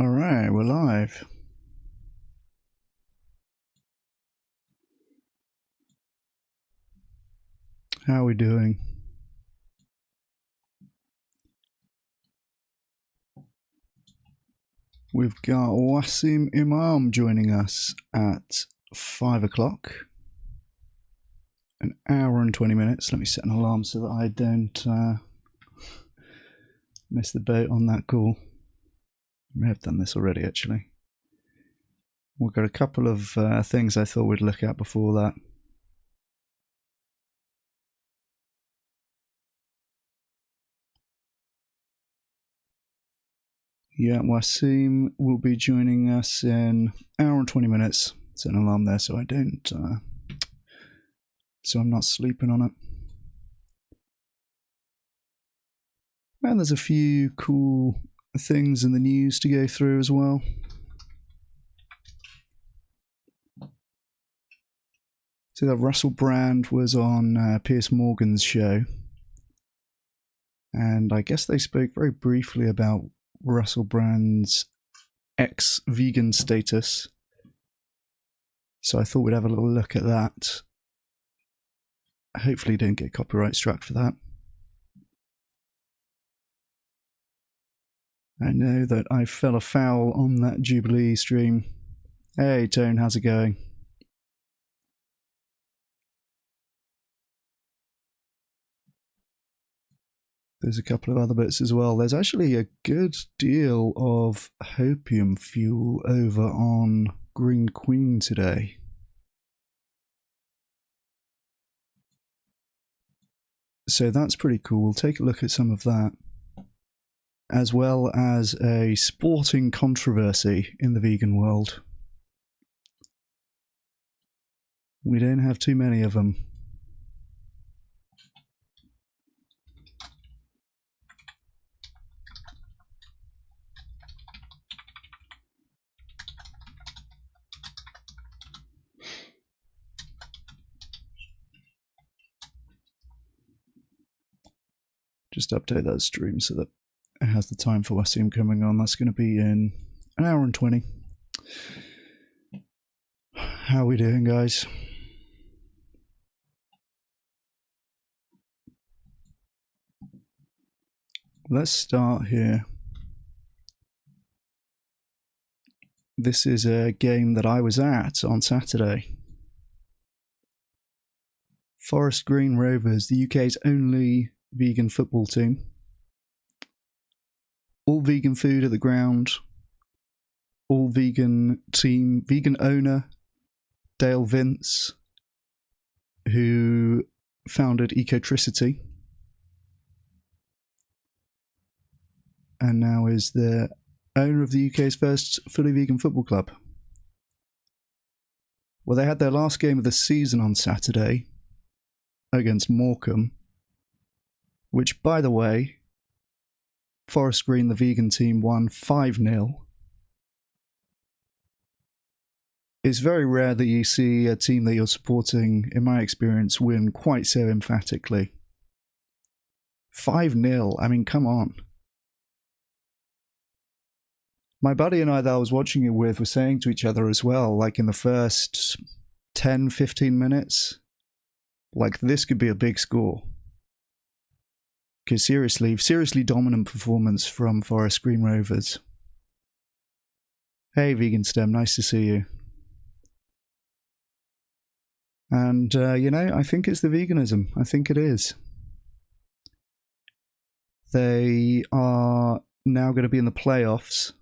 Alright, we're live. How are we doing? We've got Wasim Imam joining us at 5 o'clock. An hour and 20 minutes. Let me set an alarm so that I don't miss the boat on that call. I may have done this already, actually. We've got a couple of things I thought we'd look at before that. Yeah, Wasim will be joining us in an hour and 20 minutes. Set an alarm there so I don't... so I'm not sleeping on it. And there's a few cool things in the news to go through as well. So that Russell Brand was on Piers Morgan's show, and I guess they spoke very briefly about Russell Brand's ex-vegan status. So I thought we'd have a little look at that. Hopefully don't get copyright struck for that. I know that I fell afoul on that Jubilee stream. Hey Tone, how's it going? There's a couple of other bits as well. There's actually a good deal of hopium fuel over on Green Queen today. So that's pretty cool. We'll take a look at some of that. As well as a sporting controversy in the vegan world. We don't have too many of them. Just update that stream so that it has the time for Wasim coming on. That's going to be in an hour and 20. How are we doing, guys? Let's start here. This is a game that I was at on Saturday. Forest Green Rovers, the UK's only vegan football team. All vegan food at the ground. All vegan team. Vegan owner Dale Vince, who founded Ecotricity and now is the owner of the UK's first fully vegan football club. Well, they had their last game of the season on Saturday against Morecambe, which, by the way, Forest Green, the vegan team, won 5-0. It's very rare that you see a team that you're supporting, in my experience, win quite so emphatically. 5-0, I mean, come on. My buddy and I that I was watching it with were saying to each other as well, like in the first 10, 15 minutes, like this could be a big score. Because seriously dominant performance from Forest Green Rovers. Hey Vegan Stem, nice to see you. And, you know, I think it's the veganism. I think it is. They are now going to be in the playoffs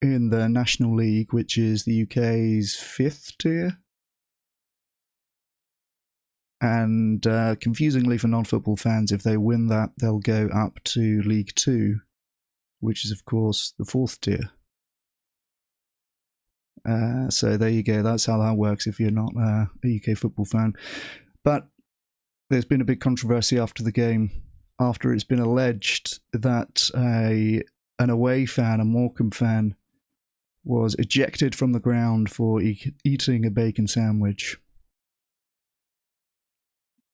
in the National League, which is the UK's 5th tier. And confusingly for non-football fans, if they win that, they'll go up to League 2, which is, of course, the 4th tier. So there you go. That's how that works if you're not a UK football fan. But there's been a big controversy after the game, after it's been alleged that an away fan, a Morecambe fan, was ejected from the ground for eating a bacon sandwich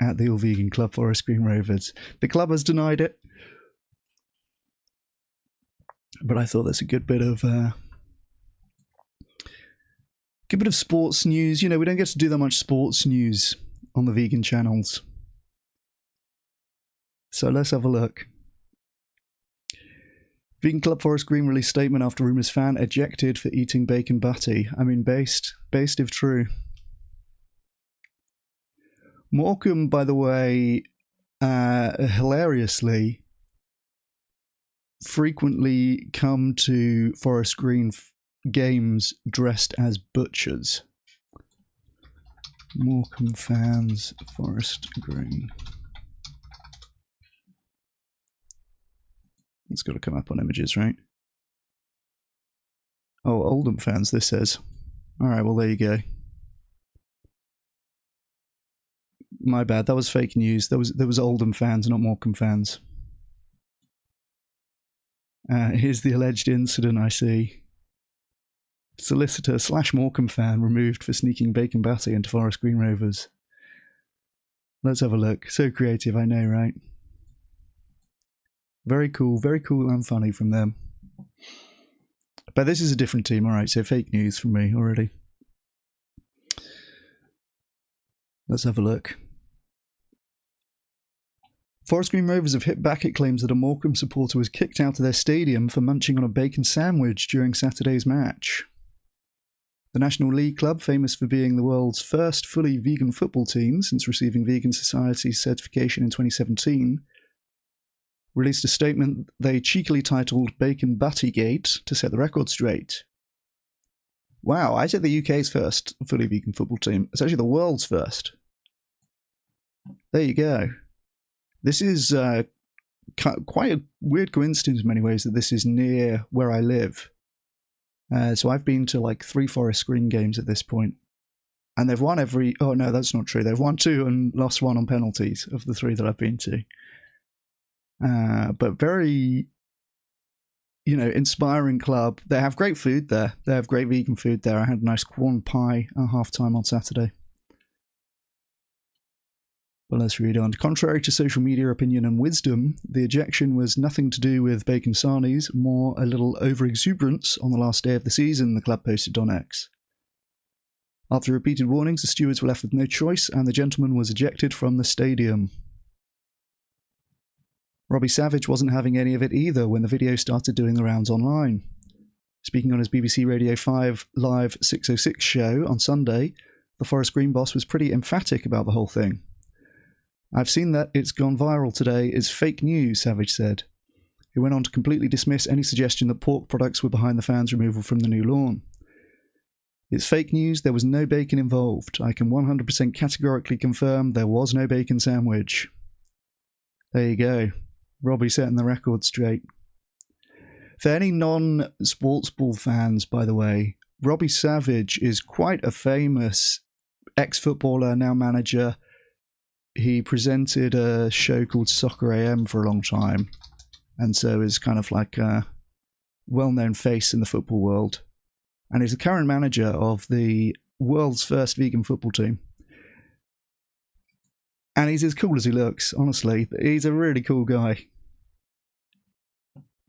at the all-vegan club Forest Green Rovers. The club has denied it. But I thought that's a good bit of sports news. You know, we don't get to do that much sports news on the vegan channels. So let's have a look. Vegan Club Forest Green released statement after rumours fan ejected for eating bacon butty. I mean, based if true. Morecambe, by the way, hilariously, frequently come to Forest Green games dressed as butchers. Morecambe fans, Forest Green. It's got to come up on images, right? Oh, Oldham fans, this says. Alright, well, there you go. My bad, that was fake news. There was Oldham fans, not Morecambe fans. Here's the alleged incident I see. Solicitor / Morecambe fan removed for sneaking bacon butty into Forest Green Rovers. Let's have a look. So creative, I know, right? Very cool and funny from them. But this is a different team, alright, so fake news from me already. Let's have a look. Forest Green Rovers have hit back at claims that a Morecambe supporter was kicked out of their stadium for munching on a bacon sandwich during Saturday's match. The National League club, famous for being the world's first fully vegan football team since receiving Vegan Society certification in 2017, released a statement they cheekily titled Bacon Buttygate to set the record straight. Wow, I said the UK's first fully vegan football team. It's actually the world's first. There you go. This is quite a weird coincidence in many ways that this is near where I live. So I've been to like 3 Forest Green games at this point. And they've won every... Oh, no, that's not true. They've won 2 and lost 1 on penalties of the 3 that I've been to. But very, you know, inspiring club. They have great food there. They have great vegan food there. I had a nice corn pie at half-time on Saturday. But let's read on. Contrary to social media opinion and wisdom, the ejection was nothing to do with bacon sarnies, more a little over-exuberance on the last day of the season, the club posted on X. After repeated warnings, the stewards were left with no choice, and the gentleman was ejected from the stadium. Robbie Savage wasn't having any of it either when the video started doing the rounds online. Speaking on his BBC Radio 5 Live 606 show on Sunday, the Forest Green boss was pretty emphatic about the whole thing. I've seen that it's gone viral today is fake news, Savage said. He went on to completely dismiss any suggestion that pork products were behind the fans' removal from the new lawn. It's fake news, there was no bacon involved. I can 100% categorically confirm there was no bacon sandwich. There you go. Robbie setting the record straight. For any non-sports ball fans, by the way, Robbie Savage is quite a famous ex-footballer, now manager. He presented a show called Soccer AM for a long time, and so is kind of like a well-known face in the football world. And he's the current manager of the world's first vegan football team. And he's as cool as he looks, honestly. He's a really cool guy.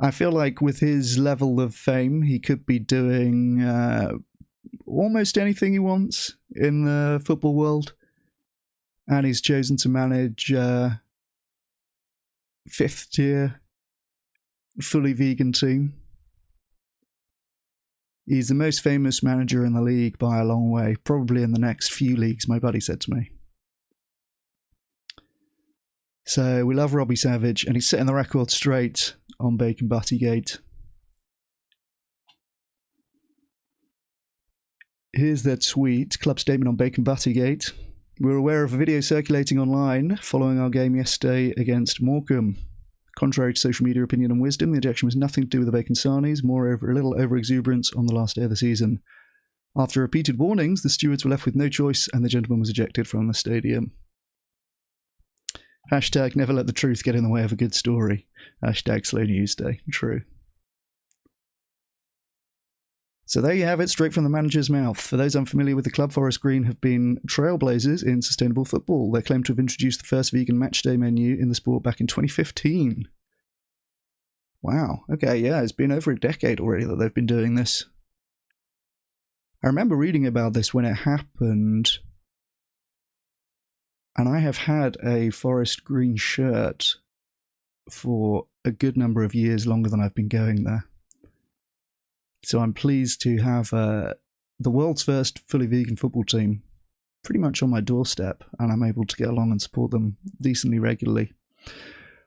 I feel like with his level of fame, he could be doing almost anything he wants in the football world. And he's chosen to manage 5th tier, fully vegan team. He's the most famous manager in the league by a long way, probably in the next few leagues, my buddy said to me. So we love Robbie Savage, and he's setting the record straight on Bacon Buttygate. Here's their tweet, club statement on Bacon Buttygate. We're aware of a video circulating online following our game yesterday against Morecambe. Contrary to social media opinion and wisdom, the ejection was nothing to do with the bacon sarnies, moreover a little over-exuberance on the last day of the season. After repeated warnings, the stewards were left with no choice and the gentleman was ejected from the stadium. Hashtag never let the truth get in the way of a good story. Hashtag slow news day. True. So there you have it, straight from the manager's mouth. For those unfamiliar with the club, Forest Green have been trailblazers in sustainable football. They claim to have introduced the first vegan matchday menu in the sport back in 2015. Wow. Okay, yeah, it's been over a decade already that they've been doing this. I remember reading about this when it happened, and I have had a forest green shirt for a good number of years, longer than I've been going there. So I'm pleased to have the world's first fully vegan football team pretty much on my doorstep, and I'm able to get along and support them decently regularly.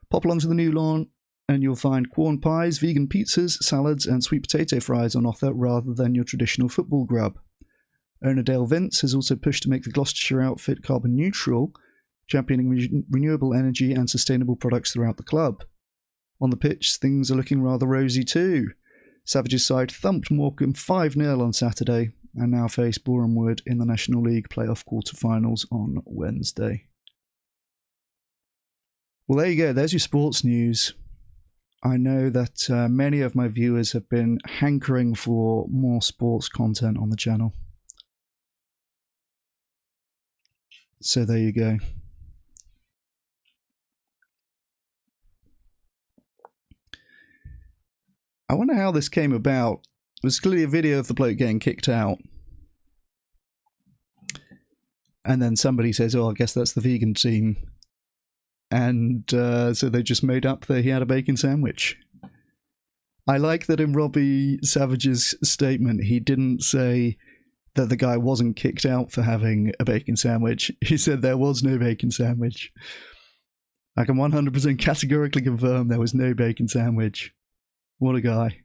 Pop along to the new lawn, and you'll find Quorn pies, vegan pizzas, salads, and sweet potato fries on offer rather than your traditional football grub. Owner Dale Vince has also pushed to make the Gloucestershire outfit carbon neutral, championing renewable energy and sustainable products throughout the club. On the pitch, things are looking rather rosy too. Savage's side thumped Morecambe 5-0 on Saturday, and now face Boreham Wood in the National League playoff quarter-finals on Wednesday. Well, there you go. There's your sports news. I know that many of my viewers have been hankering for more sports content on the channel. So there you go. I wonder how this came about. There's clearly a video of the bloke getting kicked out. And then somebody says, oh, I guess that's the vegan team. And so they just made up that he had a bacon sandwich. I like that in Robbie Savage's statement, he didn't say that the guy wasn't kicked out for having a bacon sandwich. He said there was no bacon sandwich. I can 100% categorically confirm there was no bacon sandwich. What a guy.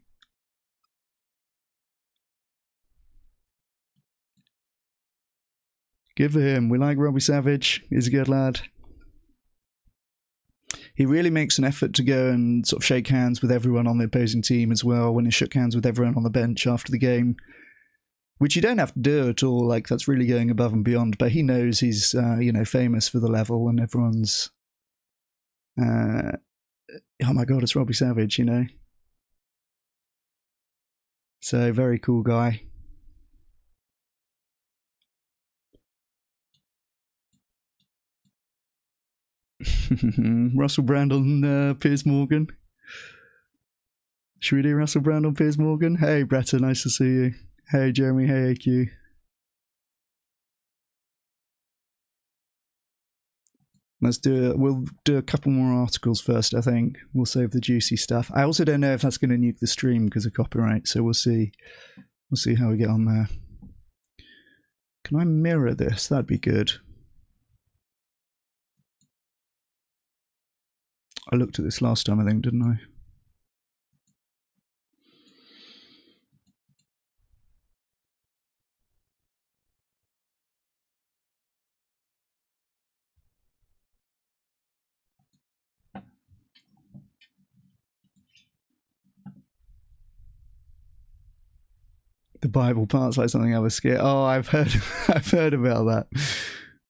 Good for him. We like Robbie Savage. He's a good lad. He really makes an effort to go and sort of shake hands with everyone on the opposing team as well, when he shook hands with everyone on the bench after the game, which you don't have to do at all. Like, that's really going above and beyond, but he knows he's, famous for the level, and everyone's, oh my God, it's Robbie Savage, you know? So, very cool guy. Russell Brand on Piers Morgan. Should we do Russell Brand on Piers Morgan? Hey, Bretta, nice to see you. Hey, Jeremy. Hey, AQ. Let's do it. We'll do a couple more articles first, I think. We'll save the juicy stuff. I also don't know if that's going to nuke the stream because of copyright, so we'll see. We'll see how we get on there. Can I mirror this? That'd be good. I looked at this last time, I think, didn't I? The Bible part's like something I was scared. Oh, I've heard about that,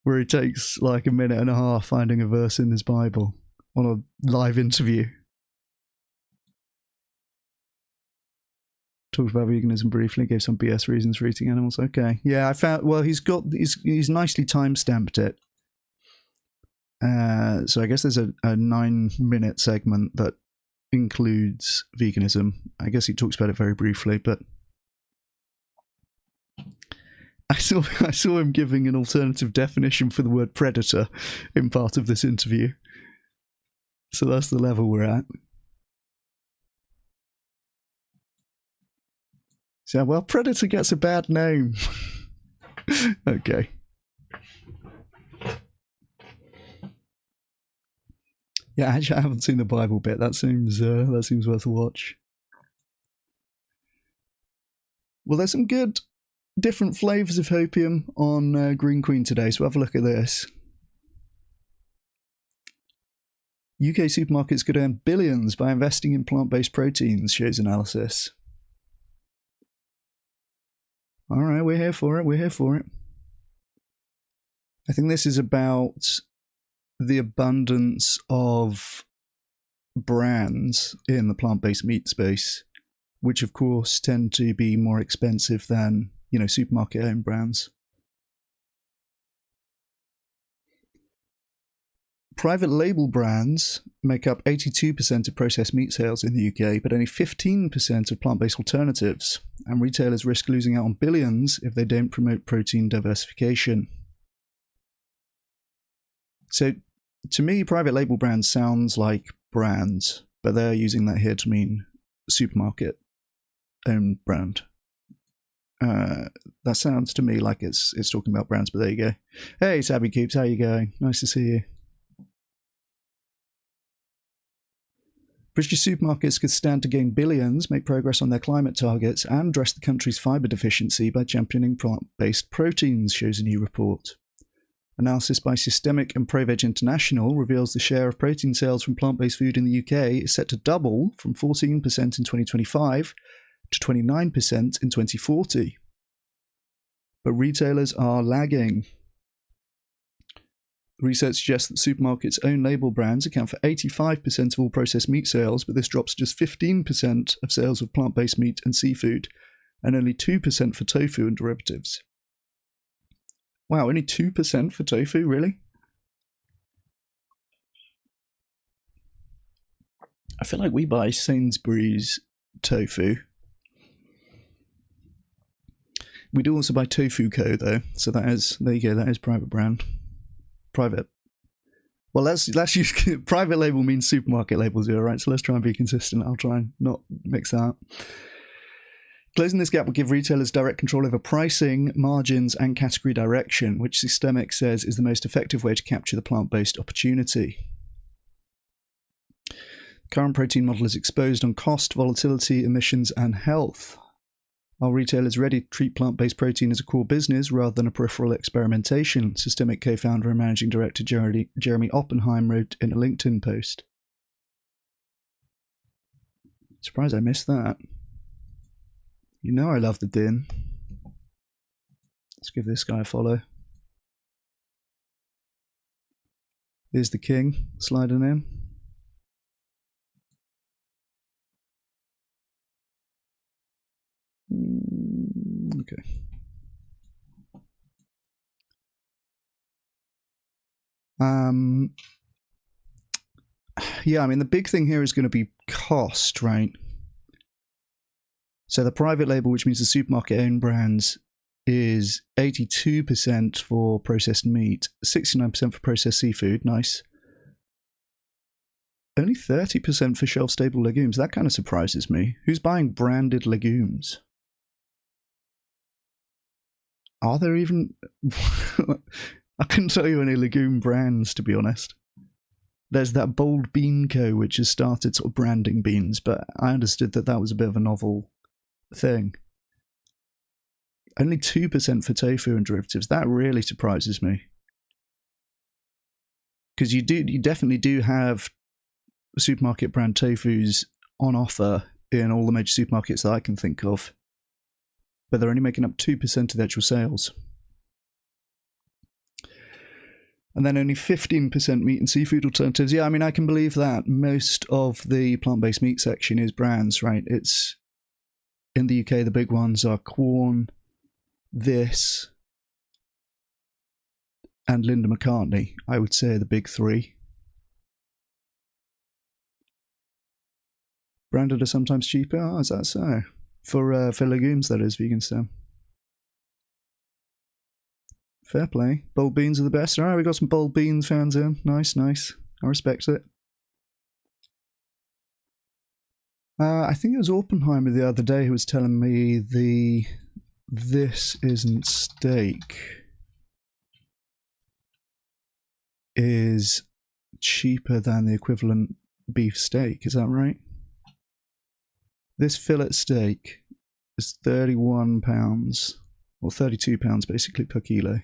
where it takes like a minute and a half finding a verse in his Bible on a live interview. Talked about veganism briefly, gave some BS reasons for eating animals. Okay, yeah, I found. Well, he's nicely time-stamped it. So I guess there's a 9-minute segment that includes veganism. I guess he talks about it very briefly, but I saw him giving an alternative definition for the word predator in part of this interview. So that's the level we're at. So, well, predator gets a bad name. Okay. Yeah, actually, I haven't seen the Bible bit. That seems worth a watch. Well, there's some good different flavours of hopium on Green Queen today, so have a look at this. UK supermarkets could earn billions by investing in plant-based proteins, shows analysis. Alright, we're here for it, we're here for it. I think this is about the abundance of brands in the plant-based meat space, which of course tend to be more expensive than, supermarket-owned brands. Private label brands make up 82% of processed meat sales in the UK, but only 15% of plant-based alternatives, and retailers risk losing out on billions if they don't promote protein diversification. So, to me, private label brands sounds like brands, but they're using that here to mean supermarket own brand. That sounds to me like it's talking about brands, but there you go. Hey, Savvy Keeps, how you going? Nice to see you. British supermarkets could stand to gain billions, make progress on their climate targets, and address the country's fibre deficiency by championing plant-based proteins, shows a new report. Analysis by Systemic and ProVeg International reveals the share of protein sales from plant-based food in the UK is set to double from 14% in 2025 to 29% in 2040. But retailers are lagging. Research suggests that supermarkets' own label brands account for 85% of all processed meat sales, but this drops to just 15% of sales of plant-based meat and seafood, and only 2% for tofu and derivatives. Wow, only 2% for tofu, really? I feel like we buy Sainsbury's tofu. We do also buy Tofu Co, though, so that is, there you go, that is private brand. Private. Well, let's use private label means supermarket labels here, right? So let's try and be consistent. I'll try and not mix that up. Closing this gap will give retailers direct control over pricing, margins, and category direction, which Systemic says is the most effective way to capture the plant-based opportunity. The current protein model is exposed on cost, volatility, emissions, and health. Are retailers ready to treat plant-based protein as a core business rather than a peripheral experimentation? Systemic co-founder and managing director Jeremy Oppenheim wrote in a LinkedIn post. Surprised I missed that. You know I love the din. Let's give this guy a follow. Here's the king sliding in. Okay. Yeah, I mean, the big thing here is going to be cost, right? So the private label, which means the supermarket owned brands, is 82% for processed meat, 69% for processed seafood, nice. Only 30% for shelf-stable legumes. That kind of surprises me. Who's buying branded legumes? Are there even... I couldn't tell you any legume brands, to be honest. There's that Bold Bean Co., which has started sort of branding beans, but I understood that that was a bit of a novel thing. Only 2% for tofu and derivatives. That really surprises me. Because you definitely do have supermarket brand tofus on offer in all the major supermarkets that I can think of. But they're only making up 2% of the actual sales. And then only 15% meat and seafood alternatives. Yeah, I mean, I can believe that. Most of the plant-based meat section is brands, right? It's, in the UK, the big ones are Quorn, This, and Linda McCartney. I would say the big three. Branded are sometimes cheaper. Oh, is that so? For legumes, that is, vegan stem. Fair play. Bold beans are the best. Alright, we got some bold beans fans in. Nice, nice. I respect it. I think it was Oppenheimer the other day who was telling me this isn't steak is cheaper than the equivalent beef steak. Is that right? This fillet steak is £31, or £32 basically per kilo.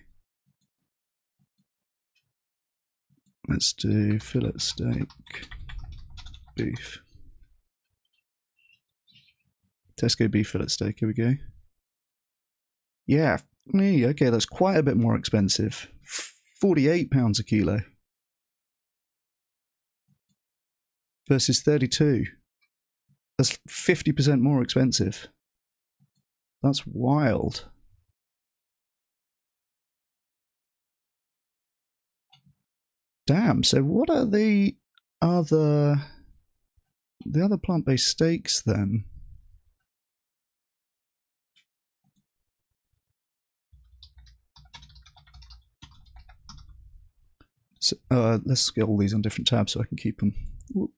Let's do fillet steak, beef. Tesco beef fillet steak, here we go. Yeah, okay, that's quite a bit more expensive. £48 a kilo. Versus 32. That's 50% more expensive. That's wild. Damn, so what are the other plant-based steaks then? So, let's get all these on different tabs so I can keep them. Whoop.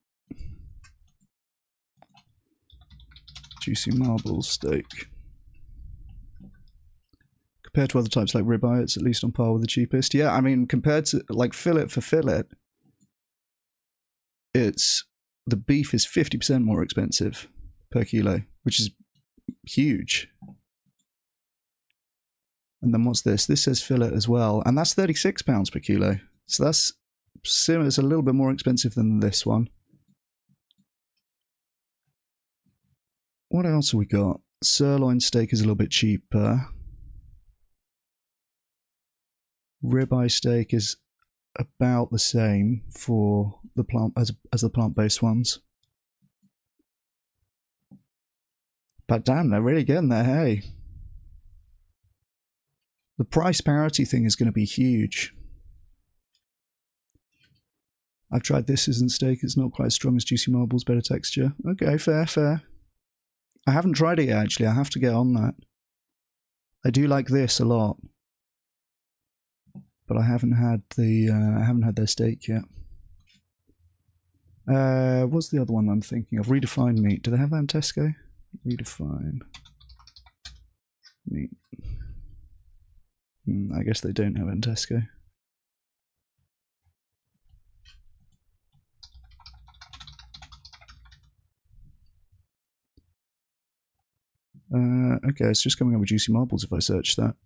Juicy marble steak. Compared to other types like ribeye, it's at least on par with the cheapest. Yeah, I mean, compared to like fillet for fillet, the beef is 50% more expensive per kilo, which is huge. And then what's this? This says fillet as well, and that's £36 per kilo. So that's similar. It's a little bit more expensive than this one. What else have we got? Sirloin steak is a little bit cheaper. Ribeye steak is about the same for the plant as the plant-based ones. But damn, they're really getting there, hey. The price parity thing is going to be huge. I've tried this isn't steak, it's not quite as strong as Juicy Marbles, better texture. Okay, fair. I haven't tried it yet, actually, I have to get on that. I do like this a lot. But I haven't had their steak yet. What's the other one I'm thinking of? Redefined meat. Do they have that in Tesco? Redefine meat. I guess they don't have it in Tesco. Okay, it's just coming up with Juicy Marbles if I search that.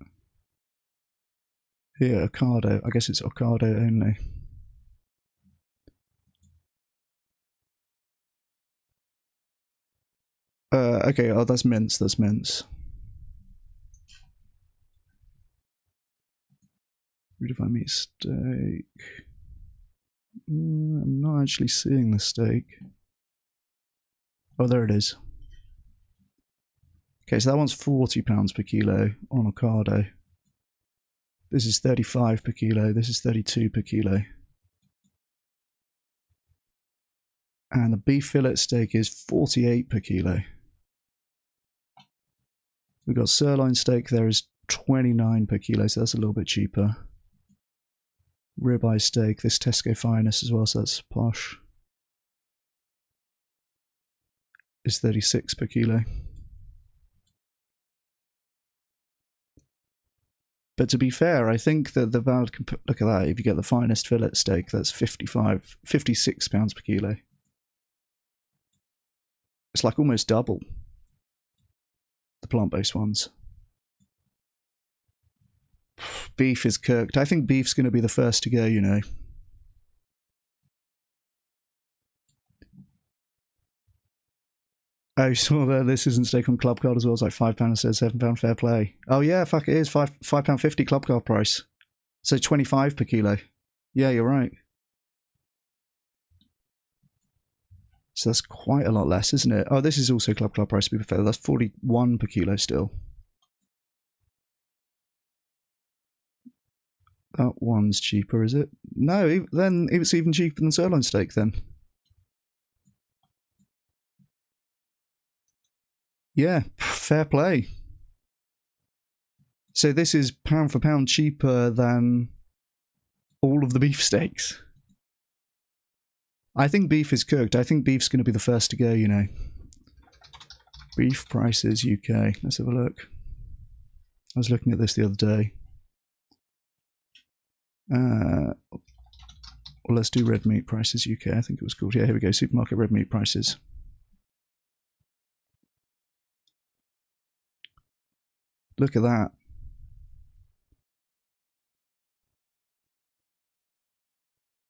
Here, Ocado. I guess it's Ocado only. Okay, oh, that's mince, that's mince. Redefine meat steak. I'm not actually seeing the steak. Oh, there it is. Okay, so that one's £40 per kilo on Ocado. This is 35 per kilo, this is 32 per kilo. And the beef fillet steak is 48 per kilo. We've got sirloin steak there is 29 per kilo, so that's a little bit cheaper. Ribeye steak, this Tesco Finest as well, so that's posh. Is 36 per kilo. But to be fair, I think that the valid, look at that, if you get the finest fillet steak, that's £56 per kilo. It's like almost double the plant-based ones. Beef is cooked. I think beef's going to be the first to go, you know. Oh, you saw there, this isn't steak on Club Card as well. It's like £5 instead of £7, fair play. Oh yeah, fuck, it is £5.50 Club Card price. So 25 per kilo. Yeah, you're right. So that's quite a lot less, isn't it? Oh, this is also Club Card price, to be fair. That's 41 per kilo still. That one's cheaper, is it? No, then it's even cheaper than sirloin steak then. Yeah, fair play. So this is pound for pound cheaper than all of the beef steaks. I think beef is cooked. I think beef's going to be the first to go, you know. Beef prices UK. Let's have a look. I was looking at this the other day. Well, let's do red meat prices UK. I think it was called. Yeah, here we go. Supermarket red meat prices. Look at that.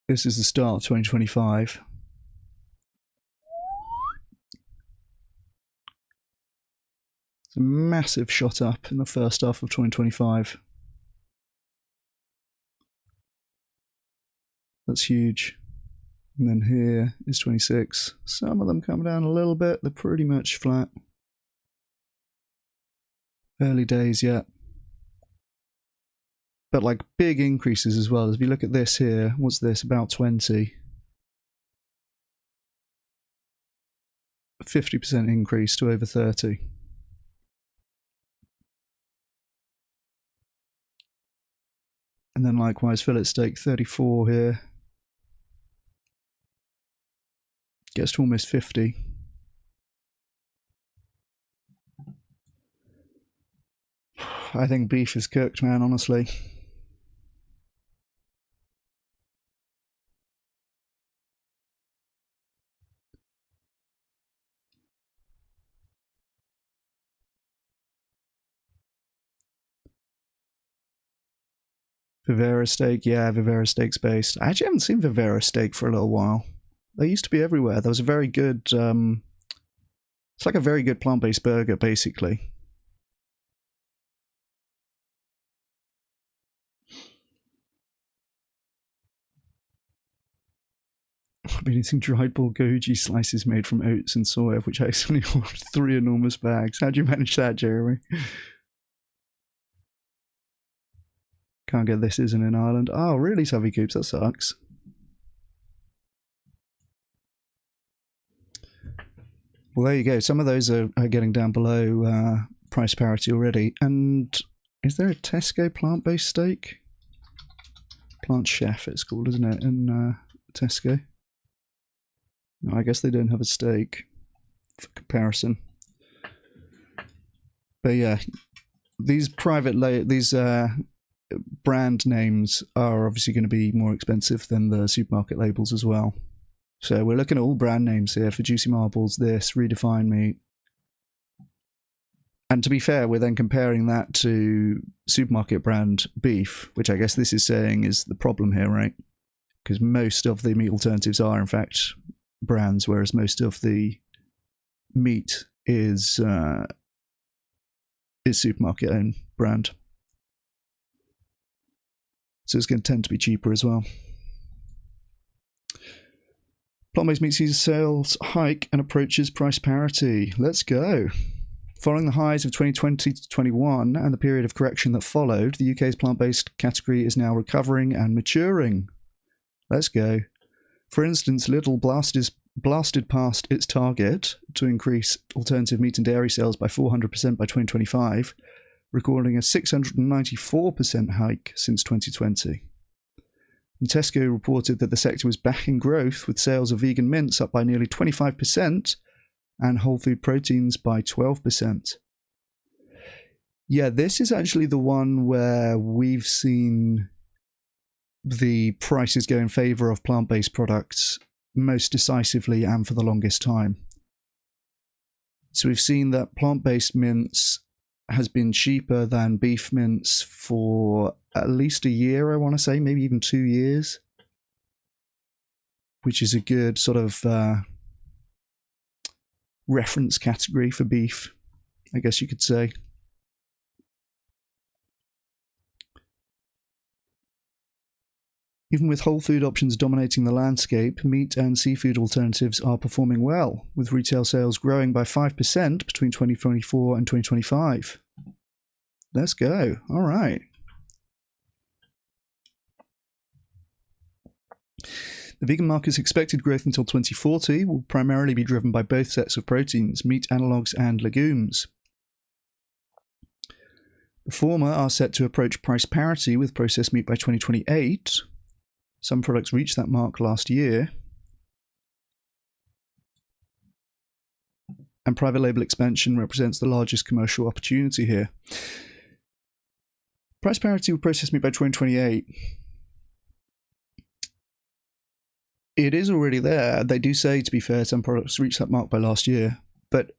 This is the start of 2025. It's a massive shot up in the first half of 2025. That's huge. And then here is 26. Some of them come down a little bit. They're pretty much flat. Early days yet. but like big increases as well. If you look at this here, what's this? About 20. 50% increase to over 30. And then likewise fillet steak 34 here. Gets to almost 50. I think beef is cooked, man, honestly. Vivera steak, yeah, Vivera steak's based. I actually haven't seen Vivera steak for a little while. They used to be everywhere. There was a very good, it's like a very good plant-based burger, basically. I've been eating dried bulgogi slices made from oats and soya, which I actually ordered 3 enormous bags. How'd you manage that, Jeremy? Can't get this, isn't in Ireland. Oh, really, Savvy Coops? That sucks. Well, there you go. Some of those are getting down below price parity already. And is there a Tesco plant-based steak? Plant Chef, it's called, isn't it, in Tesco? No, I guess they don't have a steak for comparison. But yeah, these brand names are obviously going to be more expensive than the supermarket labels as well. So we're looking at all brand names here for Juicy Marbles, this, Redefine Meat. And to be fair, we're then comparing that to supermarket brand beef, which I guess this is saying is the problem here, right? Because most of the meat alternatives are, in fact, brands, whereas most of the meat is supermarket owned brand. So it's going to tend to be cheaper as well. Plant-based meat sees sales hike and approaches price parity. Let's go. Following the highs of 2020 to 21 and the period of correction that followed, the UK's plant-based category is now recovering and maturing. Let's go. For instance, Lidl blasted past its target to increase alternative meat and dairy sales by 400% by 2025, recording a 694% hike since 2020. And Tesco reported that the sector was back in growth, with sales of vegan mince up by nearly 25% and whole food proteins by 12%. Yeah, this is actually the one where we've seen the prices go in favour of plant-based products most decisively and for the longest time. So we've seen that plant-based mince has been cheaper than beef mince for at least a year, I want to say, maybe even 2 years, which is a good sort of reference category for beef, I guess you could say. Even with whole food options dominating the landscape, meat and seafood alternatives are performing well, with retail sales growing by 5% between 2024 and 2025. Let's go. All right. The vegan market's expected growth until 2040 will primarily be driven by both sets of proteins, meat analogues and legumes. The former are set to approach price parity with processed meat by 2028. Some products reached that mark last year. And private label expansion represents the largest commercial opportunity here. Price parity with processed meat by 2028. It is already there. They do say, to be fair, some products reached that mark by last year, but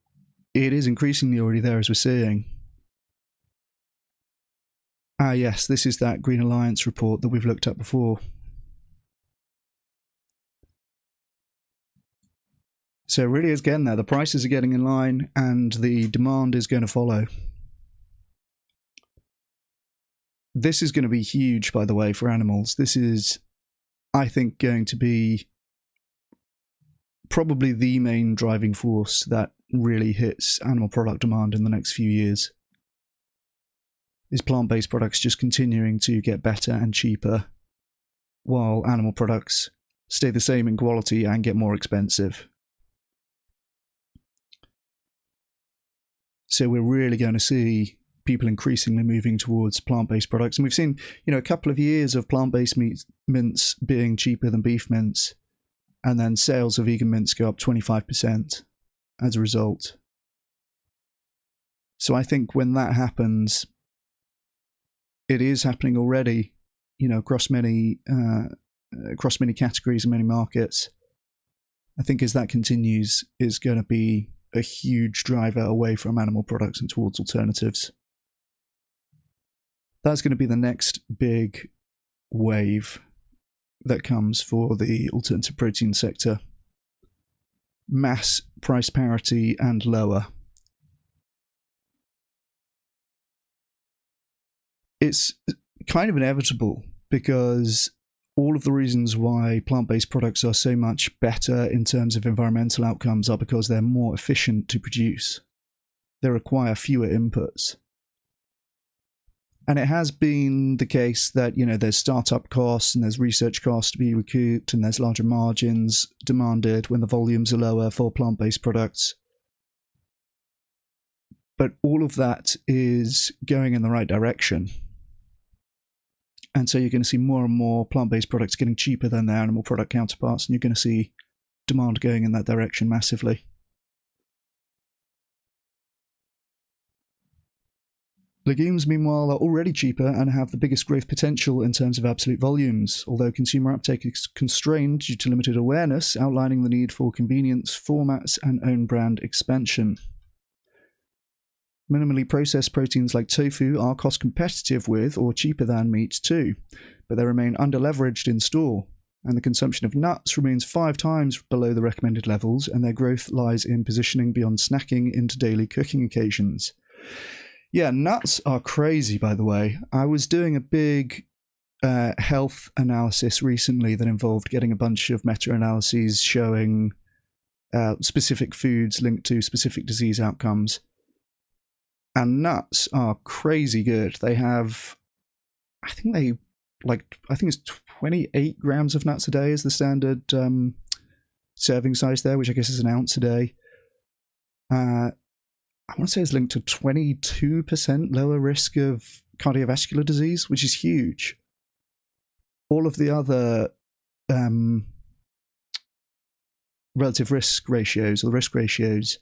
it is increasingly already there, as we're seeing. Ah, yes, this is that Green Alliance report that we've looked at before. So it really is getting there. The prices are getting in line and the demand is going to follow. This is going to be huge, by the way, for animals. This is, I think, going to be probably the main driving force that really hits animal product demand in the next few years. is plant-based products just continuing to get better and cheaper, while animal products stay the same in quality and get more expensive. So we're really going to see people increasingly moving towards plant-based products. And we've seen, a couple of years of plant-based mints being cheaper than beef mints, and then sales of vegan mints go up 25% as a result. So I think when that happens, it is happening already, across many categories and many markets. I think as that continues, is going to be a huge driver away from animal products and towards alternatives. That's going to be the next big wave that comes for the alternative protein sector. Mass price parity and lower. It's kind of inevitable because all of the reasons why plant-based products are so much better in terms of environmental outcomes are because they're more efficient to produce. They require fewer inputs. And it has been the case that, there's startup costs and there's research costs to be recouped and there's larger margins demanded when the volumes are lower for plant-based products. But all of that is going in the right direction. And so you're going to see more and more plant-based products getting cheaper than their animal product counterparts, and you're going to see demand going in that direction massively. Legumes, meanwhile, are already cheaper and have the biggest growth potential in terms of absolute volumes, although consumer uptake is constrained due to limited awareness, outlining the need for convenience, formats, and own brand expansion. Minimally processed proteins like tofu are cost competitive with or cheaper than meat too, but they remain under-leveraged in store, and the consumption of nuts remains 5 times below the recommended levels, and their growth lies in positioning beyond snacking into daily cooking occasions. Yeah, nuts are crazy, by the way. I was doing a big health analysis recently that involved getting a bunch of meta-analyses showing specific foods linked to specific disease outcomes. And nuts are crazy good. They have, I think it's 28 grams of nuts a day is the standard serving size there, which I guess is an ounce a day. I want to say it's linked to 22% lower risk of cardiovascular disease, which is huge. All of the other relative risk ratios, or the risk ratios,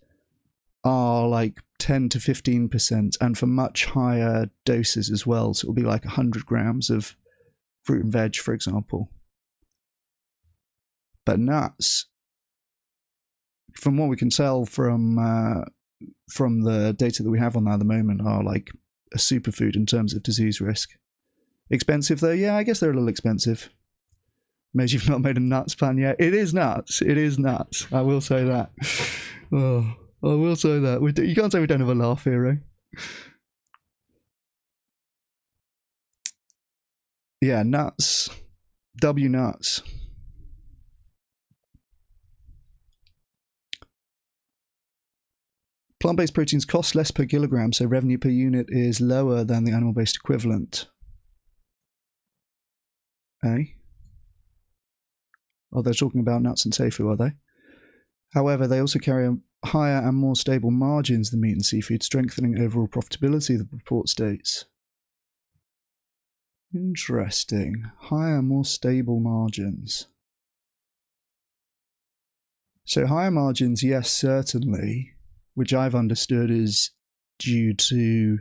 are like 10 to 15%, and for much higher doses as well. So it'll be like 100 grams of fruit and veg, for example. But nuts, from what we can tell from the data that we have on that at the moment, are like a superfood in terms of disease risk. Expensive though? Yeah, I guess they're a little expensive. Maybe you've not made a nuts pan yet. It is nuts. It is nuts. I will say that. Oh, I will say that. You can't say we don't have a laugh here, eh? Yeah, nuts. W nuts. Plant-based proteins cost less per kilogram, so revenue per unit is lower than the animal-based equivalent. Eh? Oh, they're talking about nuts and tofu, are they? However, they also carry higher and more stable margins than meat and seafood, strengthening overall profitability, the report states. Interesting. Higher, more stable margins. So higher margins, yes, certainly, which I've understood is due to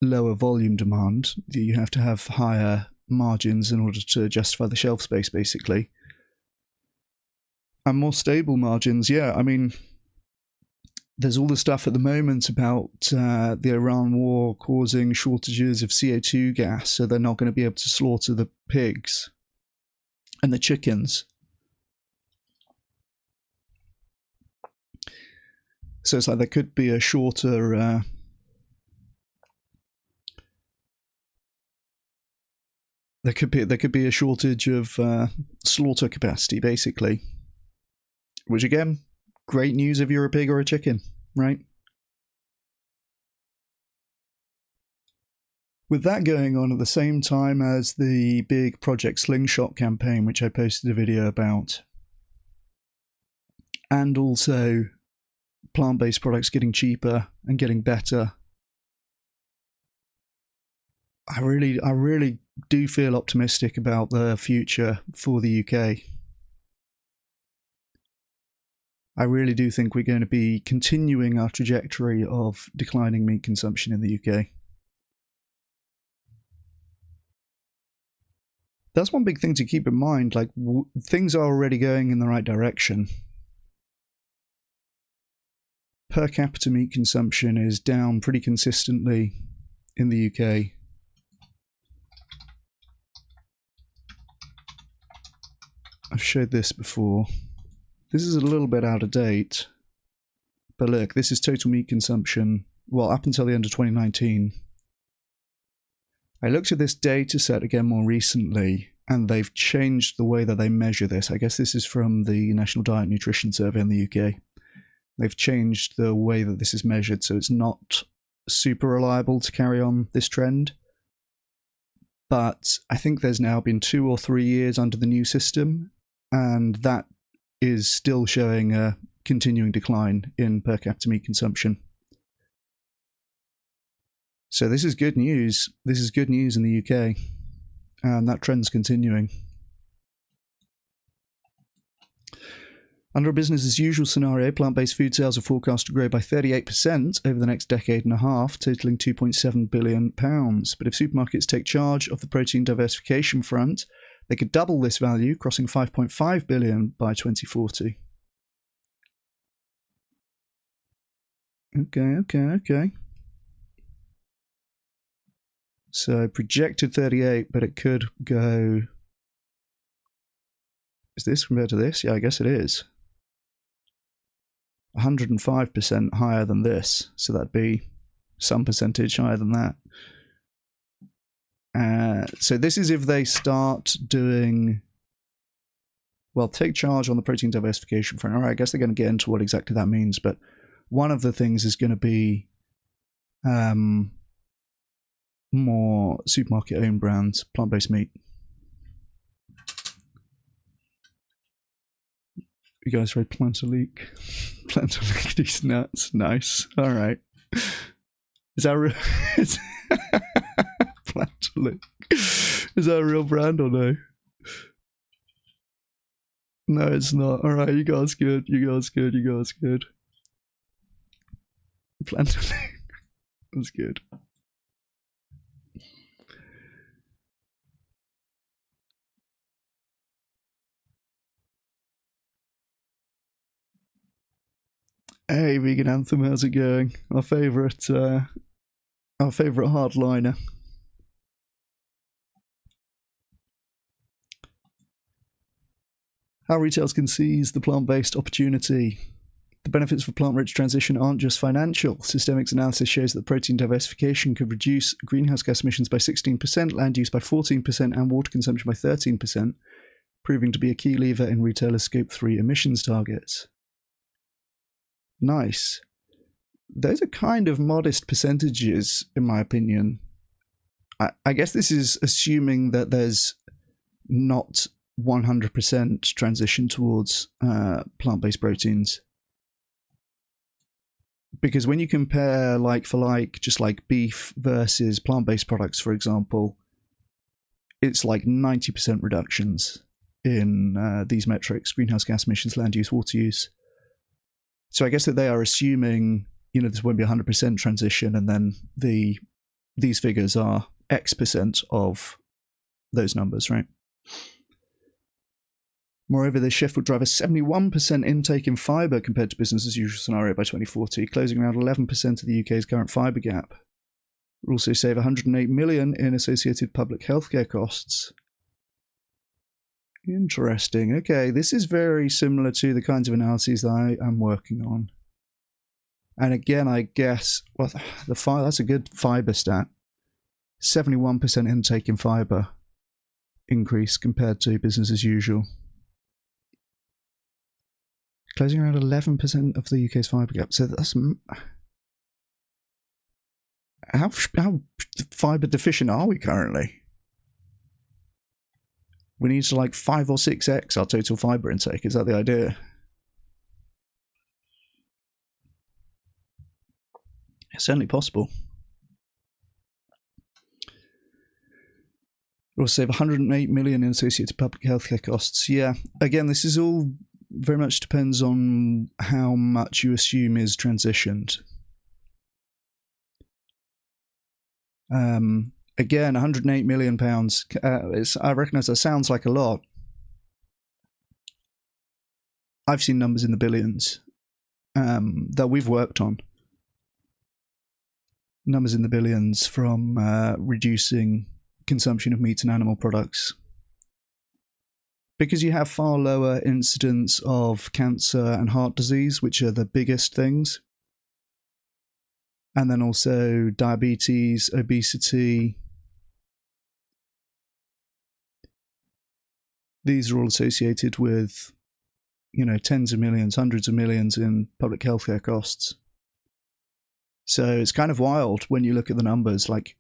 lower volume demand. You have to have higher margins in order to justify the shelf space, basically. And more stable margins, yeah, I mean, there's all the stuff at the moment about the Iran war causing shortages of CO2 gas, so they're not going to be able to slaughter the pigs and the chickens. So it's like there could be a shorter there could be a shortage of slaughter capacity, basically. Which again, great news if you're a pig or a chicken, right? With that going on at the same time as the big Project Slingshot campaign, which I posted a video about, and also plant-based products getting cheaper and getting better, I really do feel optimistic about the future for the UK. I really do think we're going to be continuing our trajectory of declining meat consumption in the UK. That's one big thing to keep in mind. Like, things are already going in the right direction. Per capita meat consumption is down pretty consistently in the UK. I've showed this before. This is a little bit out of date, but look, this is total meat consumption, well, up until the end of 2019. I looked at this data set again more recently, and they've changed the way that they measure this. I guess this is from the National Diet and Nutrition Survey in the UK. They've changed the way that this is measured, so it's not super reliable to carry on this trend. But I think there's now been 2 or 3 years under the new system, and that is still showing a continuing decline in per capita meat consumption. So this is good news. This is good news in the UK, and that trend's continuing. Under a business as usual scenario, plant-based food sales are forecast to grow by 38% over the next decade and a half, totaling £2.7 billion. But if supermarkets take charge of the protein diversification front, they could double this value, crossing £5.5 billion by 2040. Okay. So projected 38, but it could go... Is this compared to this? Yeah, I guess it is. 105% higher than this, so that'd be some percentage higher than that. So this is if they start doing... Well, take charge on the protein diversification front. All right, I guess they're going to get into what exactly that means, but one of the things is going to be more supermarket-owned brands, plant-based meat. You guys read Plantalique? Plantalique, these nuts. Nice. All right. Is that real? Plantalique. Is that a real brand or no? No, it's not. All right, you guys good. You guys good. You guys good. Plantalique. That's good. Hey, Vegan Anthem, how's it going? Our favourite hardliner. How retailers can seize the plant-based opportunity. The benefits for plant-rich transition aren't just financial. Systemics analysis shows that protein diversification could reduce greenhouse gas emissions by 16%, land use by 14%, and water consumption by 13%, proving to be a key lever in retailers' Scope 3 emissions targets. Nice. Those are kind of modest percentages, in my opinion. I guess this is assuming that there's not 100% transition towards plant-based proteins. Because when you compare like for like, just like beef versus plant-based products, for example, it's like 90% reductions in these metrics: greenhouse gas emissions, land use, water use. So I guess that they are assuming, you know, this won't be 100% transition, and then these figures are X% of those numbers, right? Moreover, this shift would drive a 71% intake in fibre compared to business as usual scenario by 2040, closing around 11% of the UK's current fibre gap. It would also save £108 million in associated public healthcare costs. Interesting. Okay, this is very similar to the kinds of analyses that I am working on. And again, I guess, well, that's a good fibre stat. 71% intake in fibre increase compared to business as usual. Closing around 11% of the UK's fibre gap. So that's... How fiber deficient are we currently? We need to like 5 or 6x our total fiber intake. Is that the idea? It's certainly possible. We'll save 108 million in associated public healthcare costs. Yeah, again, this is all very much depends on how much you assume is transitioned. Again, 108 million pounds. I recognise that sounds like a lot. I've seen numbers in the billions that we've worked on. Numbers in the billions from reducing consumption of meat and animal products. Because you have far lower incidence of cancer and heart disease, which are the biggest things. And then also diabetes, obesity. These are all associated with, you know, tens of millions, hundreds of millions in public healthcare costs. So it's kind of wild when you look at the numbers. Like,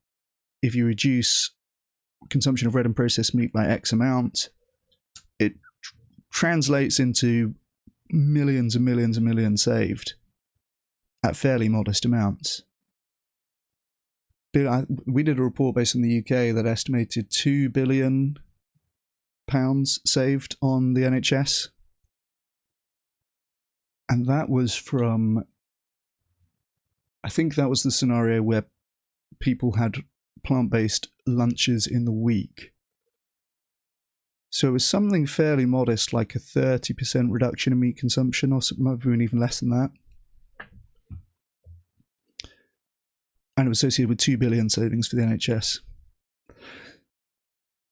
if you reduce consumption of red and processed meat by X amount, it translates into millions and millions and millions saved at fairly modest amounts. We did a report based in the UK that estimated £2 billion saved on the NHS. And that was from, I think that was the scenario where people had plant-based lunches in the week. So it was something fairly modest, like a 30% reduction in meat consumption, or maybe even less than that. And it was associated with 2 billion savings for the NHS.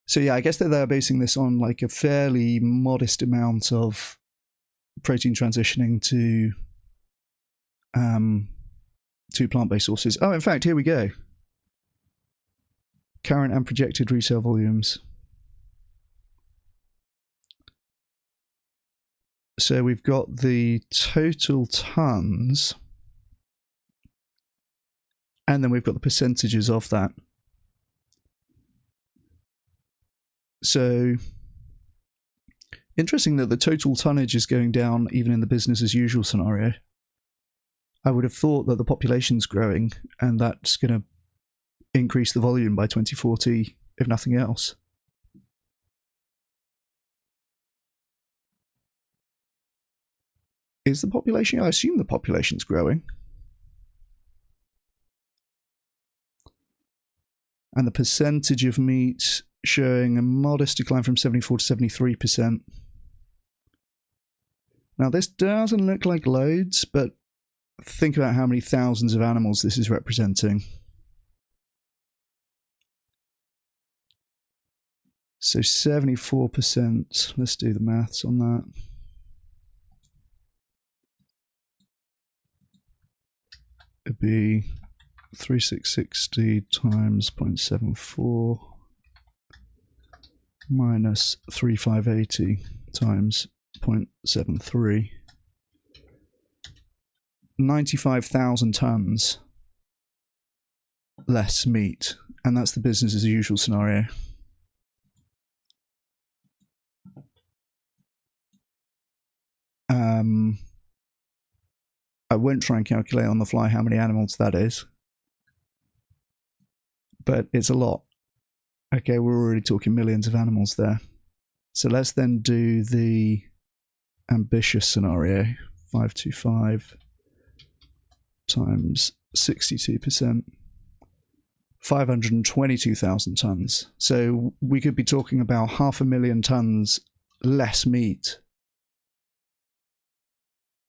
So yeah, I guess they're basing this on like a fairly modest amount of protein transitioning to plant-based sources. Oh, in fact, here we go. Current and projected resale volumes. So we've got the total tons, and then we've got the percentages of that. So interesting that the total tonnage is going down even in the business as usual scenario. I would have thought that the population's growing and that's going to increase the volume by 2040, if nothing else. Is the population? I assume the population's growing. And the percentage of meat showing a modest decline from 74 to 73%. Now, this doesn't look like loads, but think about how many thousands of animals this is representing. So 74%, let's do the maths on that. It'd be 3660 times 0.74 minus 3580 times 0.73. 95,000 tons less meat, and that's the business as usual scenario. I won't try and calculate on the fly how many animals that is, but it's a lot. Okay, we're already talking millions of animals there. So let's then do the ambitious scenario, 525 times 62%, 522,000 tons. So we could be talking about 500,000 tons less meat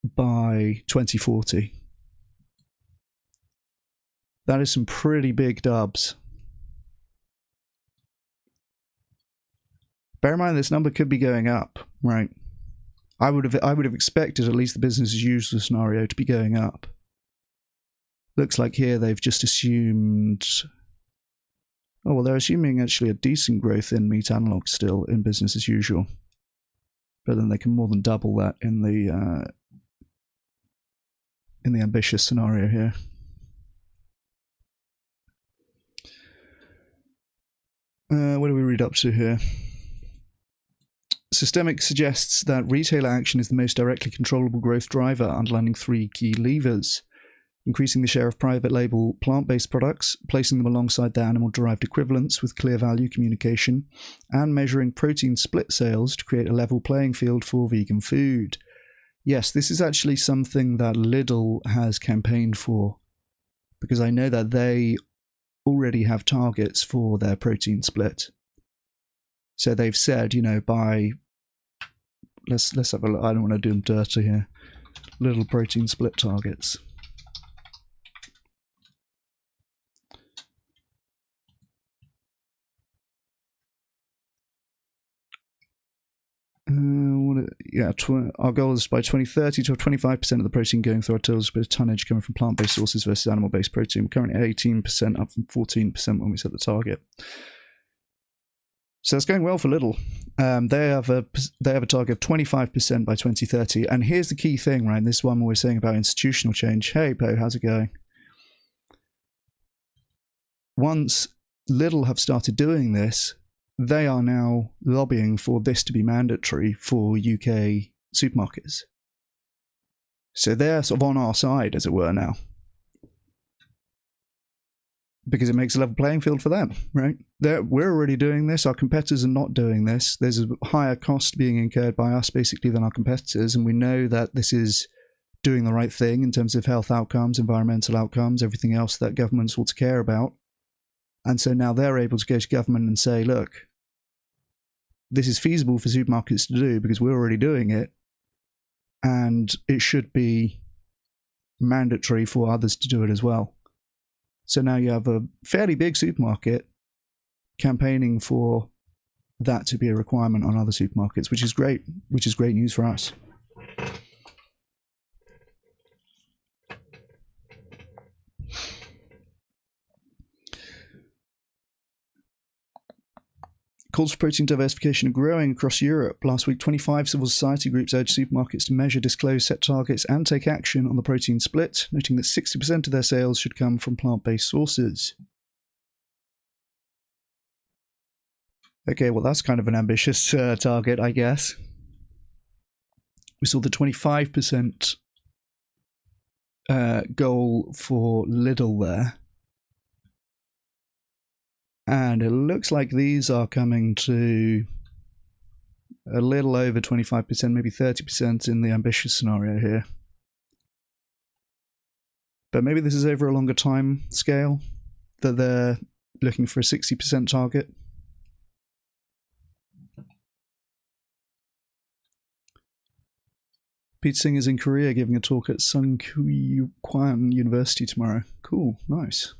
by 2040. That is some pretty big dubs. Bear in mind this number could be going up, right? I would have expected at least the business as usual scenario to be going up. Looks like here they've just assumed, oh well, they're assuming actually a decent growth in meat analog still in business as usual, but then they can more than double that in the ambitious scenario here. What do we read up to here? Systemic suggests that retailer action is the most directly controllable growth driver, underlining 3 key levers: increasing the share of private label plant-based products, placing them alongside their animal-derived equivalents with clear value communication, and measuring protein split sales to create a level playing field for vegan food. Yes, this is actually something that Lidl has campaigned for, because I know that they already have targets for their protein split. So they've said, you know, by let's have a look. I don't want to do them dirty here. Little protein split targets. Our goal is by 2030 to have 25% of the protein going through our tills with tonnage coming from plant-based sources versus animal-based protein. We're currently at 18%, up from 14% when we set the target. So that's going well for Lidl. They have a target of 25% by 2030. And here's the key thing, right? This is one we're saying about institutional change. Hey, Po, how's it going? Once Lidl have started doing this, they are now lobbying for this to be mandatory for UK supermarkets. So they're sort of on our side, as it were, now. Because it makes a level playing field for them, right? We're already doing this. Our competitors are not doing this. There's a higher cost being incurred by us, basically, than our competitors. And we know that this is doing the right thing in terms of health outcomes, environmental outcomes, everything else that governments ought to care about. And so now they're able to go to government and say, look, this is feasible for supermarkets to do because we're already doing it. And it should be mandatory for others to do it as well. So now you have a fairly big supermarket campaigning for that to be a requirement on other supermarkets, which is great news for us. Calls for protein diversification are growing across Europe. Last week, 25 civil society groups urged supermarkets to measure, disclose, set targets, and take action on the protein split, noting that 60% of their sales should come from plant-based sources. Okay, well, that's kind of an ambitious target, I guess. We saw the 25% goal for Lidl there. And it looks like these are coming to a little over 25%, maybe 30% in the ambitious scenario here. But maybe this is over a longer time scale, that they're looking for a 60% target. Pete Singh is in Korea giving a talk at Sungkyunkwan University tomorrow. Cool, nice.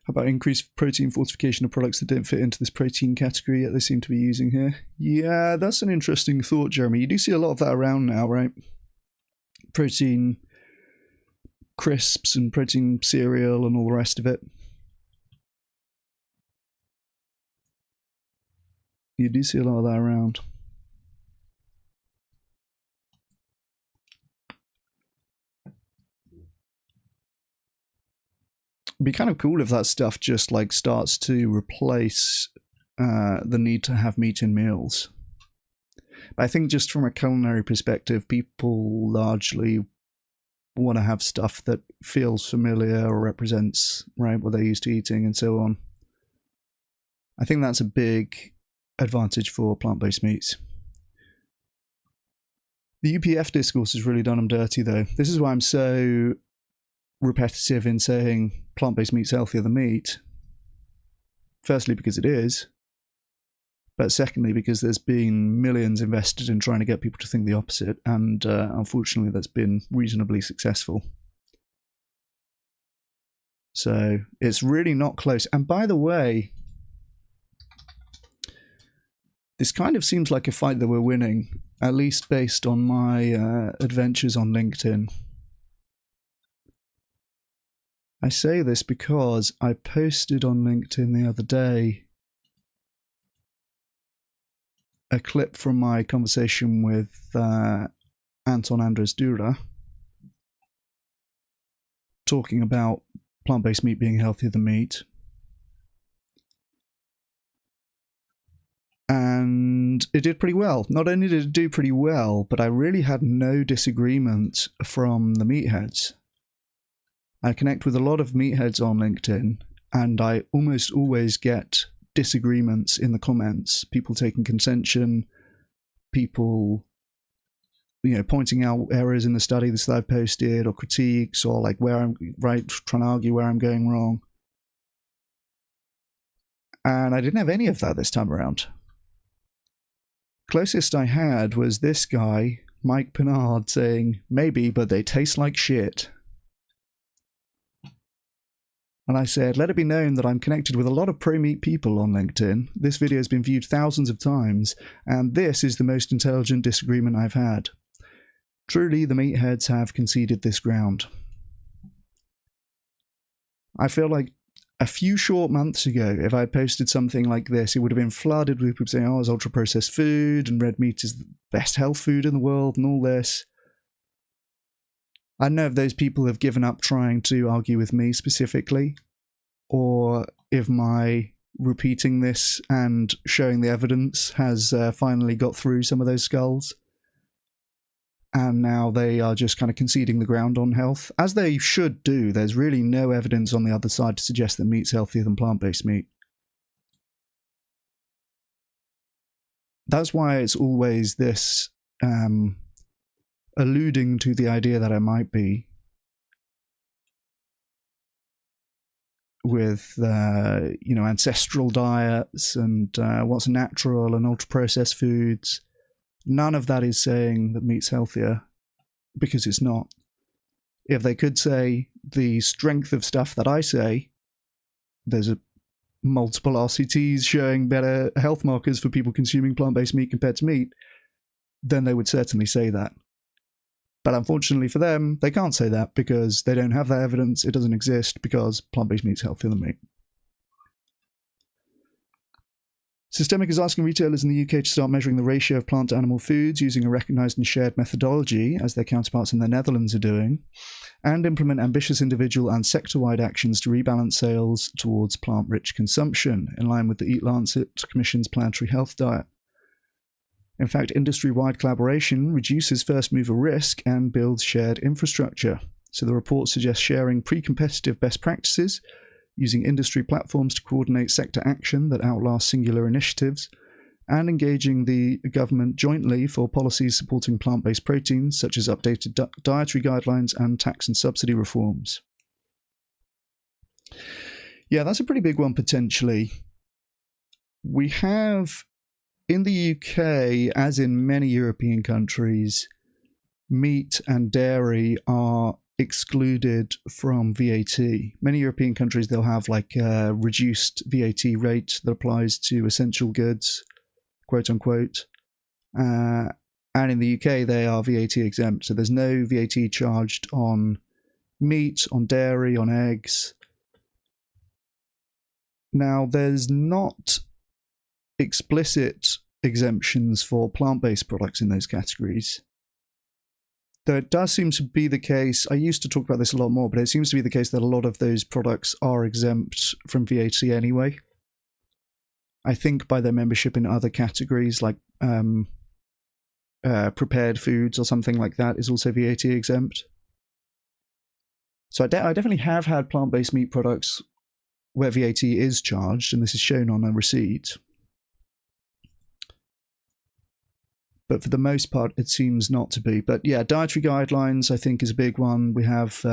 How about increased protein fortification of products that don't fit into this protein category yet they seem to be using here? Yeah, that's an interesting thought, Jeremy. You do see a lot of that around now, right? Protein crisps and protein cereal and all the rest of it. You do see a lot of that around. It'd be kind of cool if that stuff just like starts to replace the need to have meat in meals. But I think just from a culinary perspective, people largely want to have stuff that feels familiar or represents, right, what they're used to eating and so on. I think that's a big advantage for plant-based meats. The UPF discourse has really done them dirty, though. This is why I'm so repetitive in saying plant-based meat's healthier than meat. Firstly, because it is, but secondly, because there's been millions invested in trying to get people to think the opposite, and unfortunately that's been reasonably successful. So it's really not close. And by the way, this kind of seems like a fight that we're winning, at least based on my adventures on LinkedIn. I say this because I posted on LinkedIn the other day a clip from my conversation with Anton Andres Dura talking about plant-based meat being healthier than meat. And it did pretty well. Not only did it do pretty well, but I really had no disagreement from the meatheads. I connect with a lot of meatheads on LinkedIn, and I almost always get disagreements in the comments. People taking contention, people, pointing out errors in the study that I've posted, or critiques, or like where I'm right, trying to argue where I'm going wrong. And I didn't have any of that this time around. Closest I had was this guy, Mike Pennard, saying, maybe, but they taste like shit. And I said, let it be known that I'm connected with a lot of pro-meat people on LinkedIn. This video has been viewed thousands of times, and this is the most intelligent disagreement I've had. Truly, the meatheads have conceded this ground. I feel like a few short months ago, if I had posted something like this, it would have been flooded with people saying, oh, it's ultra-processed food, and red meat is the best health food in the world, and all this. I don't know if those people have given up trying to argue with me specifically, or if my repeating this and showing the evidence has finally got through some of those skulls. And now they are just kind of conceding the ground on health, as they should do. There's really no evidence on the other side to suggest that meat's healthier than plant-based meat. That's why it's always this alluding to the idea that I might be with, ancestral diets and what's natural and ultra-processed foods. None of that is saying that meat's healthier, because it's not. If they could say the strength of stuff that I say, there's multiple RCTs showing better health markers for people consuming plant-based meat compared to meat, then they would certainly say that. But unfortunately for them, they can't say that because they don't have that evidence. It doesn't exist because plant-based meat's healthier than meat. Systemic is asking retailers in the UK to start measuring the ratio of plant to animal foods using a recognised and shared methodology, as their counterparts in the Netherlands are doing, and implement ambitious individual and sector-wide actions to rebalance sales towards plant-rich consumption, in line with the Eat Lancet Commission's planetary health diet. In fact, industry-wide collaboration reduces first-mover risk and builds shared infrastructure. So the report suggests sharing pre-competitive best practices, using industry platforms to coordinate sector action that outlasts singular initiatives, and engaging the government jointly for policies supporting plant-based proteins, such as updated dietary guidelines and tax and subsidy reforms. Yeah, that's a pretty big one, potentially. We have, in the UK, as in many European countries, meat and dairy are excluded from VAT. Many European countries, they'll have like a reduced VAT rate that applies to essential goods, quote unquote. And in the UK, they are VAT exempt. So there's no VAT charged on meat, on dairy, on eggs. Now, there's not explicit exemptions for plant-based products in those categories. Though it does seem to be the case, I used to talk about this a lot more, but it seems to be the case that a lot of those products are exempt from VAT anyway. I think by their membership in other categories, like prepared foods or something like that, is also VAT exempt. So I definitely have had plant-based meat products where VAT is charged, and this is shown on a receipt. But for the most part, it seems not to be. But yeah, dietary guidelines, I think, is a big one. We have,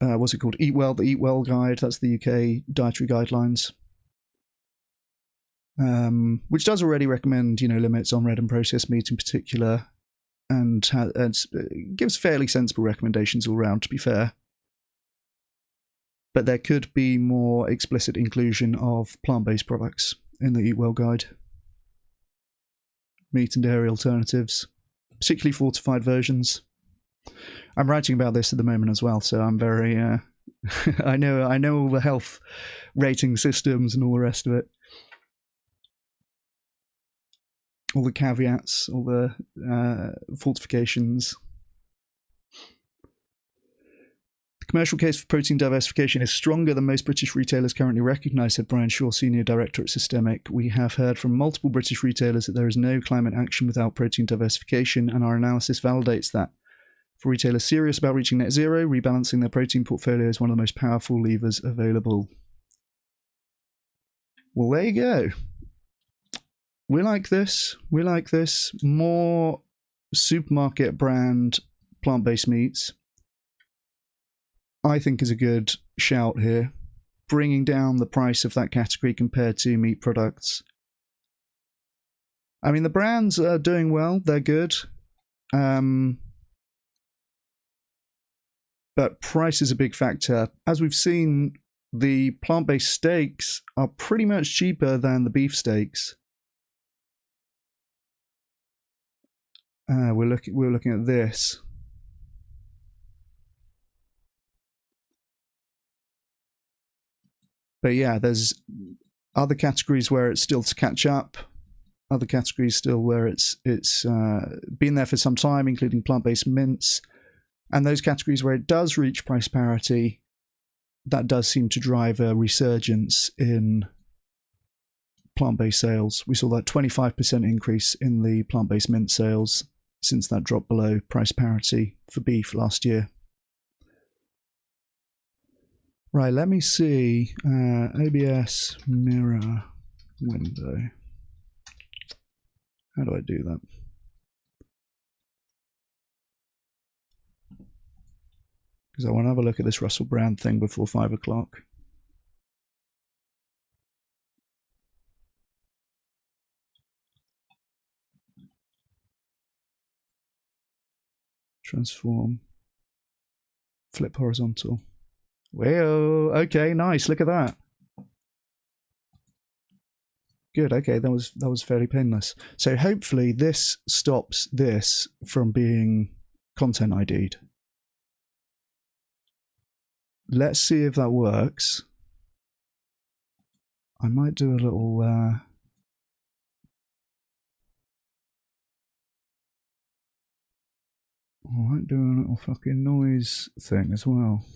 what's it called? Eat Well, the Eat Well Guide. That's the UK dietary guidelines. Which does already recommend, limits on red and processed meat in particular. And gives fairly sensible recommendations all around, to be fair. But there could be more explicit inclusion of plant-based products in the Eat Well Guide. Meat and dairy alternatives, particularly fortified versions. I'm writing about this at the moment as well, so I'm very I know all the health rating systems and all the rest of it. All the caveats, all the fortifications. commercial case for protein diversification is stronger than most British retailers currently recognise, said Brian Shaw, Senior Director at Systemic. We have heard from multiple British retailers that there is no climate action without protein diversification, and our analysis validates that. For retailers serious about reaching net zero, rebalancing their protein portfolio is one of the most powerful levers available. Well, there you go. We like this. We like this. More supermarket brand plant-based meats, I think, is a good shout here. Bringing down the price of that category compared to meat products. I mean, the brands are doing well. They're good. But price is a big factor. As we've seen, the plant-based steaks are pretty much cheaper than the beef steaks. We're looking at this. But yeah, there's other categories where it's still to catch up. Other categories still where it's been there for some time, including plant-based mince. And those categories where it does reach price parity, that does seem to drive a resurgence in plant-based sales. We saw that 25% increase in the plant-based mint sales since that dropped below price parity for beef last year. Right, let me see. OBS mirror window. How do I do that? Because I want to have a look at this Russell Brand thing before 5 o'clock. Transform. Flip horizontal. Well, okay, nice. Look at that. Good. Okay, that was fairly painless. So hopefully this stops this from being content ID'd. Let's see if that works. I might do a little I might do a little fucking noise thing as well.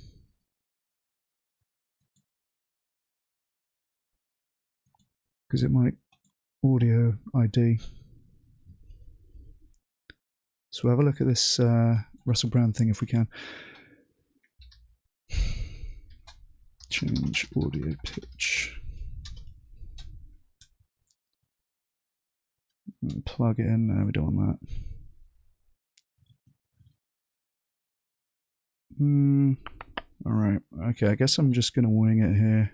Because it might audio ID. So we'll have a look at this Russell Brand thing if we can. Change audio pitch. And plug it in. No, we don't want that. Alright, okay, I guess I'm just going to wing it here.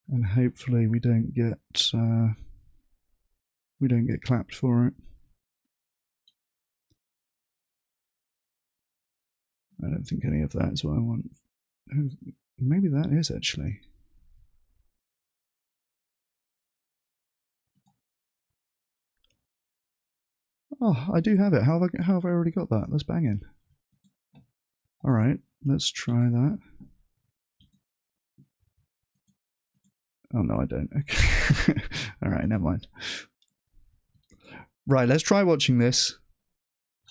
And hopefully we don't get clapped for it. I don't think any of that is what I want. Maybe that is actually. Oh, I do have it. How have I already got that? That's banging. Alright, let's try that. Oh no, I don't. Okay. Alright, never mind. Right, let's try watching this.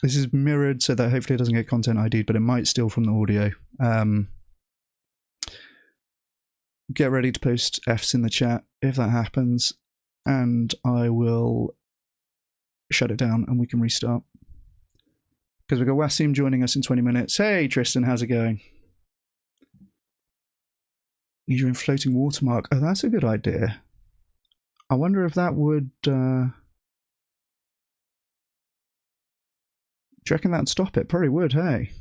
This is mirrored so that hopefully it doesn't get content ID'd, but it might steal from the audio. Get ready to post Fs in the chat if that happens, and I will shut it down and we can restart. Because we've got Wasim joining us in 20 minutes. Hey Tristan, how's it going? You're in floating watermark. Oh, that's a good idea. I wonder if that would... do you reckon that'd stop it? Probably would, hey?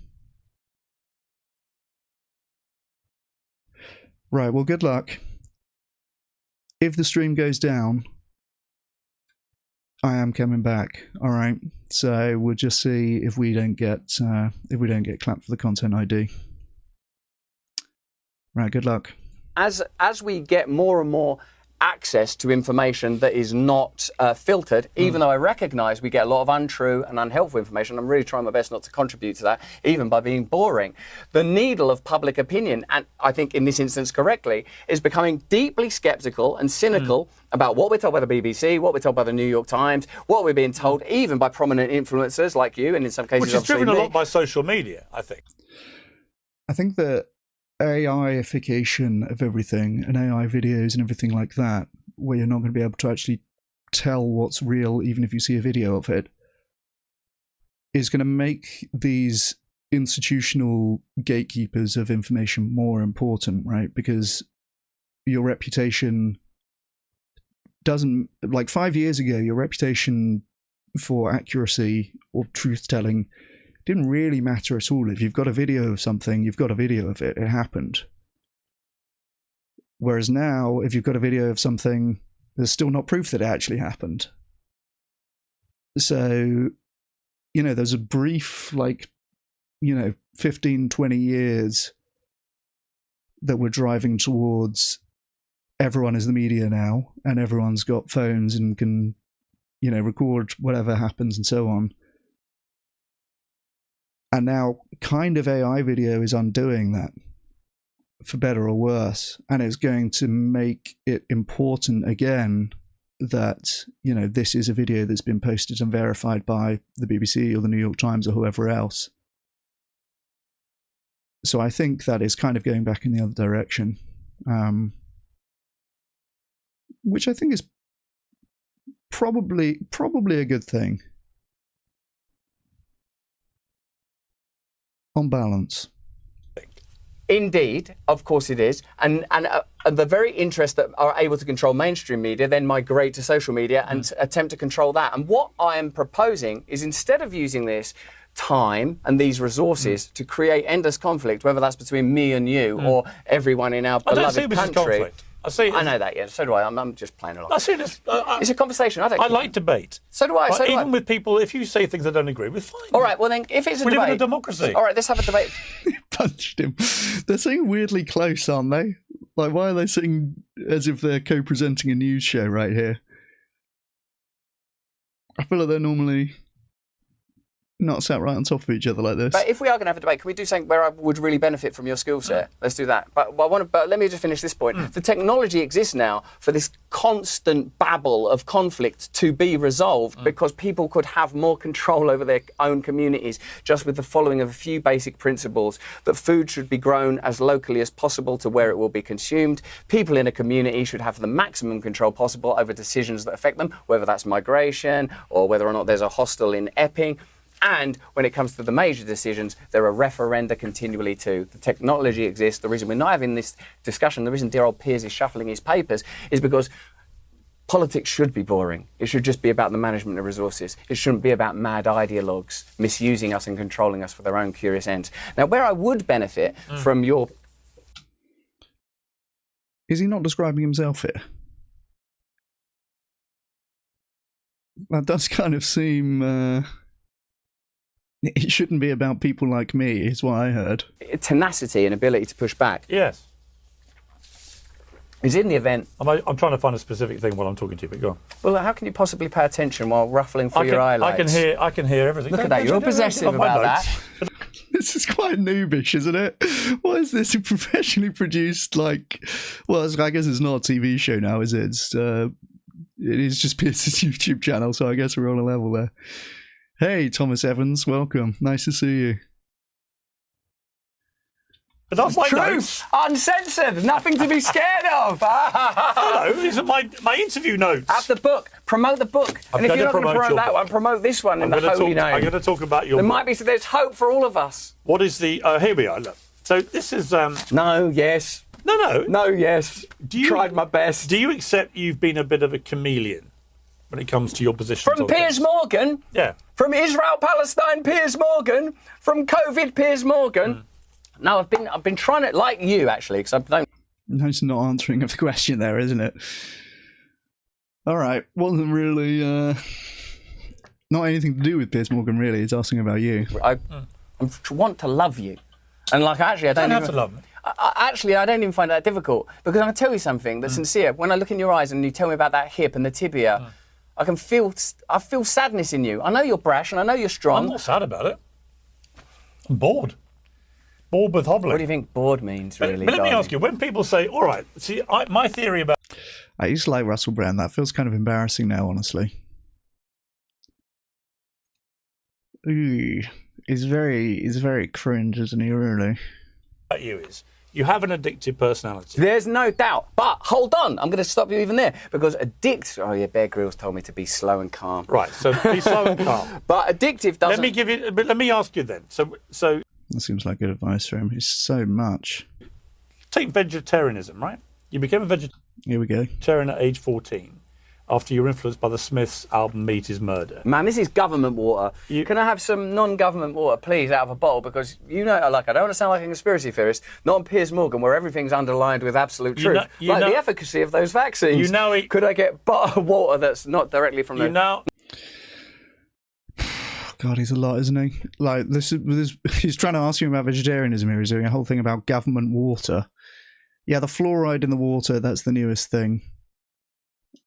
Right, well, good luck. If the stream goes down, I am coming back. All right, so we'll just see if we don't get clapped for the content ID. Right, good luck. As we get more and more access to information that is not filtered, even though I recognise we get a lot of untrue and unhelpful information. I'm really trying my best not to contribute to that, even by being boring. The needle of public opinion, and I think in this instance correctly, is becoming deeply sceptical and cynical about what we're told by the BBC, what we're told by the New York Times, what we're being told even by prominent influencers like you, and in some cases, which is driven a lot by social media, I think. I think that AIification of everything and AI videos and everything like that, where you're not going to be able to actually tell what's real even if you see a video of it, is going to make these institutional gatekeepers of information more important, right? Because your reputation doesn't, like 5 years ago, your reputation for accuracy or truth telling didn't really matter at all. If you've got a video of something, you've got a video of it. It happened. Whereas now, if you've got a video of something, there's still not proof that it actually happened. So, there's a brief, 15, 20 years that we're driving towards everyone is the media now, and everyone's got phones and can, record whatever happens and so on. And now kind of AI video is undoing that, for better or worse. And it's going to make it important again that, this is a video that's been posted and verified by the BBC or the New York Times or whoever else. So I think that is kind of going back in the other direction, which I think is probably a good thing. On balance. Indeed, of course it is. And the very interests that are able to control mainstream media then migrate to social media and attempt to control that. And what I am proposing is, instead of using this time and these resources to create endless conflict, whether that's between me and you or everyone in our beloved country. I know that, yeah. So do I. I'm just playing along. I see this. It's a conversation. I like debate. So do I. But even with people, if you say things I don't agree with, fine. All right. Well, then, if it's a debate, we live in a democracy. All right. Let's have a debate. Punched him. They're sitting weirdly close, aren't they? Like, why are they sitting as if they're co-presenting a news show right here? I feel like they're normally not sat right on top of each other like this. But if we are going to have a debate, can we do something where I would really benefit from your skill set? Let's do that. But let me just finish this point. The technology exists now for this constant babble of conflict to be resolved because people could have more control over their own communities just with the following of a few basic principles: that food should be grown as locally as possible to where it will be consumed. People in a community should have the maximum control possible over decisions that affect them, whether that's migration or whether or not there's a hostel in Epping. And when it comes to the major decisions, there are referenda continually too. The technology exists. The reason we're not having this discussion, the reason dear old Piers is shuffling his papers, is because politics should be boring. It should just be about the management of resources. It shouldn't be about mad ideologues misusing us and controlling us for their own curious ends. Now, where I would benefit from your... Is he not describing himself here? That does kind of seem... It shouldn't be about people like me, is what I heard. Tenacity and ability to push back. Yes. Is in the event... I'm trying to find a specific thing while I'm talking to you, but go on. Well, how can you possibly pay attention while ruffling through your eyelids? I can hear everything. Look at that, you're all possessive about that. This is quite noobish, isn't it? What is this? A professionally produced, well, I guess it's not a TV show now, is it? It is just Pierce's YouTube channel, so I guess we're on a level there. Hey, Thomas Evans, welcome. Nice to see you. But that's my Truth, notes. uncensored, nothing to be scared of. Hello, these are my interview notes. Have the book, promote the book. And if you're not going to promote that one, promote this one in the holy name. I'm going to talk about your book. There's hope for all of us. What is the... here we are, look. So this is... No, yes. No. No, yes. Tried my best. Do you accept you've been a bit of a chameleon when it comes to your position? From Piers Morgan? Yeah. From Israel-Palestine, Piers Morgan? From COVID, Piers Morgan? No, I've been trying to, like you, actually, because I don't... No, it's not answering of the question there, isn't it? All right. Wasn't really... not anything to do with Piers Morgan, really. It's asking about you. I want to love you. And, actually, I don't have to love me. I don't even find that difficult. Because I'm going to tell you something that's sincere. When I look in your eyes and you tell me about that hip and the tibia... I feel sadness in you. I know you're brash and I know you're strong. I'm not sad about it. I'm bored. Bored with hobbling. What do you think bored means, really? But let me ask you, when people say, all right, see, my theory about... I used to like Russell Brand. That feels kind of embarrassing now, honestly. Ooh, he's very cringe, isn't he, really? about you is you have an addictive personality. There's no doubt. But hold on, I'm going to stop you even there because Oh yeah, Bear Grylls told me to be slow and calm. Right. So be slow and calm. But addictive doesn't. Let me ask you then. So That seems like good advice for him. It's so much. take vegetarianism, right? You became a Here we go. vegetarian at age 14 after you were influenced by the Smiths' album Meat is Murder. Man, this is government water. Can I have some non-government water, please, out of a bottle? Because, I don't want to sound like a conspiracy theorist, not on Piers Morgan, where everything's underlined with absolute truth. The efficacy of those vaccines. Could I get water that's not directly from God, he's a lot, isn't he? Like, he's trying to ask you about vegetarianism here. He's doing a whole thing about government water. Yeah, the fluoride in the water, that's the newest thing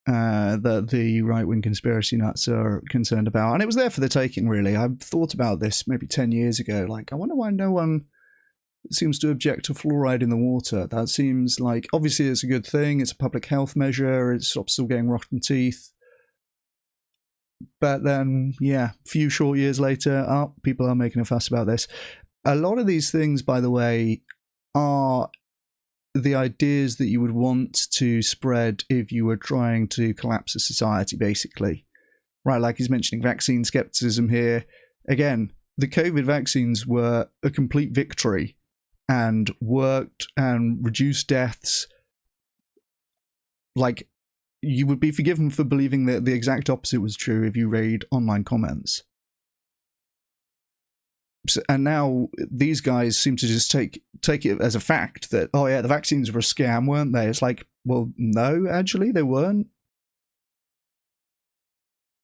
that the right-wing conspiracy nuts are concerned about. And it was there for the taking, really. I've thought about this maybe 10 years ago. Like, I wonder why no one seems to object to fluoride in the water. That seems like, obviously, it's a good thing. It's a public health measure. It stops people getting rotten teeth. But then, a few short years later, people are making a fuss about this. A lot of these things, by the way, are the ideas that you would want to spread if you were trying to collapse a society, basically. Right, like he's mentioning vaccine skepticism here. Again, the COVID vaccines were a complete victory and worked and reduced deaths. Like, you would be forgiven for believing that the exact opposite was true if you read online comments. And now these guys seem to just take it as a fact that, the vaccines were a scam, weren't they? It's like, well, no, actually, they weren't.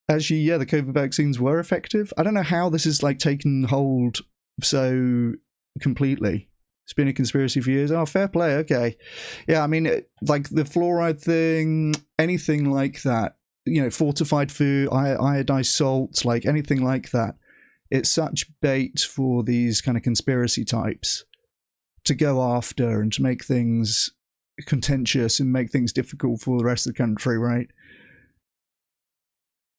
Actually, the COVID vaccines were effective. I don't know how this is, like, taken hold so completely. It's been a conspiracy for years. Oh, fair play, okay. Yeah, I mean, like the fluoride thing, anything like that, fortified food, iodized salts, like anything like that. It's such bait for these kind of conspiracy types to go after and to make things contentious and make things difficult for the rest of the country, right?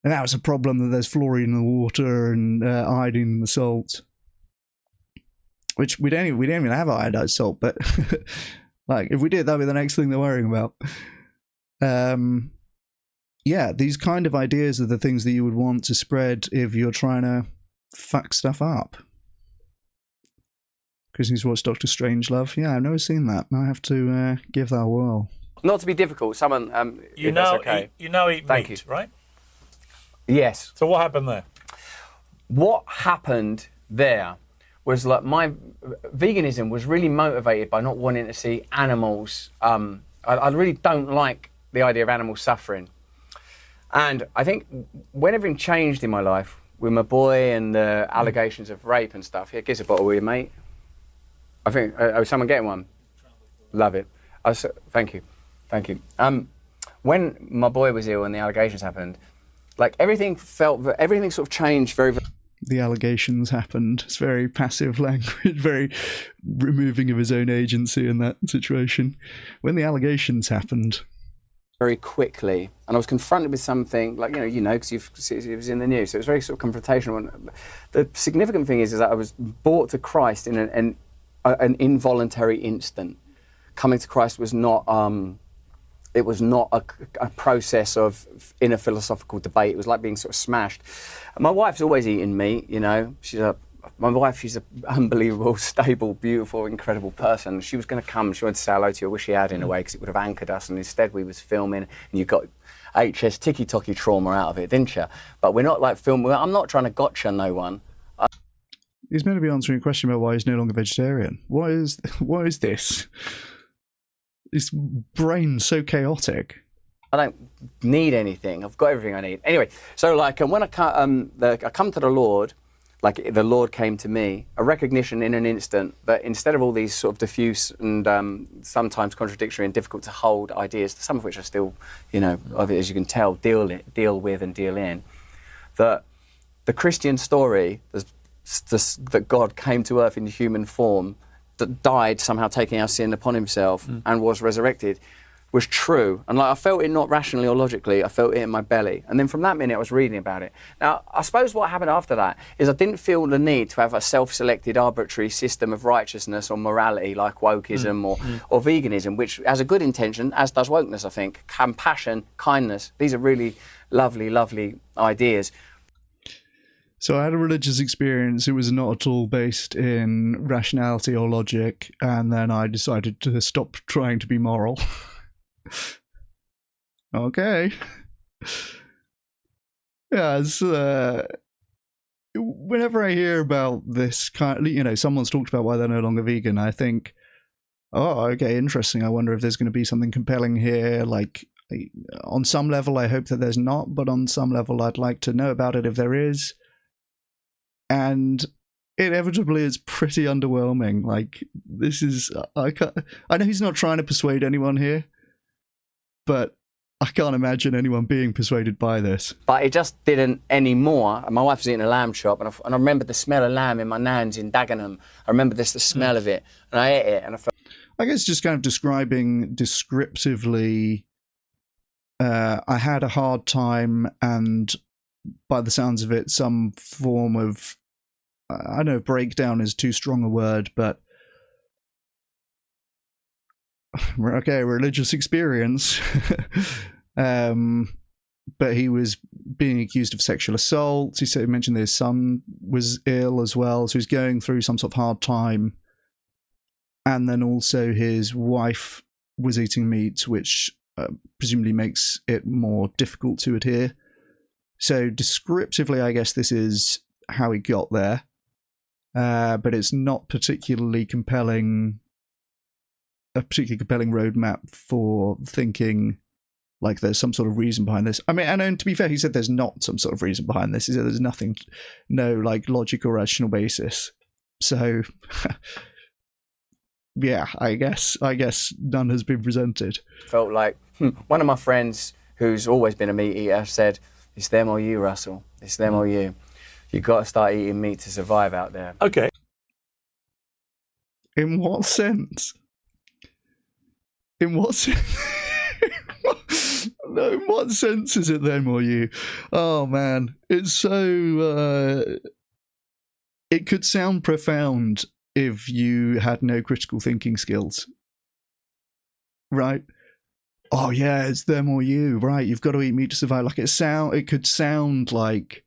And that was a problem, that there's fluorine in the water and iodine in the salt. Which we don't even have iodized salt, but like if we did, that'd be the next thing they're worrying about. These kind of ideas are the things that you would want to spread if you're trying to fuck stuff up. Christie's watched Doctor Strangelove. Yeah, I've never seen that. I have to give that a whirl. Not to be difficult, someone. Eat Thank meat, you. right? Yes. So what happened there? What happened there was like my veganism was really motivated by not wanting to see animals. I really don't like the idea of animals suffering. And I think when everything changed in my life, with my boy and the allegations of rape and stuff. Here, gives a bottle with you, mate. I think, someone getting one? Love it. Thank you. When my boy was ill and the allegations happened, like everything sort of changed very, very. The allegations happened. It's very passive language, very removing of his own agency in that situation. When the allegations happened. Very quickly, and I was confronted with something like because it was in the news, so it was very sort of confrontational. And the significant thing is that I was brought to Christ in an involuntary instant. Coming to Christ was not it was not a process of inner philosophical debate. It was like being sort of smashed. And my wife's always eaten meat, she's an unbelievable, stable, beautiful, incredible person. She was going to come. She wanted to say hello to you. I wish she had in a way, because it would have anchored us. And instead, we was filming, and you got HS ticky-tocky trauma out of it, didn't you? But we're not like filming. I'm not trying to gotcha no one. He's meant to be answering a question about why he's no longer vegetarian. What is this? His brain's so chaotic. I don't need anything. I've got everything I need. Anyway, so like when I come to the Lord. Like the Lord came to me, a recognition in an instant that instead of all these sort of diffuse and sometimes contradictory and difficult to hold ideas, some of which are still, as you can tell, deal with and deal in, that the Christian story, that God came to earth in human form, that died somehow taking our sin upon himself and was resurrected, was true. And like, I felt it not rationally or logically, I felt it in my belly. And then from that minute, I was reading about it. Now, I suppose what happened after that is I didn't feel the need to have a self-selected arbitrary system of righteousness or morality like wokeism or veganism, which has a good intention, as does wokeness, I think. Compassion, kindness, these are really lovely, lovely ideas. So I had a religious experience. It was not at all based in rationality or logic, and then I decided to stop trying to be moral. Okay. Yeah, it's, whenever I hear about this kind of, someone's talked about why they're no longer vegan, I think, oh, okay, interesting. I wonder if there's going to be something compelling here. Like, on some level, I hope that there's not, but on some level, I'd like to know about it if there is. And inevitably, it's pretty underwhelming. Like, this is... I know he's not trying to persuade anyone here, but I can't imagine anyone being persuaded by this. But it just didn't anymore. My wife was eating a lamb chop, and I remember the smell of lamb in my nan's in Dagenham. I remember the smell of it, and I ate it, and I felt... I guess just kind of describing descriptively, I had a hard time, and by the sounds of it, some form of... I know breakdown is too strong a word, but okay, religious experience. But he was being accused of sexual assault. He mentioned his son was ill as well, so he's going through some sort of hard time. And then also his wife was eating meat, which presumably makes it more difficult to adhere. So descriptively, I guess this is how he got there. But it's not particularly compelling, a particularly compelling roadmap for thinking like there's some sort of reason behind this. I mean, and to be fair, he said there's not some sort of reason behind this. He said there's nothing, no like logic or rational basis. So, yeah, I guess none has been presented. Felt like one of my friends who's always been a meat eater said, "It's them or you, Russell. It's them or you. You've got to start eating meat to survive out there." Okay. In what sense? In what sense? No, in what sense is it them or you? Oh, man. It's so... it could sound profound if you had no critical thinking skills. Right? Oh, yeah, it's them or you. Right, you've got to eat meat to survive. Like, it could sound like...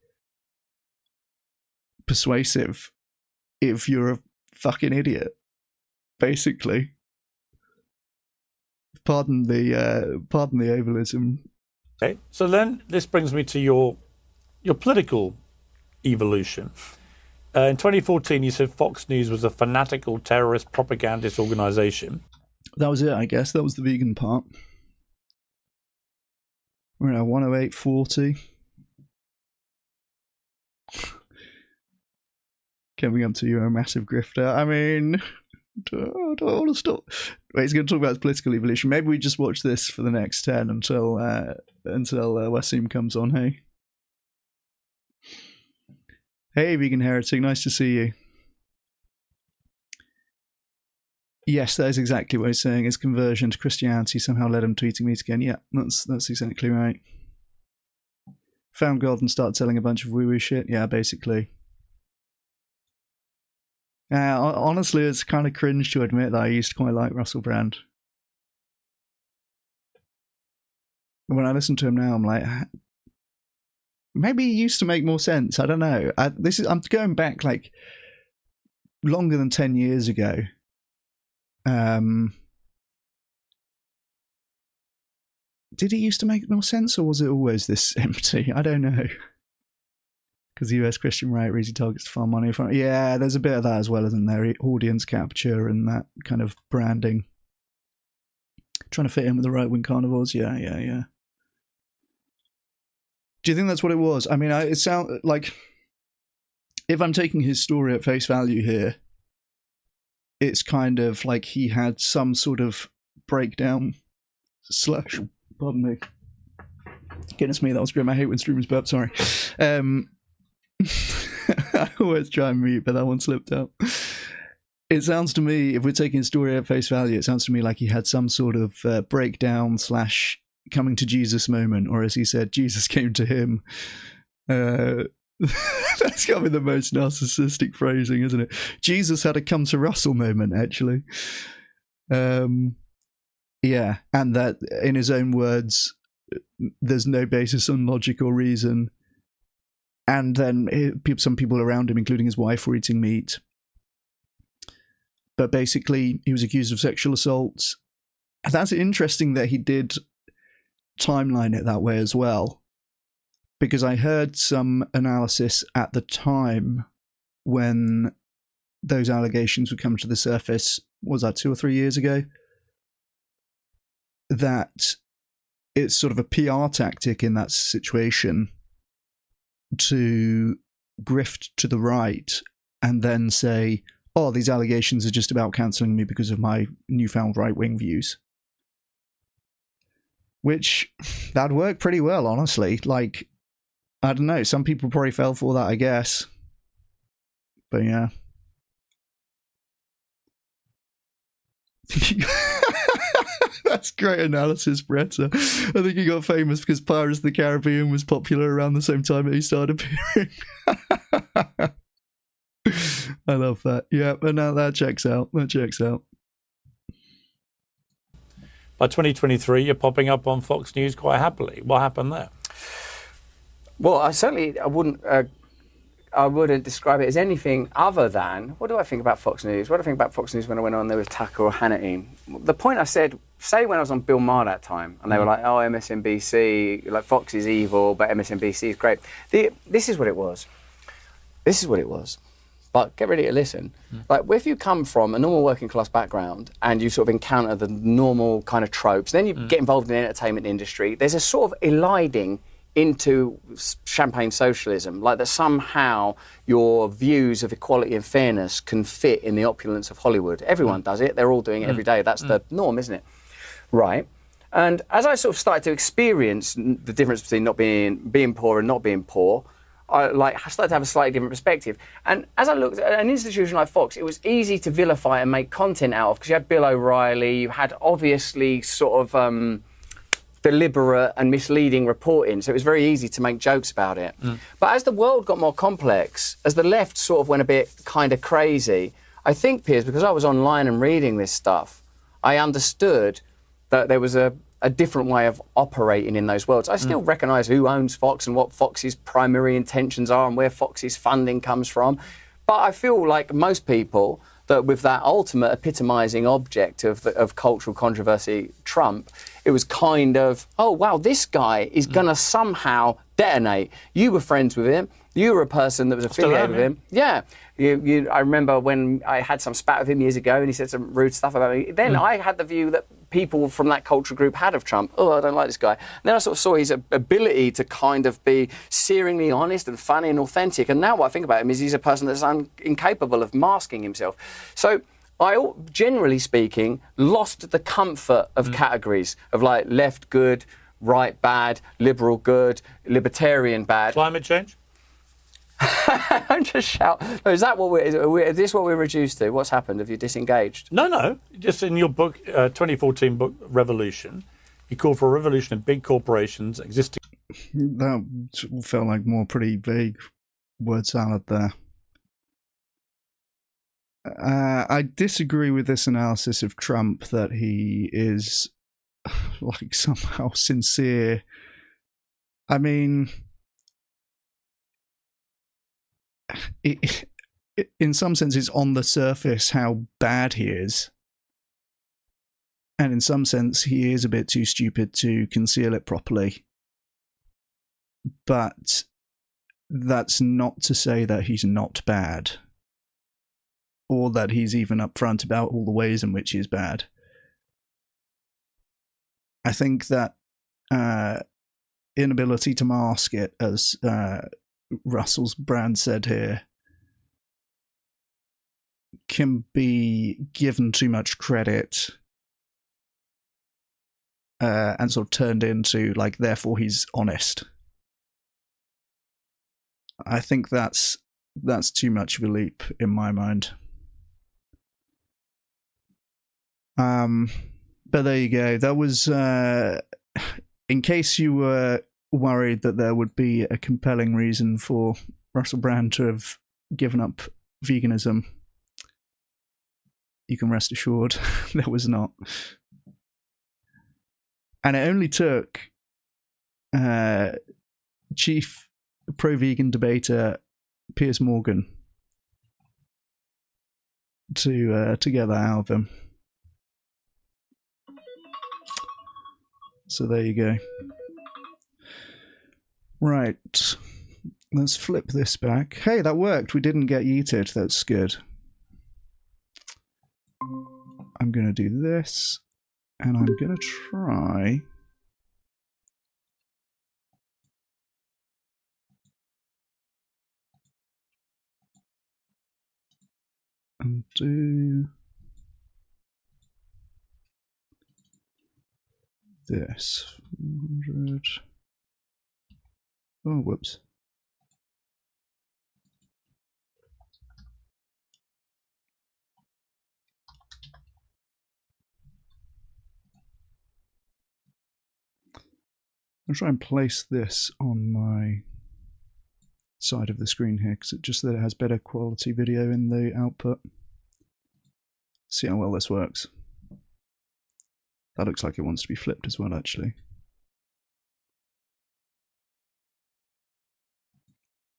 persuasive if you're a fucking idiot, basically. Pardon the ableism. Okay, so then this brings me to your political evolution. In 2014, you said Fox News was a fanatical terrorist propagandist organisation. That was it, I guess. That was the vegan part. We're at 108.40. Coming up to you, a massive grifter. I mean, do I want to stop? Wait, he's going to talk about his political evolution. Maybe we just watch this for the next 10 until Wasim comes on, hey? Hey, Vegan Heretic, nice to see you. Yes, that is exactly what he's saying. His conversion to Christianity somehow led him to eating meat again. Yeah, that's exactly right. Found God and started selling a bunch of woo-woo shit. Yeah, basically. Honestly, it's kind of cringe to admit that I used to quite like Russell Brand. When I listen to him now, I'm like, maybe he used to make more sense. I don't know. I'm going back like longer than 10 years ago. Did he used to make more sense, or was it always this empty? I don't know. Because the US Christian right easy targets to farm money from. Yeah, there's a bit of that as well, isn't there? Audience capture and that kind of branding. Trying to fit in with the right-wing carnivores. Yeah. Do you think that's what it was? I mean, it sounds like, if I'm taking his story at face value here, it's kind of like he had some sort of breakdown / pardon me. Goodness me, that was grim. I hate when streamers burp, sorry. I always try and mute, but that one slipped out. It sounds to me, if we're taking a story at face value, it sounds to me like he had some sort of breakdown / coming to Jesus moment, or as he said, Jesus came to him. That's got to be the most narcissistic phrasing, isn't it? Jesus had a come to Russell moment, actually. Yeah, and that, in his own words, there's no basis on logic or reason. And then some people around him, including his wife, were eating meat. But basically, he was accused of sexual assault. And that's interesting that he did timeline it that way as well. Because I heard some analysis at the time when those allegations would come to the surface, what was that, 2 or 3 years ago? That it's sort of a PR tactic in that situation to grift to the right and then say, oh, these allegations are just about cancelling me because of my newfound right-wing views. Which, that'd work pretty well, honestly. Like, I don't know, some people probably fell for that, I guess. But yeah. That's great analysis, Brett. I think he got famous because Pirates of the Caribbean was popular around the same time that he started appearing. I love that. Yeah, but now that checks out. That checks out. By 2023, you're popping up on Fox News quite happily. What happened there? Well, I wouldn't describe it as anything other than, what do I think about Fox News? What do I think about Fox News when I went on there with Tucker or Hannity? The point I said, say when I was on Bill Maher that time, and they were like, oh, MSNBC, like Fox is evil, but MSNBC is great. This is what it was. This is what it was. But get ready to listen. Like, if you come from a normal working class background and you sort of encounter the normal kind of tropes, then you get involved in the entertainment industry, there's a sort of eliding into champagne socialism, like that somehow your views of equality and fairness can fit in the opulence of Hollywood. Everyone does it. They're all doing it every day. That's the norm, isn't it? Right. And as I sort of started to experience the difference between not being poor and not being poor, I started to have a slightly different perspective. And as I looked at an institution like Fox, it was easy to vilify and make content out of, because you had Bill O'Reilly, you had obviously sort of deliberate and misleading reporting, so it was very easy to make jokes about it. But as the world got more complex, as the left sort of went a bit kind of crazy, I think, Piers, because I was online and reading this stuff, I understood that there was a different way of operating in those worlds. I still recognise who owns Fox and what Fox's primary intentions are and where Fox's funding comes from. But I feel like most people, that with that ultimate epitomising object of cultural controversy, Trump, it was kind of, oh, wow, this guy is going to somehow detonate. You were friends with him. You were a person that was affiliated with him. Yeah. I remember when I had some spat with him years ago and he said some rude stuff about me. Then I had the view that people from that cultural group had of Trump. Oh, I don't like this guy. And then I sort of saw his ability to kind of be searingly honest and funny and authentic. And now what I think about him is he's a person that's incapable of masking himself. So I, generally speaking, lost the comfort of categories of like left good, right bad, liberal good, libertarian bad. Climate change? Don't just shout. No, is this what we're reduced to? What's happened? Have you disengaged? No. Just in your book, 2014 book, Revolution, you call for a revolution in big corporations existing. That felt like more pretty vague word salad there. I disagree with this analysis of Trump that he is like somehow sincere. I mean, in some sense, it's on the surface how bad he is. And in some sense, he is a bit too stupid to conceal it properly. But that's not to say that he's not bad. Or that he's even upfront about all the ways in which he is bad. I think that inability to mask it, as Russell's brand said here, can be given too much credit and sort of turned into, like, therefore he's honest. I think that's too much of a leap in my mind. But there you go. That was, in case you were worried that there would be a compelling reason for Russell Brand to have given up veganism, you can rest assured there was not. And it only took chief pro-vegan debater Piers Morgan to get that out of him. So there you go. Right. Let's flip this back. Hey, that worked. We didn't get yeeted. That's good. I'm going to do this. And I'm going to try... and do... this. 100. Oh, whoops. I'll try and place this on my side of the screen here, because it just that it has better quality video in the output. See how well this works. That looks like it wants to be flipped as well, actually.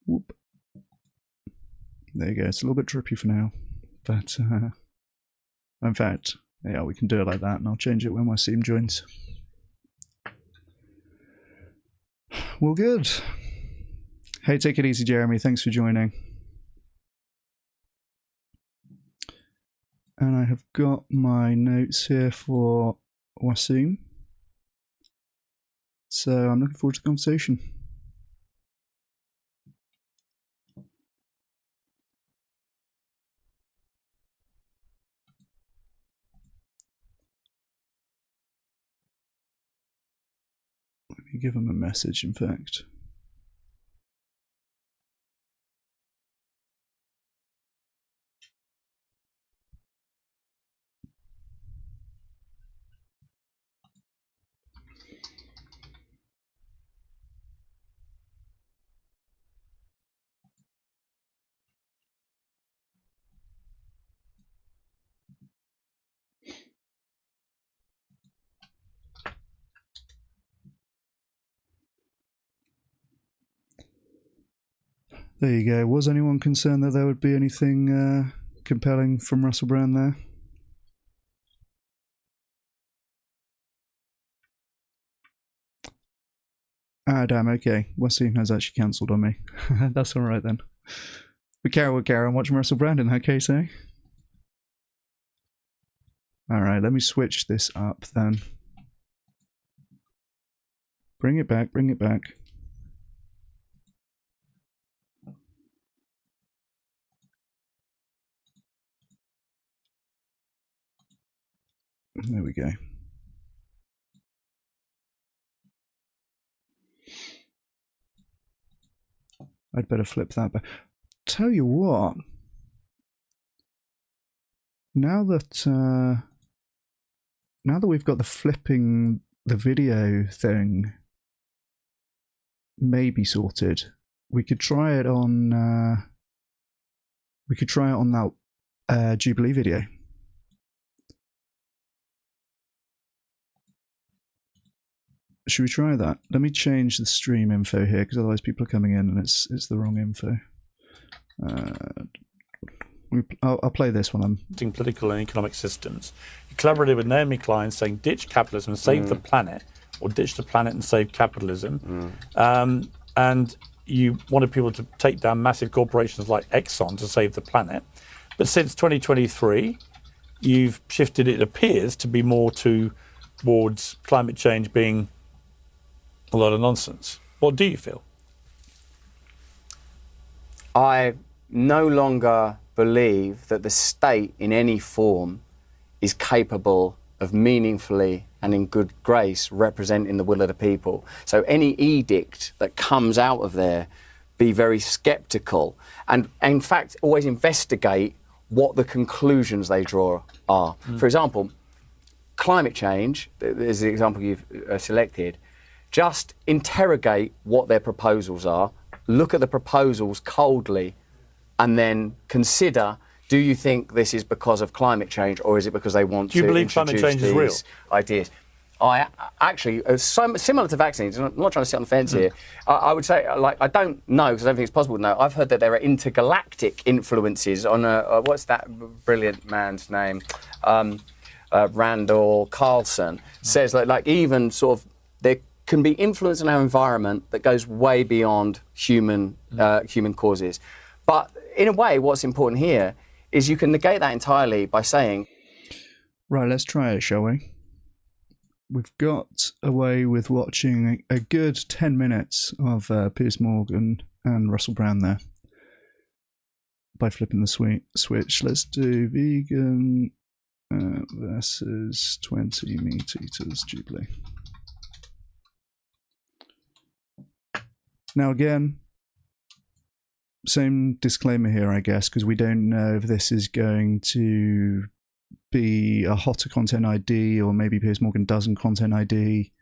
Whoop. There you go. It's a little bit trippy for now, but in fact, yeah, we can do it like that, and I'll change it when my Steam joins. Well, good. Hey, take it easy, Jeremy. Thanks for joining. And I have got my notes here for Wasim. So I'm looking forward to the conversation. Let me give him a message, in fact. There you go. Was anyone concerned that there would be anything compelling from Russell Brand there? Ah, damn, okay. Wasim has actually cancelled on me. That's alright then. We carry on watching Russell Brand in that case, eh? Alright, let me switch this up then. Bring it back, bring it back. There we go. I'd better flip that back. Tell you what. Now that we've got the flipping the video thing maybe sorted, we could try it on that Jubilee video. Should we try that? Let me change the stream info here, because otherwise people are coming in and it's the wrong info. I'll play this one. Political and economic systems. You collaborated with Naomi Klein saying ditch capitalism and save the planet, or ditch the planet and save capitalism. And you wanted people to take down massive corporations like Exxon to save the planet. But since 2023, you've shifted, it appears, to be more towards climate change being a lot of nonsense. What do you feel? I no longer believe that the state in any form is capable of meaningfully and in good grace representing the will of the people. So any edict that comes out of there, be very sceptical, and in fact always investigate what the conclusions they draw are. For example, climate change, there's the example you've selected, just interrogate what their proposals are, look at the proposals coldly, and then consider, do you think this is because of climate change, or is it because they want to believe climate change is real? Ideas? I actually, similar to vaccines, I'm not trying to sit on the fence here, I would say, like, I don't know, because I don't think it's possible to know. I've heard that there are intergalactic influences on what's that brilliant man's name? Randall Carlson says like even sort of there can be influence in our environment that goes way beyond human causes. But in a way, what's important here is you can negate that entirely by saying, right, let's try it, shall we? We've got away with watching a good 10 minutes of Piers Morgan and Russell Brand there by flipping the switch. Let's do vegan versus 20 meat eaters Jubilee. Now again, same disclaimer here, I guess, because we don't know if this is going to be a hotter content ID or maybe Piers Morgan doesn't content ID.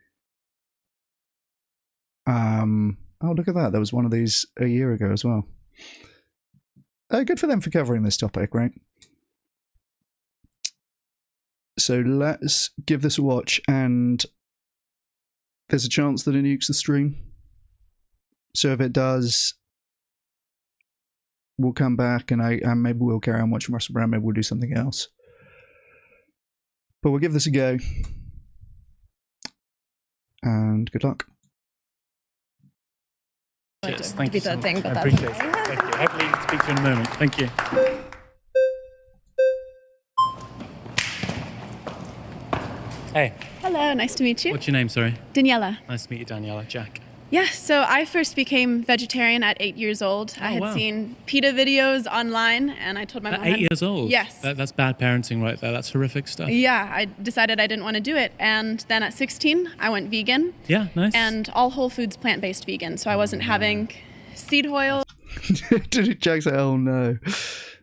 Oh, look at that. There was one of these a year ago as well. Good for them for covering this topic, right? So let's give this a watch, and there's a chance that it nukes the stream. So if it does, we'll come back and maybe we'll carry on watching Russell Brand, maybe we'll do something else. But we'll give this a go. And good luck. Cheers. Thank you so much. I I appreciate it. Thank you. Hopefully speak to you in a moment. Thank you. Hey, Hello, nice to meet you. what's your name, sorry? Daniela. Nice to meet you, Daniela. Jack. Yeah, so I first became vegetarian at 8 years old. I had wow. seen PETA videos online, and I told my At mom. 8 years old? Yes. That's bad parenting right there. That's horrific stuff. Yeah, I decided I didn't want to do it. And then at 16, I went vegan. Yeah, nice. And all whole foods plant-based vegan. So I wasn't having seed oil. Jack said, oh no.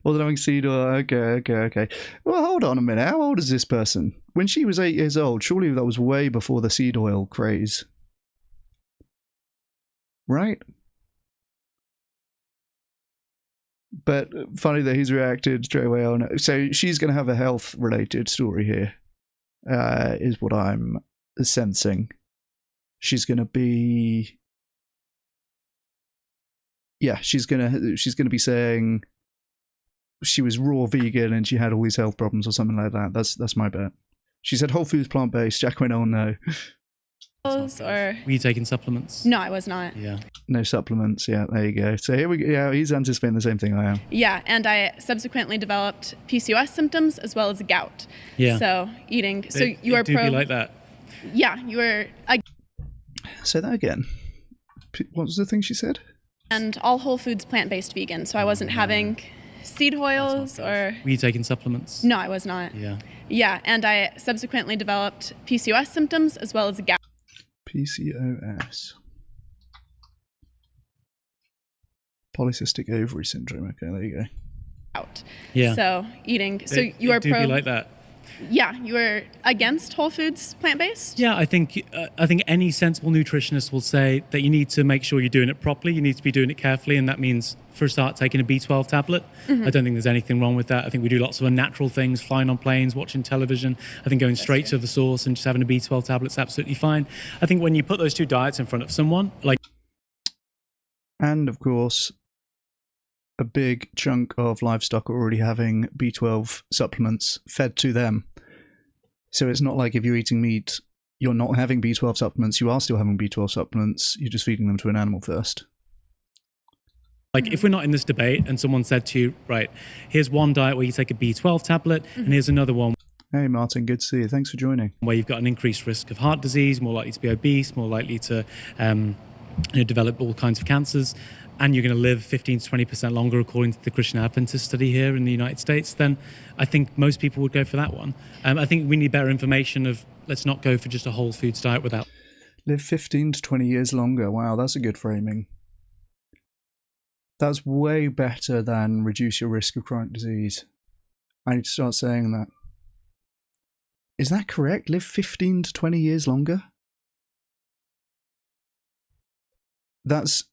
Wasn't having seed oil. Okay. Well, hold on a minute. How old is this person? When she was 8 years old, surely that was way before the seed oil craze. Right? But funny that he's reacted straight away on it. So she's going to have a health-related story here, is what I'm sensing. She's going to be... Yeah, she's gonna be saying she was raw vegan and she had all these health problems or something like that. That's my bet. She said whole foods plant-based. Jack went, oh no. Or Were you taking supplements? no, I was not. Yeah. No supplements. Yeah, there you go. So here we go. Yeah, he's anticipating the same thing I am. Yeah, and I subsequently developed PCOS symptoms as well as gout. Yeah. So eating. So you are do pro. be like that. Yeah, you are. Say that again. What was the thing she said? And all whole foods plant-based vegan. So I wasn't having seed oils or. Were you taking supplements? No, I was not. Yeah. Yeah, and I subsequently developed PCOS symptoms as well as gout. PCOS. Polycystic ovary syndrome. Okay, there you go. Yeah. So eating. So you are do pro. be like that. Yeah, you are against whole foods plant-based. Yeah, I think any sensible nutritionist will say that you need to make sure you're doing it properly. You need to be doing it carefully, and that means, for a start, taking a B12 tablet. I don't think there's anything wrong with that. I think we do lots of unnatural things, flying on planes, watching television. I think going straight to the source and just having a B12 tablet's absolutely fine. I think when you put those two diets in front of someone, like... And, of course, a big chunk of livestock are already having B12 supplements fed to them. So it's not like if you're eating meat, you're not having B12 supplements. You are still having B12 supplements. You're just feeding them to an animal first. Like, if we're not in this debate and someone said to you, right, here's one diet where you take a B12 tablet, and here's another one Hey, Martin, good to see you. Thanks for joining. where you've got an increased risk of heart disease, more likely to be obese, more likely to develop all kinds of cancers, and you're going to live 15 to 20% longer according to the Christian Adventist study here in the United States, then I think most people would go for that one. I think we need better information of, let's not go for just a whole foods diet without... Live 15 to 20 years longer. Wow, that's a good framing. That's way better than reduce your risk of chronic disease. I need to start saying that. Is that correct? Live 15 to 20 years longer? That's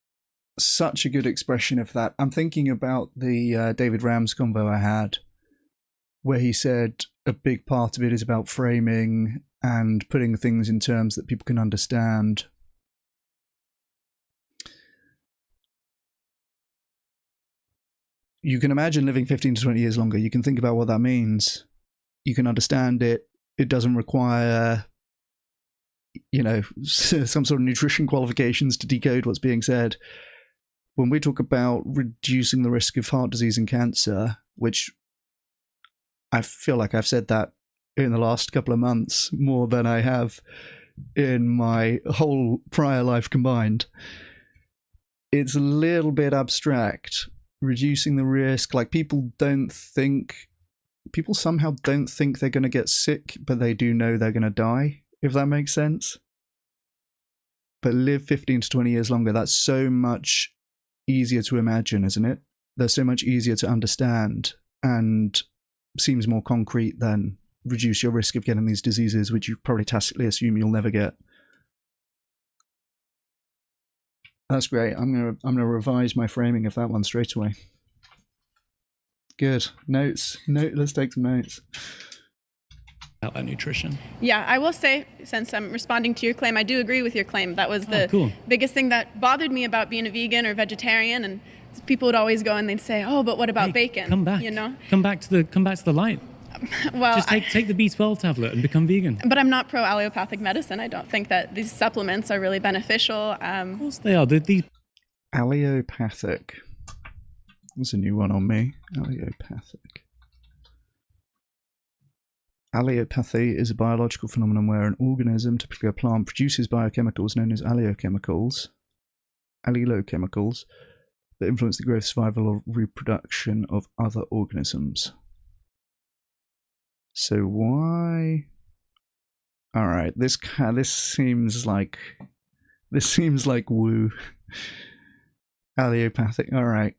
such a good expression of that. I'm thinking about the David Rams convo I had, where he said a big part of it is about framing and putting things in terms that people can understand. You can imagine living 15 to 20 years longer. You can think about what that means. You can understand it. It doesn't require, some sort of nutrition qualifications to decode what's being said. When we talk about reducing the risk of heart disease and cancer, which I feel like I've said that in the last couple of months more than I have in my whole prior life combined, it's a little bit abstract. Reducing the risk, like people somehow don't think they're going to get sick, but they do know they're going to die, if that makes sense. But live 15 to 20 years longer, that's so much easier to imagine, isn't it? They're so much easier to understand and seems more concrete than reduce your risk of getting these diseases, which you probably tacitly assume you'll never get. That's great. I'm gonna revise my framing of that one straight away. Good. Let's take some notes. About nutrition. Yeah, I will say, since I'm responding to your claim, I do agree with your claim. That was the biggest thing that bothered me about being a vegan or vegetarian. And people would always go and they'd say, "Oh, but what about bacon?" Come back. Come back to the light. Well, just take the B12 tablet and become vegan. But I'm not pro allopathic medicine. I don't think that these supplements are really beneficial. Of course they are. These allopathic. That's a new one on me. Allopathic. Allopathy is a biological phenomenon where an organism, typically a plant, produces biochemicals known as allelochemicals that influence the growth, survival, or reproduction of other organisms. So why? All right, this seems like woo. Allopathic. All right.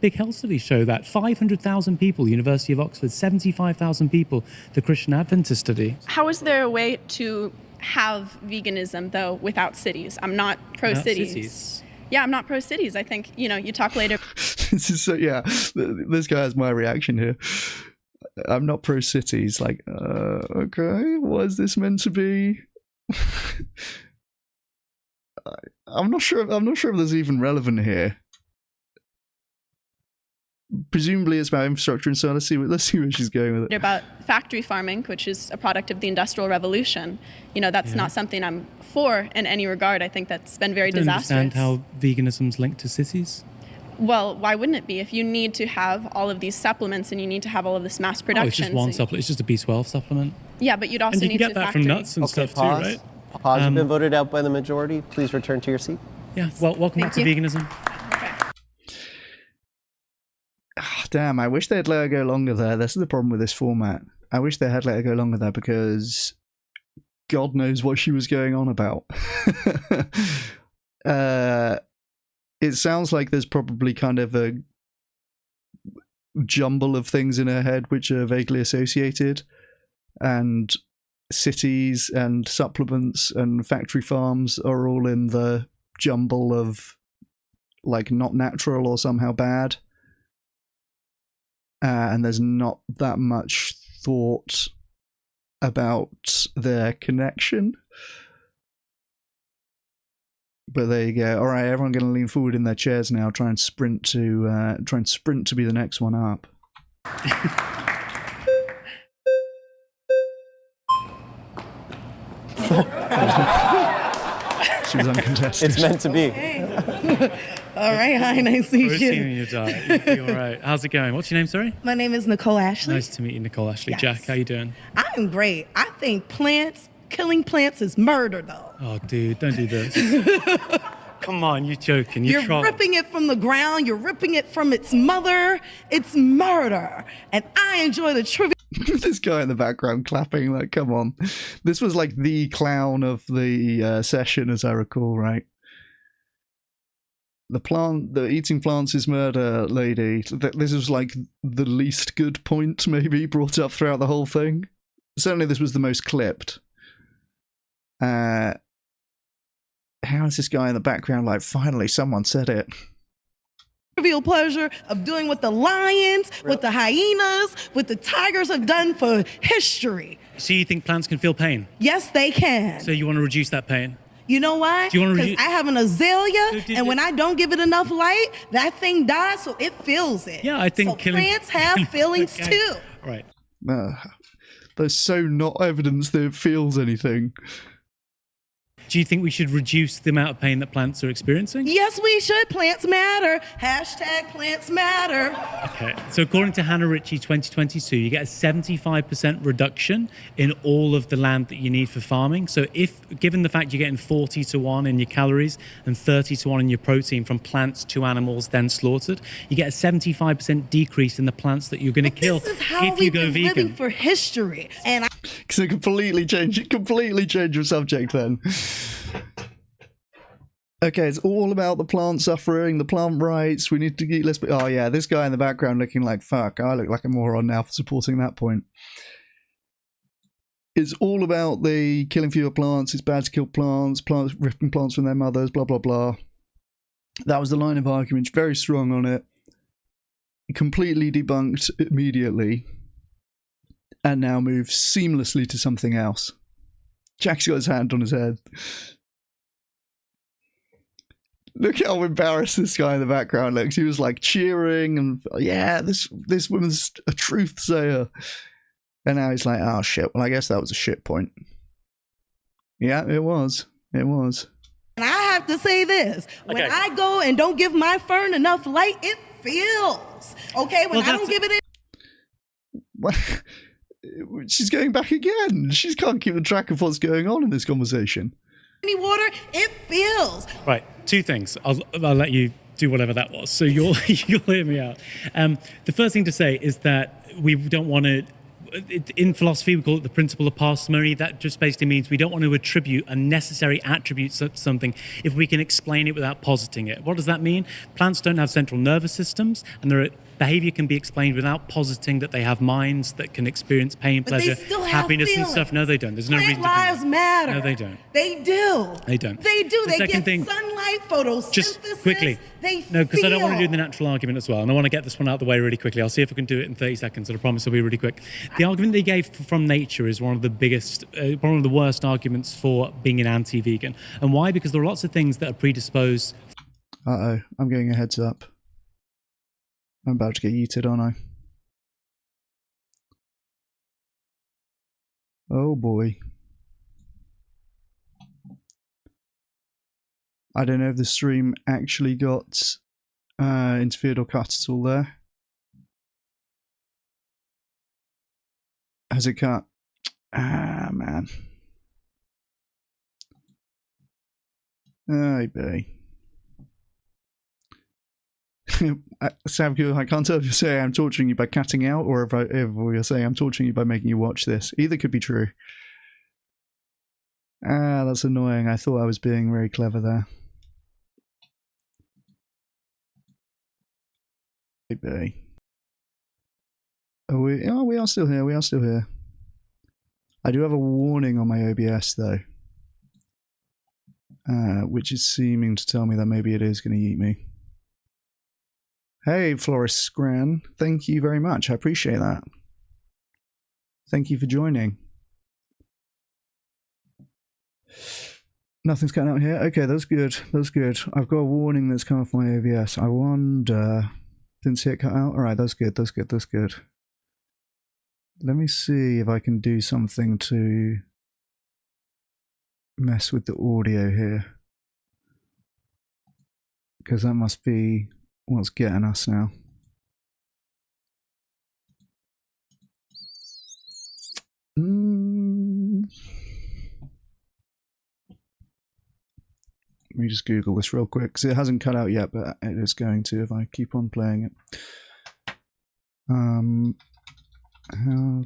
big health studies show that 500,000 people, University of Oxford, 75,000 people, the Christian Adventist study. How is there a way to have veganism, though, without cities? I'm not pro-cities. Yeah, I'm not pro-cities. I think, you talk later. This guy has my reaction here. I'm not pro-cities. Like, okay, what is this meant to be? I'm not sure if this is even relevant here. Presumably it's about infrastructure, and so let's see where she's going with it. About factory farming, which is a product of the Industrial Revolution. That's not something I'm for in any regard. I think that's been very disastrous. I don't understand how veganism's linked to cities. Well, why wouldn't it be? If you need to have all of these supplements and you need to have all of this mass production. It's just one supplement. It's just a B12 supplement. Yeah, but you'd also need to And you can get that from nuts and stuff pause. too, right? Pause. You've been voted out by the majority. Please return to your seat. Yeah, well, welcome back to veganism. Oh, damn, I wish they'd let her go longer there. This is the problem with this format. I wish they had let her go longer there because God knows what she was going on about. It sounds like there's probably kind of a jumble of things in her head which are vaguely associated, and cities and supplements and factory farms are all in the jumble of like not natural or somehow bad. And there's not that much thought about their connection. But there you go. All right, everyone going to lean forward in their chairs now. Try and sprint to be the next one up. She was uncontested. It's meant to be. All right, hi, nice to meet We're you. seeing you die. You're all right. How's it going? What's your name, sorry? My name is Nicole Ashley. Nice to meet you, Nicole Ashley. Yes. Jack, how you doing? I'm great. I think killing plants is murder, though. Oh, dude, don't do this. Come on, you're joking. You're trolling. Ripping it from the ground. You're ripping it from its mother. It's murder. And I enjoy the trivia. This guy in the background clapping, like, come on. This was like the clown of the session, as I recall, right? The eating plants is murder lady. This was like the least good point maybe brought up throughout the whole thing. certainly this was the most clipped. How is this guy in the background like, finally someone said it? Trivial pleasure of doing what the lions, with the hyenas, with the tigers have done for history. So you think plants can feel pain? Yes, they can. So you want to reduce that pain? You know why? Do you want to Because I have an azalea, and when I don't give it enough light, that thing dies, so it feels it. Yeah, I think so plants have feelings Okay. too. Right. There's so not evidence that it feels anything. Do you think we should reduce the amount of pain that plants are experiencing? Yes, we should. Plants matter. Hashtag plants matter. Okay. So according to Hannah Ritchie 2022, you get a 75% reduction in all of the land that you need for farming. So if, given the fact you're getting 40 to 1 in your calories and 30 to 1 in your protein from plants to animals then slaughtered, you get a 75% decrease in the plants that you're going to kill This is how if you we've go been living vegan. for history. And So completely change your subject then. Okay, it's all about the plant suffering, the plant rights. We need to get less. Oh yeah, this guy in the background looking like fuck. I look like a moron now for supporting that point. It's all about the killing fewer plants. It's bad to kill plants, ripping plants from their mothers, blah blah blah. That was the line of argument. Very strong on it. Completely debunked immediately, and now moves seamlessly to something else. Jack's got his hand on his head. Look how embarrassed this guy in the background looks. He was like cheering and yeah, this woman's a truth sayer. And now he's like, oh shit, well I guess that was a shit point. Yeah, it was. It was. I have to say this. When Okay. I go and don't give my fern enough light, it feels. Okay? When Well, I don't give it What? She's going back again. She can't keep the track of what's going on in this conversation. any water, it feels. Right, two things. I'll let you do whatever that was. So you'll hear me out. The first thing to say is that we don't want to. In philosophy, we call it the principle of parsimony. That just basically means we don't want to attribute unnecessary attributes to something if we can explain it without positing it. What does that mean? Plants don't have central nervous systems, and their behavior can be explained without positing that they have minds that can experience pain, But they pleasure, still have happiness, and feelings. stuff. No, they don't. There's no Plant reason to think lives that. matter. No, they don't. They do. They don't. They do. The They second get thing- sunlight, photosynthesis. Just quickly. They No, because I don't want to do feel. the natural argument as well, and I want to get this one out of the way really quickly. I'll see if I can do it in 30 seconds, and I promise it'll be really quick. The argument they gave from nature is one of the biggest, one of the worst arguments for being an anti-vegan. And why? Because there are lots of things that are predisposed. Uh-oh, I'm getting a heads up. I'm about to get yeeted, aren't I? Oh boy. I don't know if the stream actually got interfered or cut at all there. Has it cut? Ah, man. Oh, boy. Sam, I can't tell if you're saying I'm torturing you by cutting out or if you're saying I'm torturing you by making you watch this. Either could be true. Ah, that's annoying. I thought I was being very clever there. Maybe. Oh, we are still here. We are still here. I do have a warning on my OBS though, which is seeming to tell me that maybe it is going to eat me. Hey, Florist Scran, thank you very much. I appreciate that. Thank you for joining. Nothing's cutting out here. Okay, that's good. That's good. I've got a warning that's come off my OBS. I wonder. Didn't see it cut out? Alright, that's good. That's good. That's good. Let me see if I can do something to mess with the audio here. Because that must be what's getting us now. Let me just Google this real quick, because it hasn't cut out yet, but it is going to if I keep on playing it. How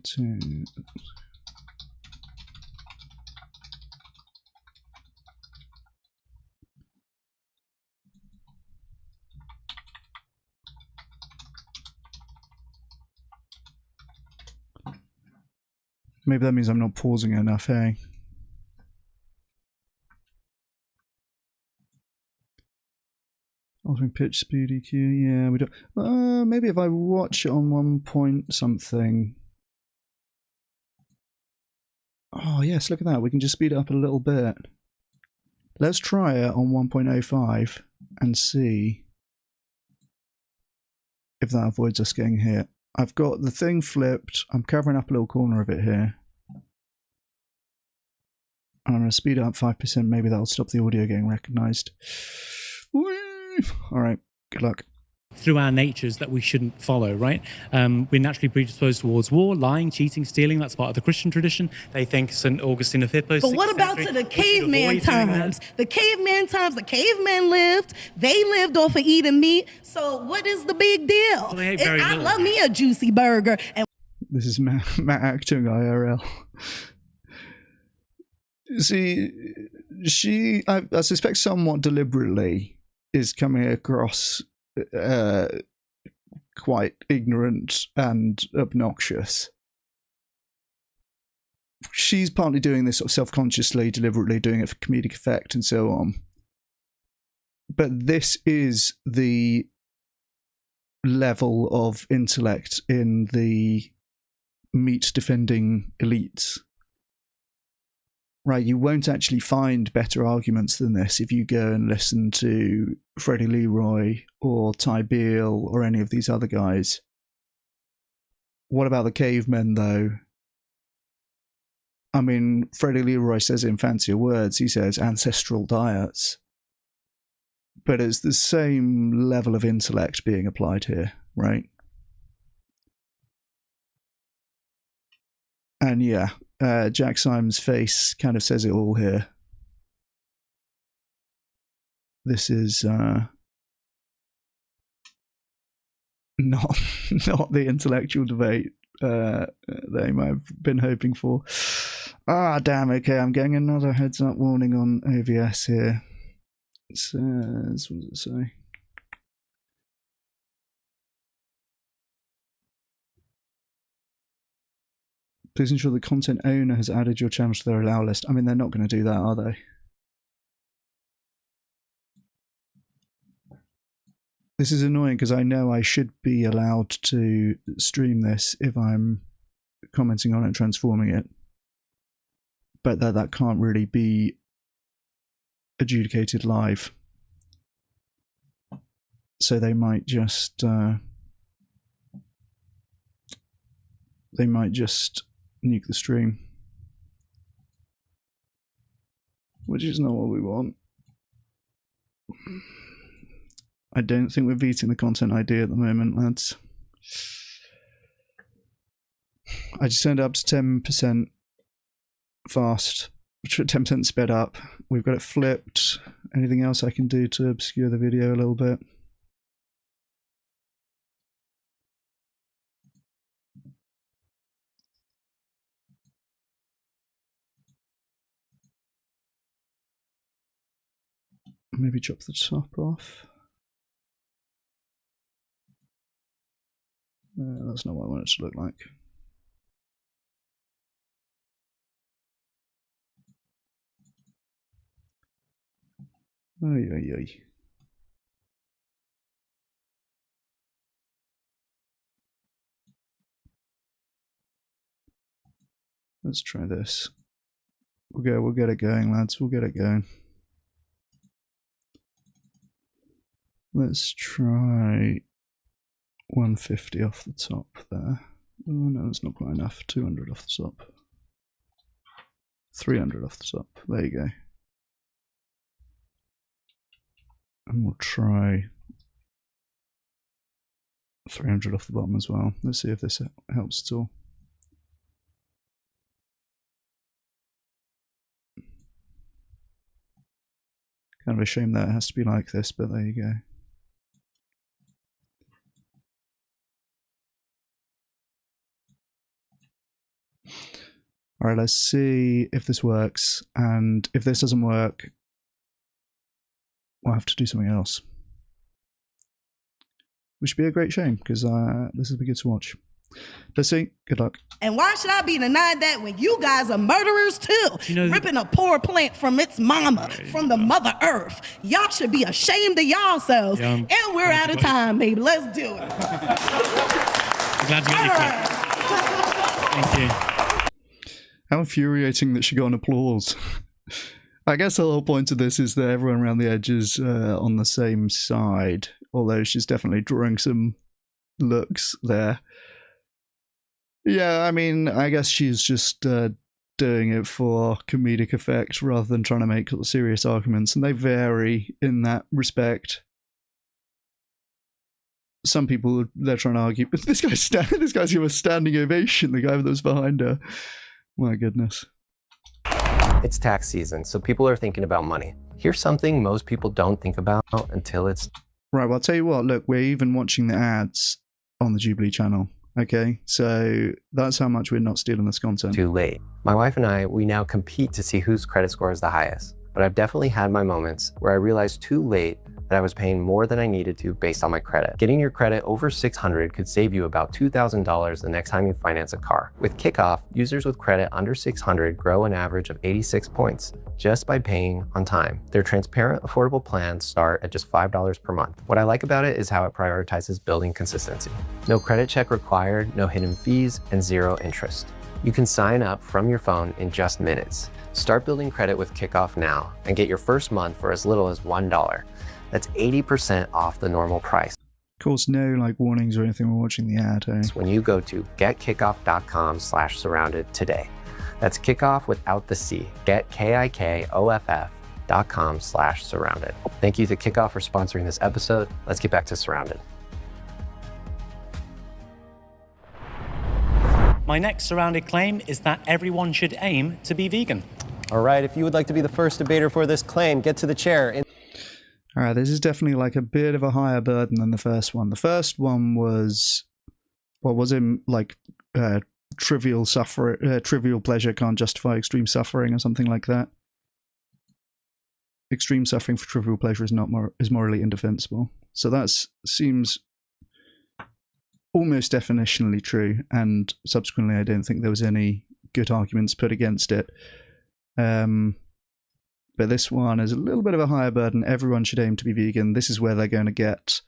to... Maybe that means I'm not pausing enough, hey? Altering pitch, speed, EQ, yeah, we don't... maybe if I watch it on 1 point something... Oh, yes, look at that. We can just speed it up a little bit. Let's try it on 1.05 and see if that avoids us getting hit. I've got the thing flipped. I'm covering up a little corner of it here. I'm going to speed it up 5%. Maybe that'll stop the audio getting recognized. All right, good luck. Through our natures that we shouldn't follow, right? We're naturally predisposed towards war, lying, cheating, stealing. That's part of the Christian tradition. They think St. Augustine of Hippo. But what about to the caveman times? The caveman times, the cavemen lived. They lived off of eating meat. So what is the big deal? Well, I love me a juicy burger. And this is Matt acting IRL. See, I suspect somewhat deliberately is coming across quite ignorant and obnoxious. She's partly doing this sort of self-consciously, deliberately doing it for comedic effect and so on. But this is the level of intellect in the meat-defending elites. Right, you won't actually find better arguments than this if you go and listen to Freddie Leroy or Ty Beale or any of these other guys. What about the cavemen, though? I mean, Freddie Leroy says it in fancier words. He says ancestral diets. But it's the same level of intellect being applied here, right? And yeah, Jack Symon's face kind of says it all here. This is not the intellectual debate they might have been hoping for. Ah, damn, okay, I'm getting another heads up warning on OBS here. It says, what does it say? Please ensure the content owner has added your channel to their allow list. I mean, they're not going to do that, are they? This is annoying because I know I should be allowed to stream this if I'm commenting on it and transforming it. But that can't really be adjudicated live. So they might just nuke the stream, which is not what we want. I don't think we're beating the content ID at the moment, lads. I just turned it up to 10% fast, 10% sped up. We've got it flipped. Anything else I can do to obscure the video a little bit? Maybe chop the top off. That's not what I want it to look like. Oy, oy, oy. Let's try this. We'll get it going, lads. We'll get it going. Let's try 150 off the top there. Oh no, that's not quite enough. 200 off the top. 300 off the top. There you go. And we'll try 300 off the bottom as well. Let's see if this helps at all. Kind of a shame that it has to be like this, but there you go. All right, let's see if this works. And if this doesn't work, we'll have to do something else. Which would be a great shame, because this will be good to watch. Let's see. Good luck. And why should I be denied that when you guys are murderers too? Ripping a poor plant from its mama, from the Mother Earth. Y'all should be ashamed of yourselves. Yeah, and we're out of time, baby. Let's do it. I'm glad you got your clip. Thank you. How infuriating that she got an applause. I guess the whole point of this is that everyone around the edge is on the same side, although she's definitely drawing some looks there. Yeah, I mean, I guess she's just doing it for comedic effect rather than trying to make serious arguments, and they vary in that respect. Some people, they're trying to argue, but this guy's giving a standing ovation, the guy that was behind her. My goodness. It's tax season, so people are thinking about money. Here's something most people don't think about until it's... Right, well, I'll tell you what, look, we're even watching the ads on the Jubilee channel. Okay, so that's how much we're not stealing this content. Too late. My wife and I, we now compete to see whose credit score is the highest. But I've definitely had my moments where I realized too late that I was paying more than I needed to based on my credit. Getting your credit over 600 could save you about $2,000 the next time you finance a car. With Kickoff, users with credit under 600 grow an average of 86 points just by paying on time. Their transparent, affordable plans start at just $5 per month. What I like about it is how it prioritizes building consistency. No credit check required, no hidden fees, and zero interest. You can sign up from your phone in just minutes. Start building credit with Kickoff now and get your first month for as little as $1. That's 80% off the normal price. Of course, no like warnings or anything when watching the ad, eh? When you go to getkickoff.com/surrounded today. That's kickoff without the C. getkickoff.com/surrounded. Thank you to Kickoff for sponsoring this episode. Let's get back to Surrounded. My next surrounded claim is that everyone should aim to be vegan. All right, if you would like to be the first debater for this claim, get to the chair. All right, this is definitely like a bit of a higher burden than the first one. The first one was, in like trivial pleasure can't justify extreme suffering or something like that. Extreme suffering for trivial pleasure is morally indefensible. So that seems almost definitionally true, and subsequently I don't think there was any good arguments put against it. But this one is a little bit of a higher burden. Everyone should aim to be vegan. This is where they're going to get,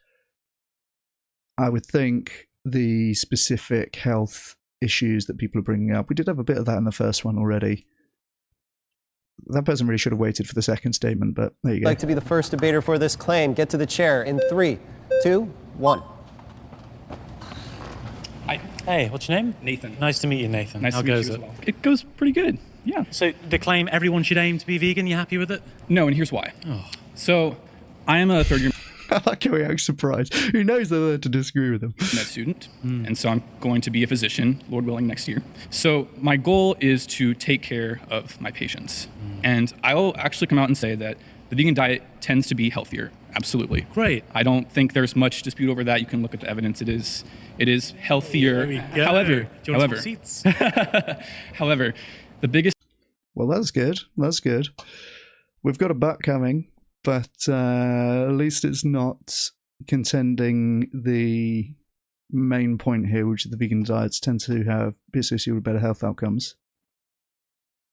I would think, the specific health issues that people are bringing up. We did have a bit of that in the first one already. That person really should have waited for the second statement, but there you go. I'd like to be the first debater for this claim. Get to the chair in 3, 2, 1. Hi. Hey, what's your name? Nathan. Nice to meet you, Nathan. Nice How to meet goes you it? as well. It goes pretty good. Yeah. So the claim everyone should aim to be vegan, you happy with it? No, and here's why. Oh. So I am a third year I like how he acts surprised. He knows they're there to disagree with him. med student, and so I'm going to be a physician, Lord willing, next year. So my goal is to take care of my patients. And I will actually come out and say that the vegan diet tends to be healthier. Absolutely. Great. I don't think there's much dispute over that. You can look at the evidence. It is healthier. There we go. However, Do you want some seats? however, the biggest Well, that's good. That's good. We've got a butt coming, but at least it's not contending the main point here, which is the vegan diets tend to be associated with better health outcomes.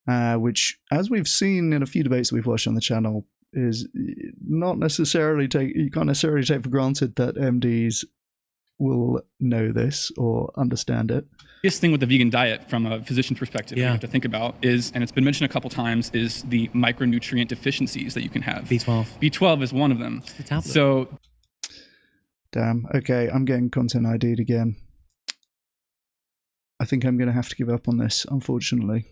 Which, as we've seen in a few debates that we've watched on the channel, is not necessarily you can't necessarily take for granted that MDs will know this or understand it. biggest thing with the vegan diet from a physician's perspective you have to think about is, and it's been mentioned a couple times, is the micronutrient deficiencies that you can have. B12. B12 is one of them. The tablet. So, damn. Okay, I'm getting content ID'd again. I think I'm going to have to give up on this, unfortunately.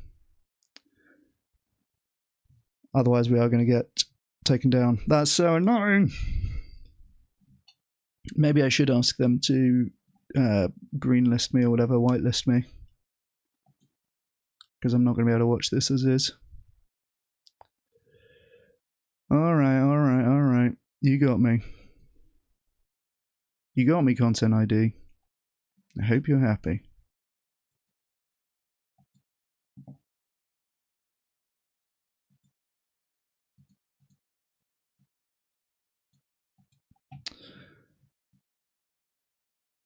Otherwise, we are going to get taken down. That's so annoying. Maybe I should ask them to green list me or whatever, white list me. Because I'm not going to be able to watch this as is. Alright. You got me. You got me, content ID. I hope you're happy.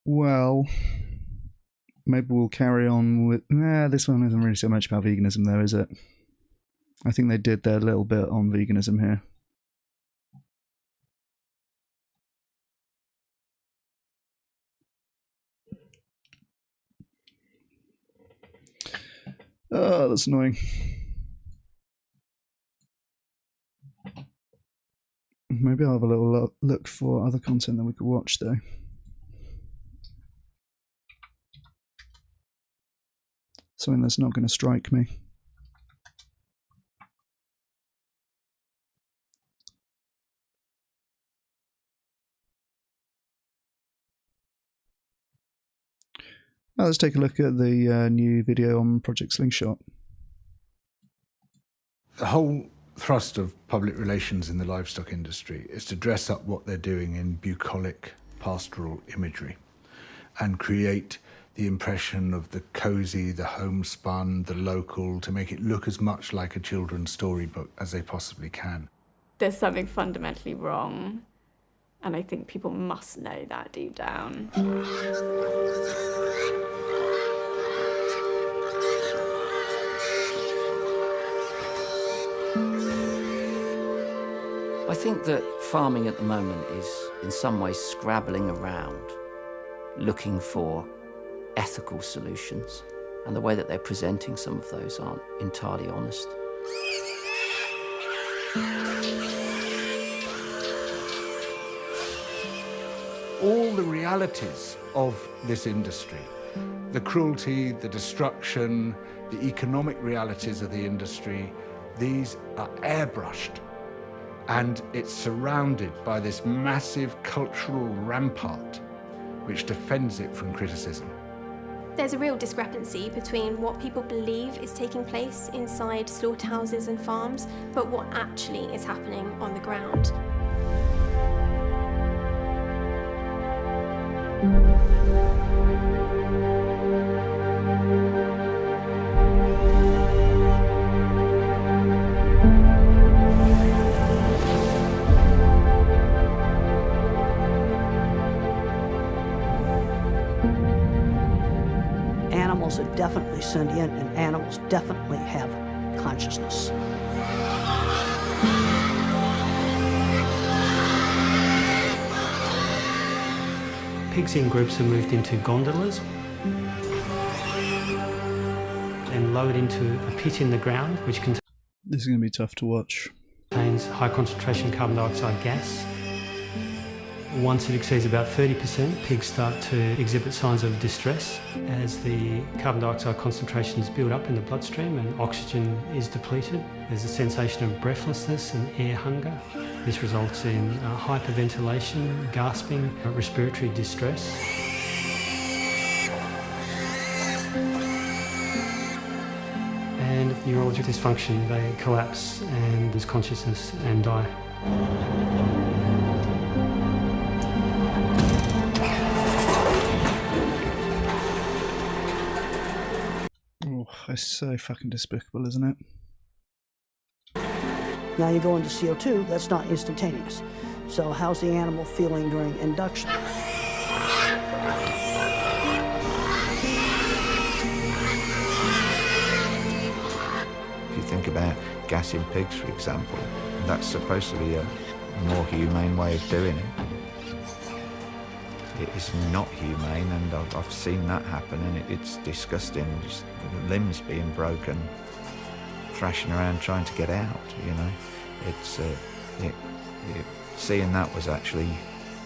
Well, maybe we'll carry on with... this one isn't really so much about veganism, though, is it? I think they did their little bit on veganism here. Oh, that's annoying. Maybe I'll have a little look for other content that we could watch, though. Something that's not going to strike me. Now let's take a look at the new video on Project Slingshot. The whole thrust of public relations in the livestock industry is to dress up what they're doing in bucolic pastoral imagery and create the impression of the cozy, the homespun, the local, to make it look as much like a children's storybook as they possibly can. There's something fundamentally wrong, and I think people must know that deep down. I think that farming at the moment is in some ways scrabbling around, looking for ethical solutions, and the way that they're presenting some of those aren't entirely honest. All the realities of this industry, the cruelty, the destruction, the economic realities of the industry, these are airbrushed. And it's surrounded by this massive cultural rampart which defends it from criticism. There's a real discrepancy between what people believe is taking place inside slaughterhouses and farms, but what actually is happening on the ground. Animals are definitely sentient, and animals definitely have consciousness. Pigs in groups are moved into gondolas and lowered into a pit in the ground, which contains... This is going to be tough to watch. ...contains high concentration carbon dioxide gas. Once it exceeds about 30%, pigs start to exhibit signs of distress as the carbon dioxide concentrations build up in the bloodstream and oxygen is depleted. There's a sensation of breathlessness and air hunger. This results in hyperventilation, gasping, respiratory distress. And neurologic dysfunction, they collapse and lose consciousness and die. It's so fucking despicable, isn't it? Now you go into CO2, that's not instantaneous. So how's the animal feeling during induction? If you think about gassing pigs, for example, that's supposed to be a more humane way of doing it. It is not humane, and I've seen that happen, and it's disgusting. Just limbs being broken, thrashing around trying to get out. You know, it's seeing that was actually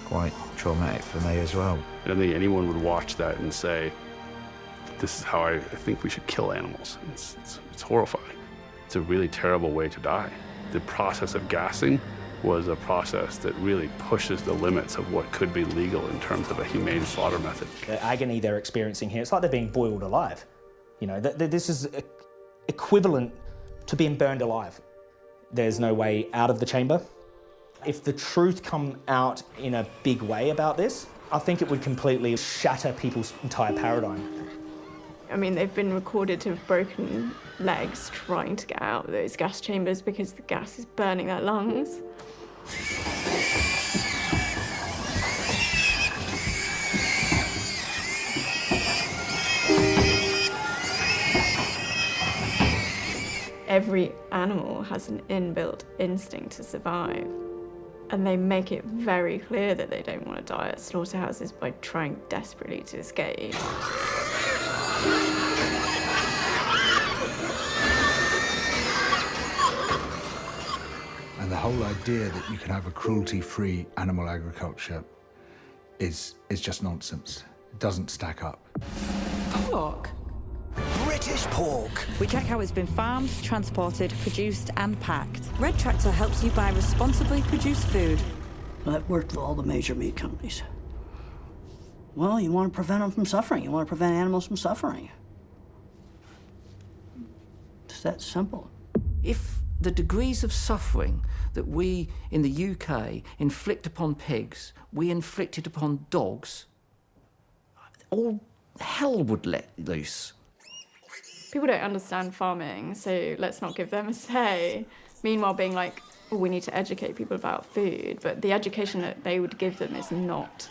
quite traumatic for me as well. I don't think anyone would watch that and say, "This is how I think we should kill animals." It's horrifying. It's a really terrible way to die. The process of gassing was a process that really pushes the limits of what could be legal in terms of a humane slaughter method. The agony they're experiencing here, it's like they're being boiled alive. You know, this is equivalent to being burned alive. There's no way out of the chamber. If the truth come out in a big way about this, I think it would completely shatter people's entire paradigm. I mean, they've been recorded to have broken legs trying to get out of those gas chambers because the gas is burning their lungs. Every animal has an inbuilt instinct to survive. And they make it very clear that they don't want to die at slaughterhouses by trying desperately to escape. And the whole idea that you can have a cruelty-free animal agriculture is just nonsense. It doesn't stack up. Pork. British pork. We check how it's been farmed, transported, produced and packed. Red Tractor helps you buy responsibly produced food. I've worked with all the major meat companies. Well, you want to prevent them from suffering. You want to prevent animals from suffering. It's that simple. If the degrees of suffering that we in the UK inflict upon pigs, we inflicted upon dogs, all hell would let loose. People don't understand farming, so let's not give them a say. Meanwhile, being like, oh, we need to educate people about food, but the education that they would give them is not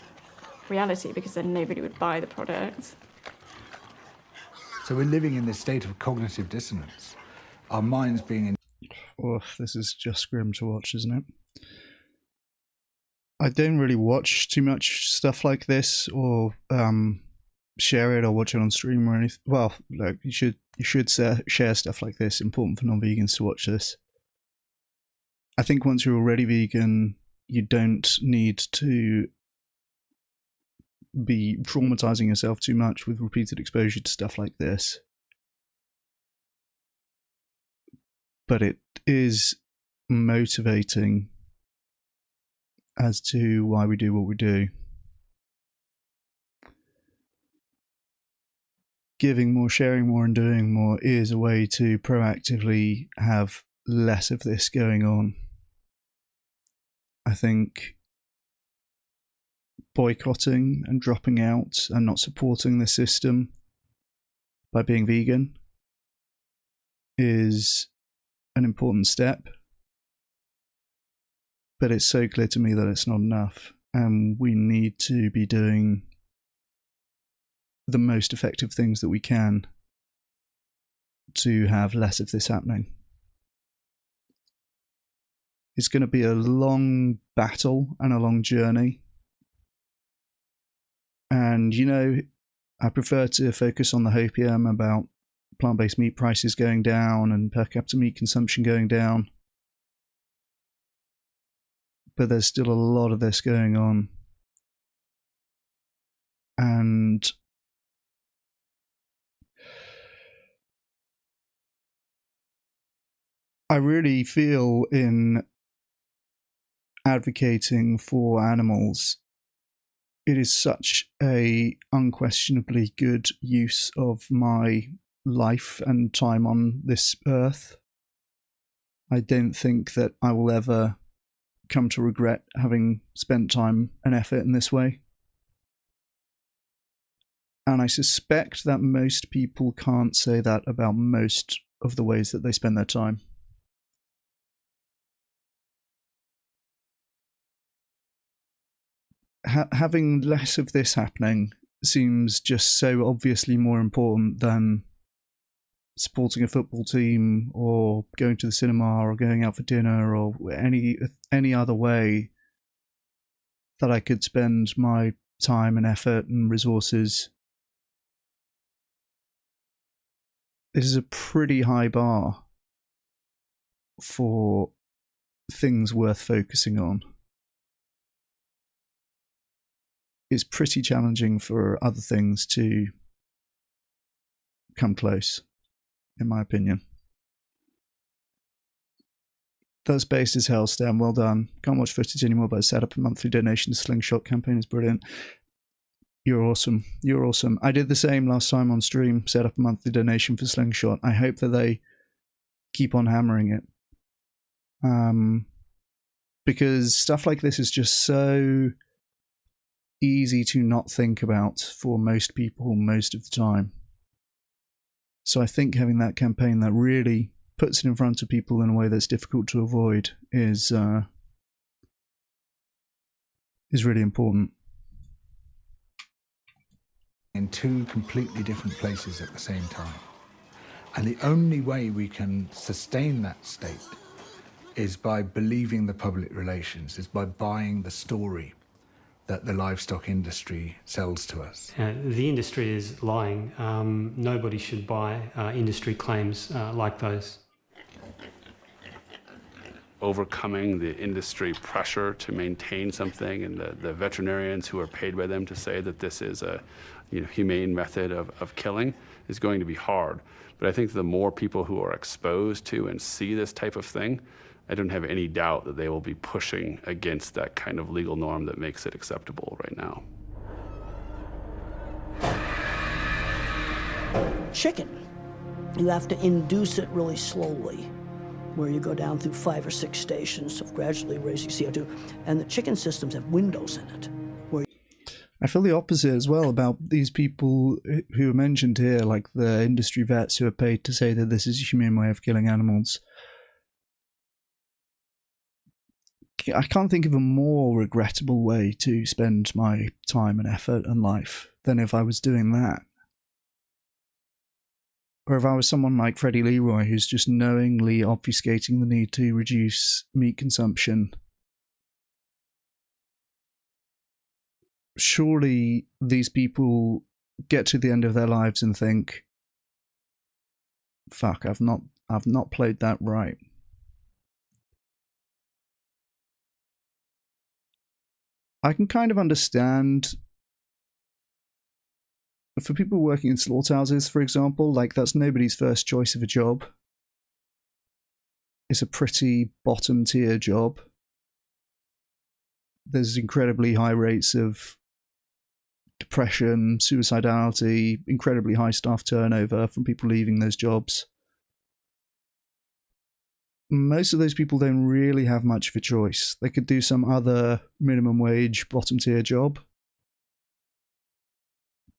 reality, because then nobody would buy the product. So we're living in this state of cognitive dissonance. Our minds being in... Oh, this is just grim to watch, isn't it? I don't really watch too much stuff like this, or share it or watch it on stream or anything. Well, look, you should share stuff like this. Important for non-vegans to watch this. I think once you're already vegan, you don't need to be traumatizing yourself too much with repeated exposure to stuff like this. But it is motivating as to why we do what we do. Giving more, sharing more, and doing more is a way to proactively have less of this going on. I think boycotting and dropping out and not supporting the system by being vegan is an important step, but it's so clear to me that it's not enough, and we need to be doing the most effective things that we can to have less of this happening. It's going to be a long battle and a long journey. And, you know, I prefer to focus on the hopium about plant-based meat prices going down and per capita meat consumption going down. But there's still a lot of this going on. And I really feel in advocating for animals, it is such a unquestionably good use of my life and time on this earth. I don't think that I will ever come to regret having spent time and effort in this way. And I suspect that most people can't say that about most of the ways that they spend their time. Having less of this happening seems just so obviously more important than supporting a football team or going to the cinema or going out for dinner or any other way that I could spend my time and effort and resources. This is a pretty high bar for things worth focusing on. It's pretty challenging for other things to come close, in my opinion. That's based as hell, Stan. Well done. Can't watch footage anymore, but set up a monthly donation to Slingshot campaign is brilliant. You're awesome. You're awesome. I did the same last time on stream, set up a monthly donation for Slingshot. I hope that they keep on hammering it. Because stuff like this is just so easy to not think about for most people most of the time. So I think having that campaign that really puts it in front of people in a way that's difficult to avoid is really important. In two completely different places at the same time. And the only way we can sustain that state is by believing the public relations, is by buying the story that the livestock industry sells to us. The industry is lying. Nobody should buy industry claims like those. Overcoming the industry pressure to maintain something, and the veterinarians who are paid by them to say that this is a humane method of killing is going to be hard. But I think the more people who are exposed to and see this type of thing, I don't have any doubt that they will be pushing against that kind of legal norm that makes it acceptable right now. Chicken, you have to induce it really slowly, where you go down through 5 or 6 stations of gradually raising CO2, and the chicken systems have windows in it. I feel the opposite as well about these people who are mentioned here, like the industry vets who are paid to say that this is a humane way of killing animals. I can't think of a more regrettable way to spend my time and effort and life than if I was doing that. Or if I was someone like Freddie Leroy, who's just knowingly obfuscating the need to reduce meat consumption. Surely these people get to the end of their lives and think, fuck, I've not played that right. I can kind of understand for people working in slaughterhouses, for example, like that's nobody's first choice of a job. It's a pretty bottom tier job. There's incredibly high rates of depression, suicidality, incredibly high staff turnover from people leaving those jobs. Most of those people don't really have much of a choice. They could do some other minimum wage, bottom tier job.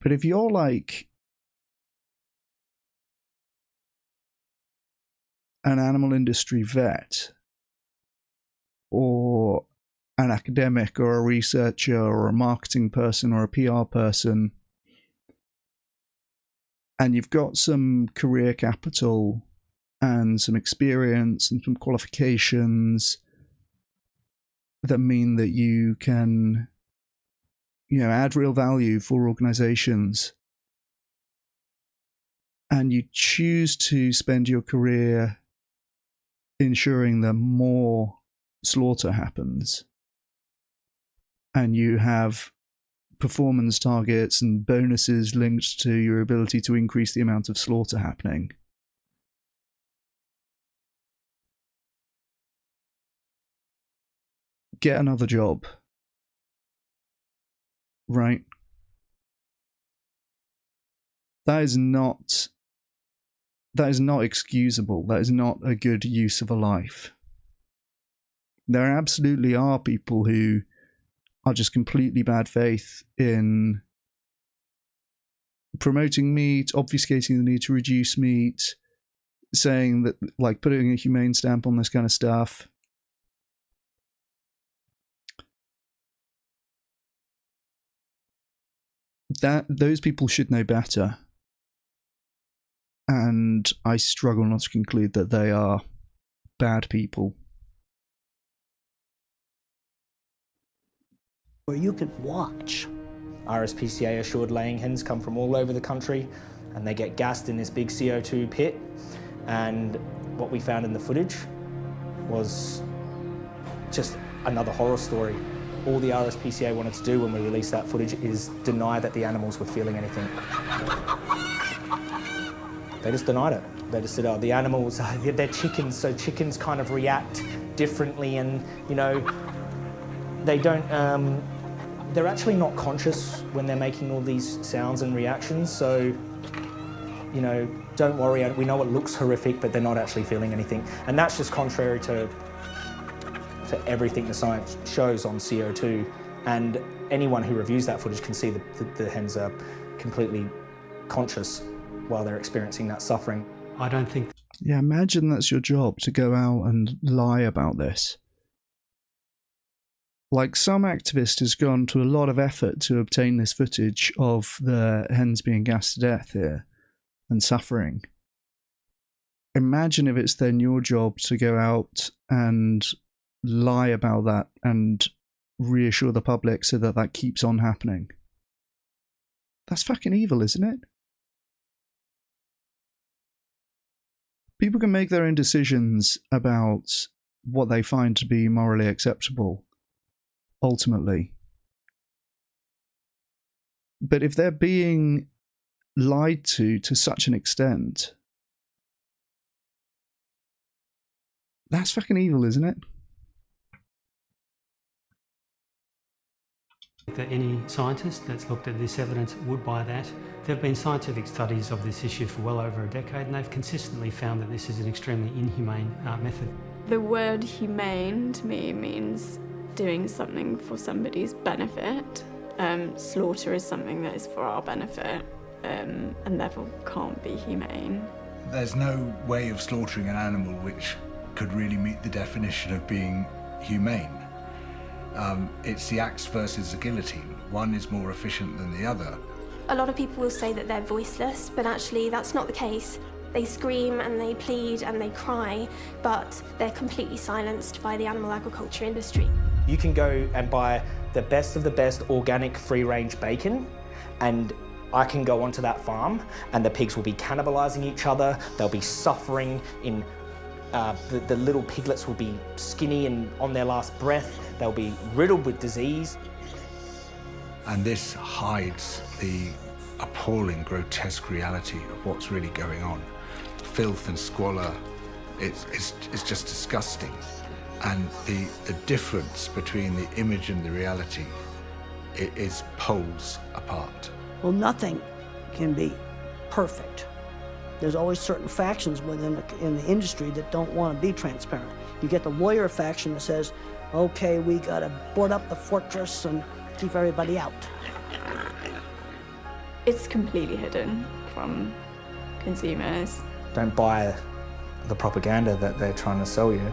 But if you're like an animal industry vet, or an academic, or a researcher, or a marketing person, or a PR person, and you've got some career capital and some experience and some qualifications that mean that you can, add real value for organizations, and you choose to spend your career ensuring that more slaughter happens, and you have performance targets and bonuses linked to your ability to increase the amount of slaughter happening, get another job, right? That is not excusable. That is not a good use of a life. There absolutely are people who are just completely bad faith in promoting meat, obfuscating the need to reduce meat, saying that, like, putting a humane stamp on this kind of stuff. Those people should know better. And I struggle not to conclude that they are bad people. Where you can watch. RSPCA assured laying hens come from all over the country, and they get gassed in this big CO2 pit. And what we found in the footage was just another horror story. All the RSPCA wanted to do when we released that footage is deny that the animals were feeling anything. They just denied it. They just said, oh, the animals, they're chickens, so chickens kind of react differently, and, they don't, they're actually not conscious when they're making all these sounds and reactions, so, don't worry, we know it looks horrific, but they're not actually feeling anything. And that's just contrary to everything the science shows on CO2, and anyone who reviews that footage can see the hens are completely conscious while they're experiencing that suffering. I don't think... Yeah, imagine that's your job, to go out and lie about this. Like, some activist has gone to a lot of effort to obtain this footage of the hens being gassed to death here and suffering. imagine if it's then your job to go out and lie about that and reassure the public so that that keeps on happening. That's fucking evil, isn't it? People can make their own decisions about what they find to be morally acceptable, ultimately. But if they're being lied to such an extent, that's fucking evil, isn't it? That any scientist that's looked at this evidence would buy that. There have been scientific studies of this issue for well over a decade, and they've consistently found that this is an extremely inhumane method. The word humane to me means doing something for somebody's benefit. Slaughter is something that is for our benefit, and therefore can't be humane. There's no way of slaughtering an animal which could really meet the definition of being humane. It's the axe versus the guillotine. One is more efficient than the other. A lot of people will say that they're voiceless, but actually that's not the case. They scream and they plead and they cry, but they're completely silenced by the animal agriculture industry. You can go and buy the best of the best organic free-range bacon, and I can go onto that farm and the pigs will be cannibalizing each other. They'll be suffering in the little piglets will be skinny and on their last breath. They'll be riddled with disease. And this hides the appalling, grotesque reality of what's really going on. Filth and squalor, it's just disgusting. And the difference between the image and the reality is poles apart. Well, nothing can be perfect. There's always certain factions in the industry that don't want to be transparent. You get the lawyer faction that says, okay, we got to board up the fortress and keep everybody out. It's completely hidden from consumers. Don't buy the propaganda that they're trying to sell you.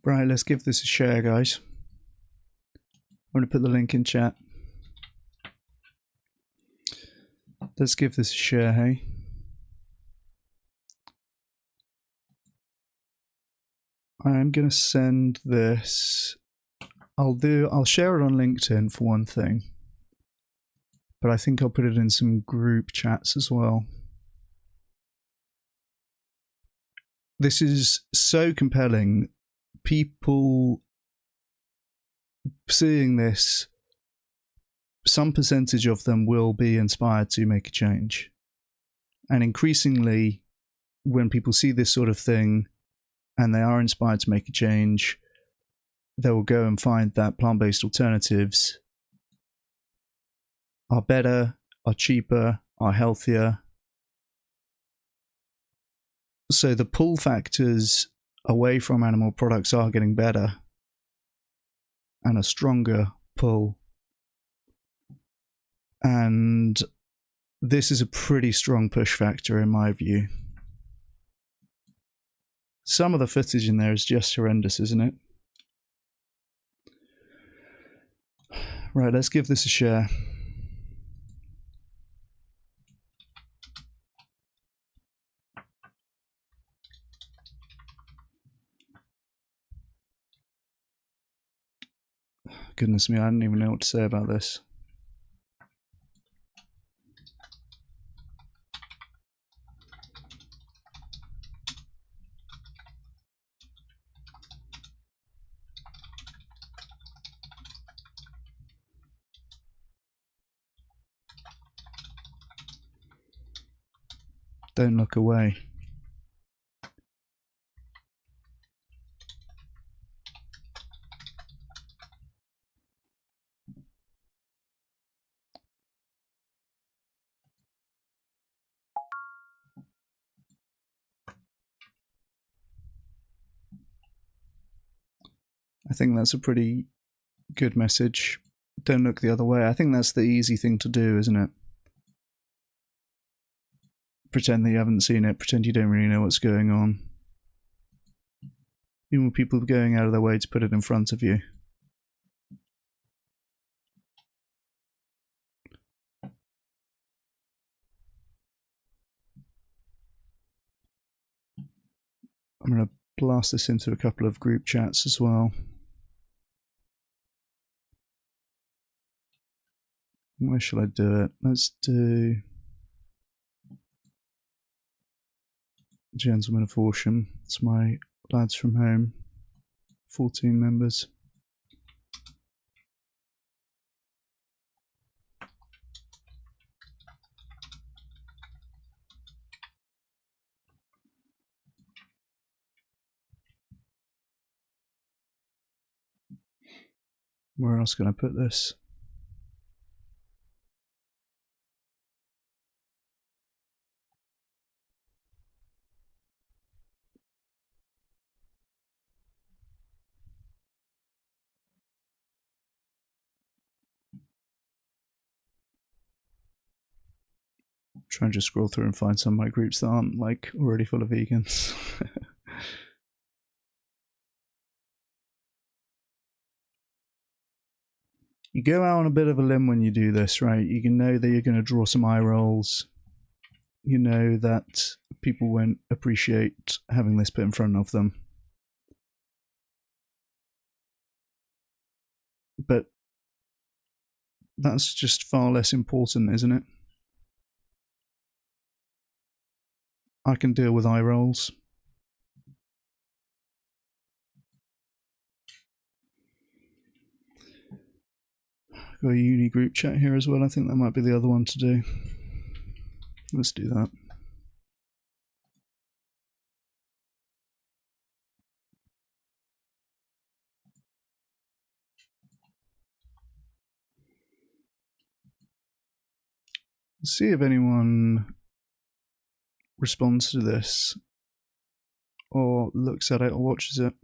Right, let's give this a share, guys. I'm going to put the link in chat. Let's give this a share, hey? I'm going to send this. I'll share it on LinkedIn for one thing. But I think I'll put it in some group chats as well. This is so compelling. People seeing this, some percentage of them will be inspired to make a change. And increasingly, when people see this sort of thing and they are inspired to make a change, they will go and find that plant-based alternatives are better, are cheaper, are healthier. So the pull factors away from animal products are getting better and a stronger pull. And this is a pretty strong push factor in my view. Some of the footage in there is just horrendous, isn't it? Right, let's give this a share. Goodness me, I didn't even know what to say about this. Don't look away. I think that's a pretty good message. Don't look the other way. I think that's the easy thing to do, isn't it? pretend that you haven't seen it, pretend you don't really know what's going on. Even when people are going out of their way to put it in front of you. I'm going to blast this into a couple of group chats as well. Where shall I do it? Let's do Gentlemen of Horsham. It's my lads from home. 14 members. Where else can I put this? Try and just scroll through and find some of my groups that aren't like already full of vegans. You go out on a bit of a limb when you do this, right? You can know that you're going to draw some eye rolls. You know that people won't appreciate having this put in front of them. But that's just far less important, isn't it? I can deal with eye rolls. Got a uni group chat here as well. I think that might be the other one to do. Let's do that. Let's see if anyone responds to this or looks at it or watches it.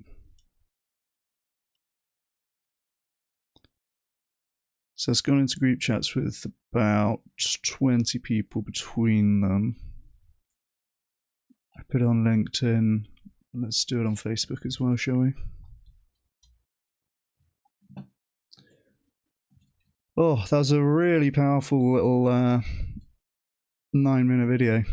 So it's gone into group chats with about 20 people between them. I put it on LinkedIn. Let's do it on Facebook as well, shall we? Oh, that was a really powerful little 9-minute video.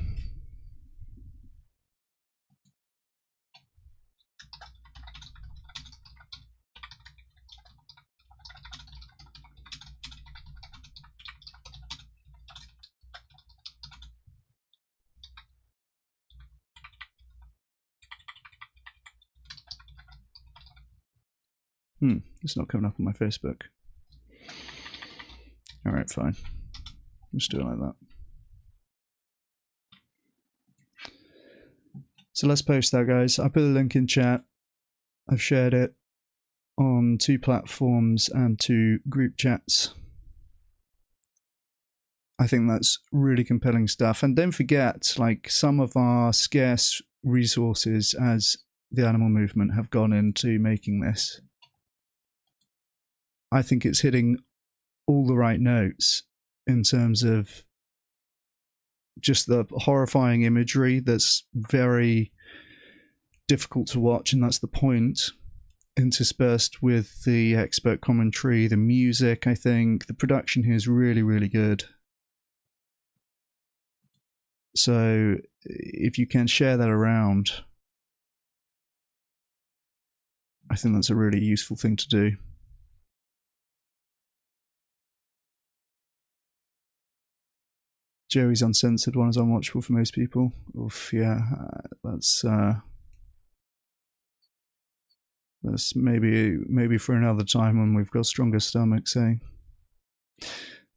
It's not coming up on my Facebook. Alright, fine. Let's do it like that. So let's post that, guys. I put a link in chat. I've shared it on 2 platforms and 2 group chats. I think that's really compelling stuff. And don't forget, like, some of our scarce resources as the animal movement have gone into making this. I think it's hitting all the right notes in terms of just the horrifying imagery that's very difficult to watch, and that's the point, interspersed with the expert commentary, the music. I think the production here is really, really good. So if you can share that around, I think that's a really useful thing to do. Joey's Uncensored one is unwatchable for most people. Oof, yeah, that's maybe for another time when we've got stronger stomachs, eh?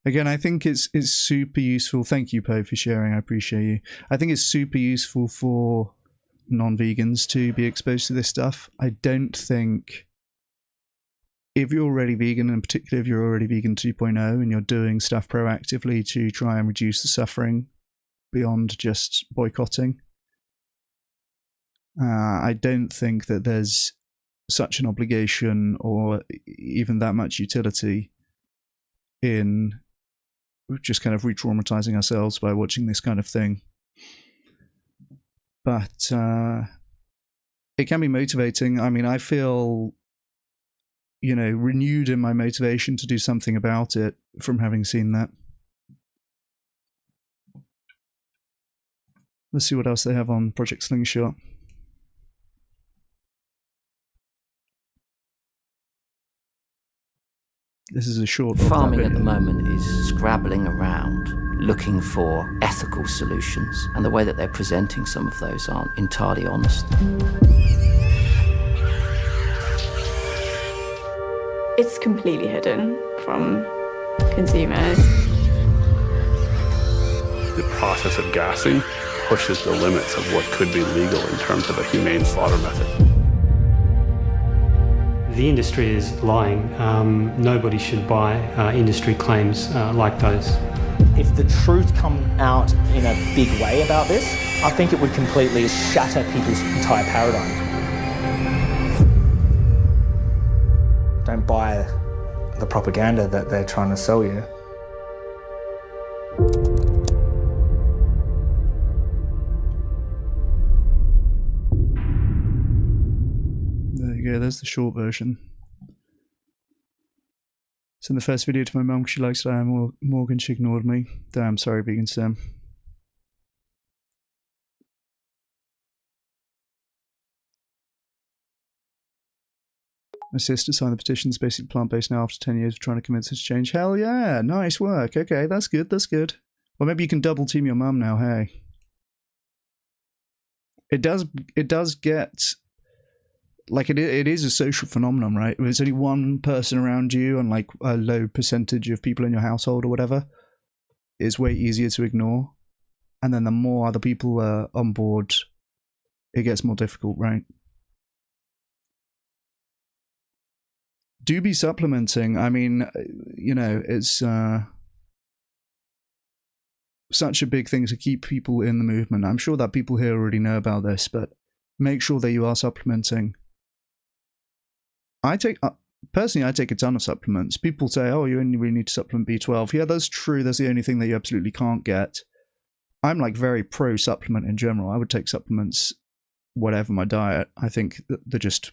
Again, I think it's super useful. Thank you, Poe, for sharing. I appreciate you. I think it's super useful for non-vegans to be exposed to this stuff. I don't think, if you're already vegan, and particularly if you're already vegan 2.0 and you're doing stuff proactively to try and reduce the suffering beyond just boycotting, I don't think that there's such an obligation or even that much utility in just kind of re-traumatizing ourselves by watching this kind of thing. but it can be motivating. I mean, I feel, renewed in my motivation to do something about it from having seen that. Let's see what else they have on Project Slingshot. This is a short. Farming at the moment is scrabbling around, looking for ethical solutions, and the way that they're presenting some of those aren't entirely honest. It's completely hidden from consumers. The process of gassing pushes the limits of what could be legal in terms of a humane slaughter method. The industry is lying. Nobody should buy industry claims like those. If the truth come out in a big way about this, I think it would completely shatter people's entire paradigm. Don't buy the propaganda that they're trying to sell you. There you go, there's the short version. Sent the first video to my mum because she likes Diane Morgan. She ignored me. Damn, sorry, Vegan Sam. My sister signed the petition. It's basically plant-based now after 10 years of trying to convince her to change. Hell yeah, nice work. Okay, that's good, that's good. Well, maybe you can double team your mum now, hey. It does get... Like, it is a social phenomenon, right? If there's only one person around you and, like, a low percentage of people in your household or whatever, it's way easier to ignore. And then the more other people are on board, it gets more difficult, right? Do be supplementing. I mean, it's such a big thing to keep people in the movement. I'm sure that people here already know about this, but make sure that you are supplementing. Personally, I take a ton of supplements. People say, oh, you only really need to supplement B12. Yeah, that's true. That's the only thing that you absolutely can't get. I'm like very pro supplement in general. I would take supplements, whatever my diet. I think that they're just,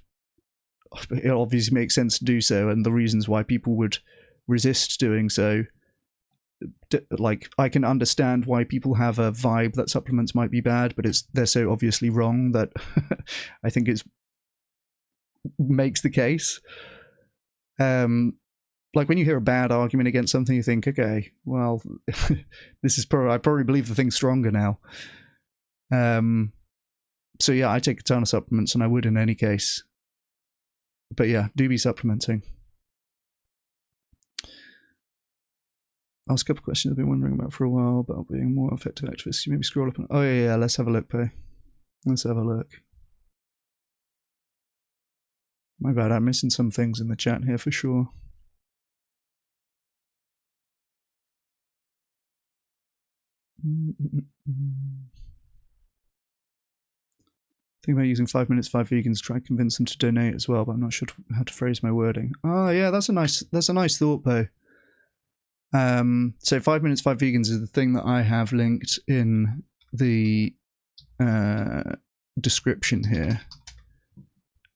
it obviously makes sense to do so, and the reasons why people would resist doing so, like, I can understand why people have a vibe that supplements might be bad, but they're so obviously wrong that I think it's makes the case. Like, when you hear a bad argument against something, you think, okay, well, this is I probably believe the thing's stronger now. So yeah, I take a ton of supplements, and I would in any case. But yeah, do be supplementing. Ask a couple of questions I've been wondering about for a while about being more effective activists. You maybe scroll up and... Oh yeah, let's have a look, Pay. Let's have a look. My bad, I'm missing some things in the chat here for sure. Think about using 5 minutes, 5 vegans, try to convince them to donate as well, but I'm not sure how to phrase my wording. Oh yeah, that's a nice thought, Bo. So 5 minutes, 5 vegans is the thing that I have linked in the description here.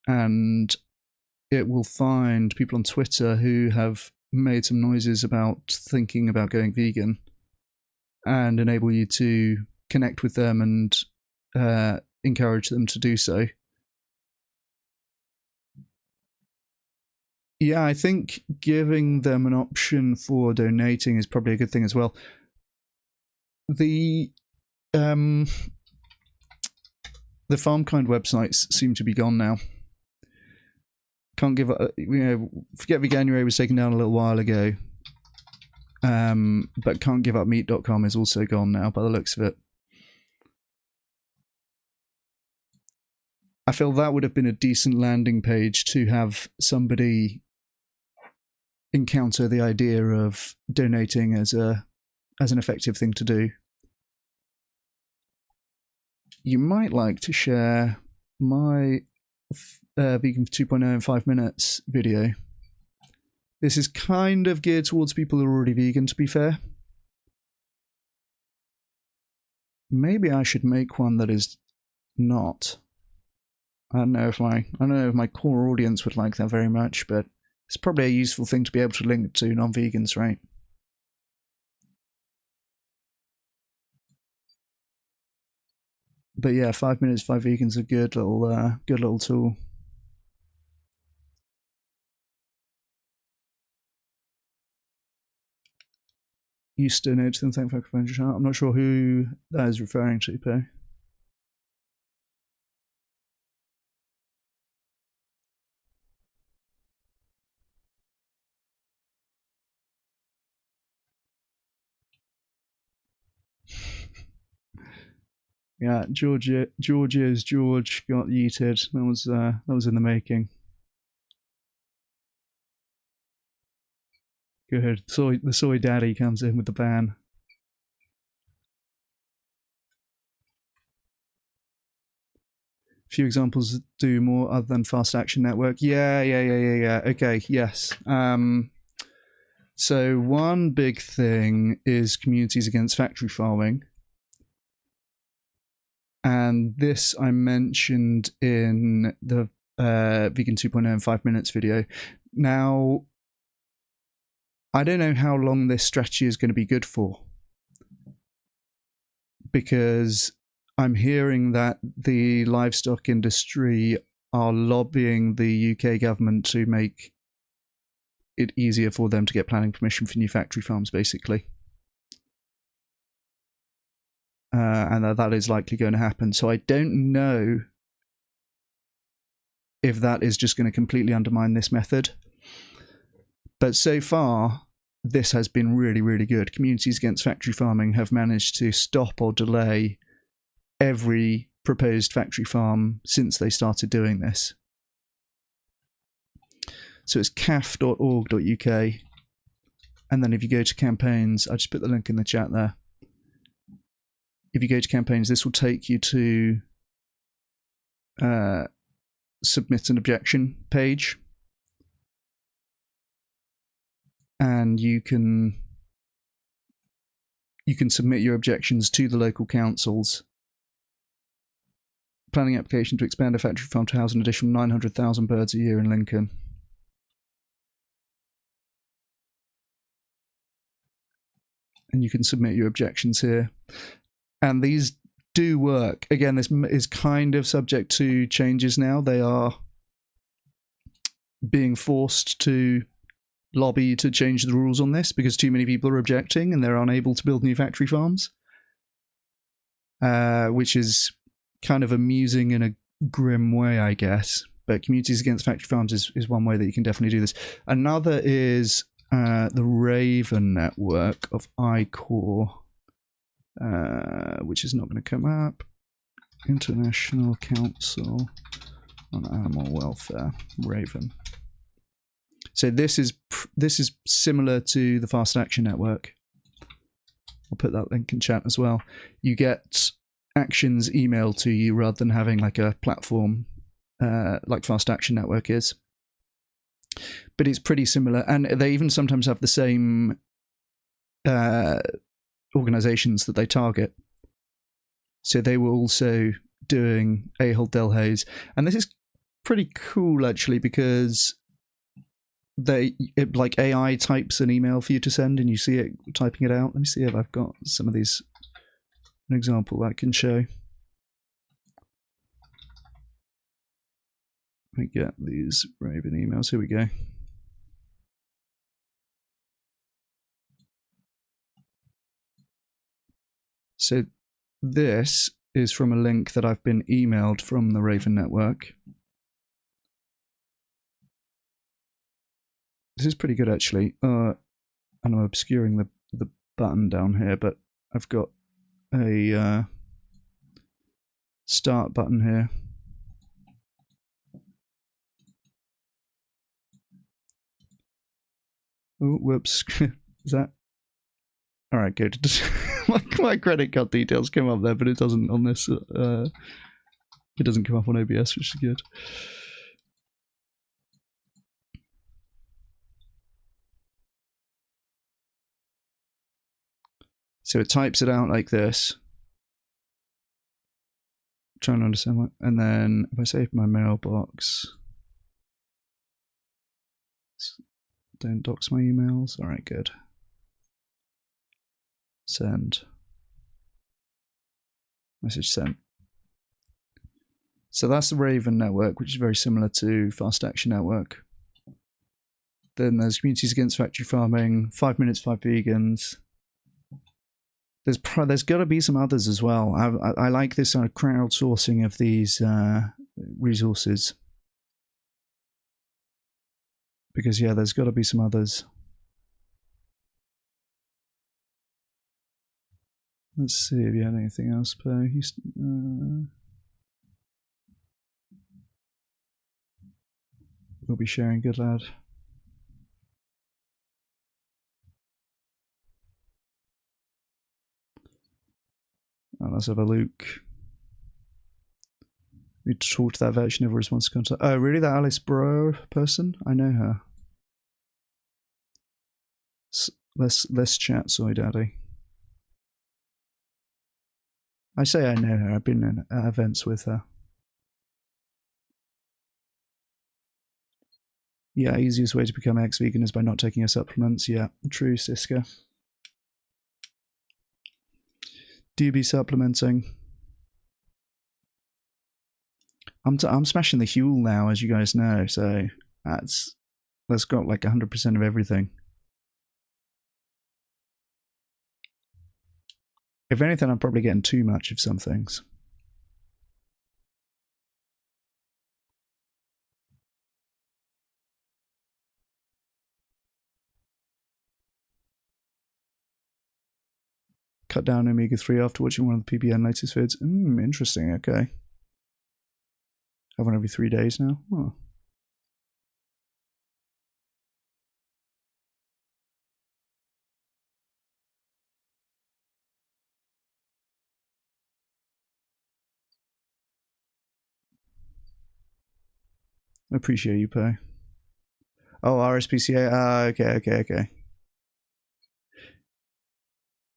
And it will find people on Twitter who have made some noises about thinking about going vegan and enable you to connect with them and encourage them to do so. Yeah, I think giving them an option for donating is probably a good thing as well. The FarmKind websites seem to be gone now. Can't give up, Forget Veganuary was taken down a little while ago. But can'tgiveupmeat.com is also gone now by the looks of it. I feel that would have been a decent landing page to have somebody encounter the idea of donating as an effective thing to do. You might like to share my Vegan 2.0 in 5 minutes video. This is kind of geared towards people who are already vegan, to be fair. Maybe I should make one that is not. I don't know if my core audience would like that very much, but it's probably a useful thing to be able to link to non-vegans, right? But yeah, 5 minutes, 5 vegans, a good little tool. Used to notice them. Thank you for your channel. I'm not sure who that is referring to, Poe. Yeah, George got yeeted. That was in the making. Good. The soy daddy comes in with the ban. A few examples do more other than Fast Action Network. Yeah. Okay, yes. So one big thing is Communities Against Factory Farming. And this I mentioned in the Vegan 2.0 in 5 minutes video. Now, I don't know how long this strategy is going to be good for, because I'm hearing that the livestock industry are lobbying the UK government to make it easier for them to get planning permission for new factory farms, basically. And that is likely going to happen. So I don't know if that is just going to completely undermine this method. But so far, this has been really, really good. Communities Against Factory Farming have managed to stop or delay every proposed factory farm since they started doing this. So it's caf.org.uk. And then if you go to campaigns, I just put the link in the chat there. If you go to campaigns, this will take you to submit an objection page. And you can submit your objections to the local councils. Planning application to expand a factory farm to house an additional 900,000 birds a year in Lincoln. And you can submit your objections here. And these do work. Again, this is kind of subject to changes now. They are being forced to lobby to change the rules on this because too many people are objecting and they're unable to build new factory farms, which is kind of amusing in a grim way, I guess. But Communities Against Factory Farms is one way that you can definitely do this. Another is the Raven network of ICOR, which is not going to come up. International Council on Animal Welfare, Raven. So this is similar to the Fast Action Network. I'll put that link in chat as well. You get actions emailed to you rather than having like a platform like Fast Action Network is. But it's pretty similar, and they even sometimes have the same organizations that they target. So they were also doing Ahold Delhaize, and this is pretty cool actually because like AI types an email for you to send and you see it typing it out. Let me see if I've got some of these, an example I can show. Let me get these Raven emails. Here we go. So this is from a link that I've been emailed from the Raven network. This is pretty good actually. And I'm obscuring the button down here, but I've got a start button here. Oh, whoops. Is that? All right, good. My credit card details came up there, but it doesn't on this. It doesn't come up on OBS, which is good. So it types it out like this. trying to understand what. And then if I save my mailbox, don't dox my emails. All right, good. Send. Message sent. So that's the Raven network, which is very similar to Fast Action Network. Then there's Communities Against Factory Farming, 5 Minutes, 5 Vegans. There's got to be some others as well. I like this sort of crowdsourcing of these resources. Because, yeah, there's got to be some others. Let's see if you had anything else, Per. We'll be sharing, good lad. Oh, let's have a look. We need to talk to that vet. She never responds to contact. Oh, really? That Alice Bro person? I know her. Let's chat, Soy Daddy. I say I know her. I've been in events with her. Yeah, easiest way to become ex-vegan is by not taking your supplements. Yeah, true, Siska. Do you be supplementing? I'm smashing the Huel now, as you guys know, so that's got like 100% of everything. If anything, I'm probably getting too much of some things. Cut down omega-3 after watching one of the PBN latest vids. Interesting, okay. Have one every 3 days now. Oh. I appreciate you, Pay. Oh, RSPCA. Okay.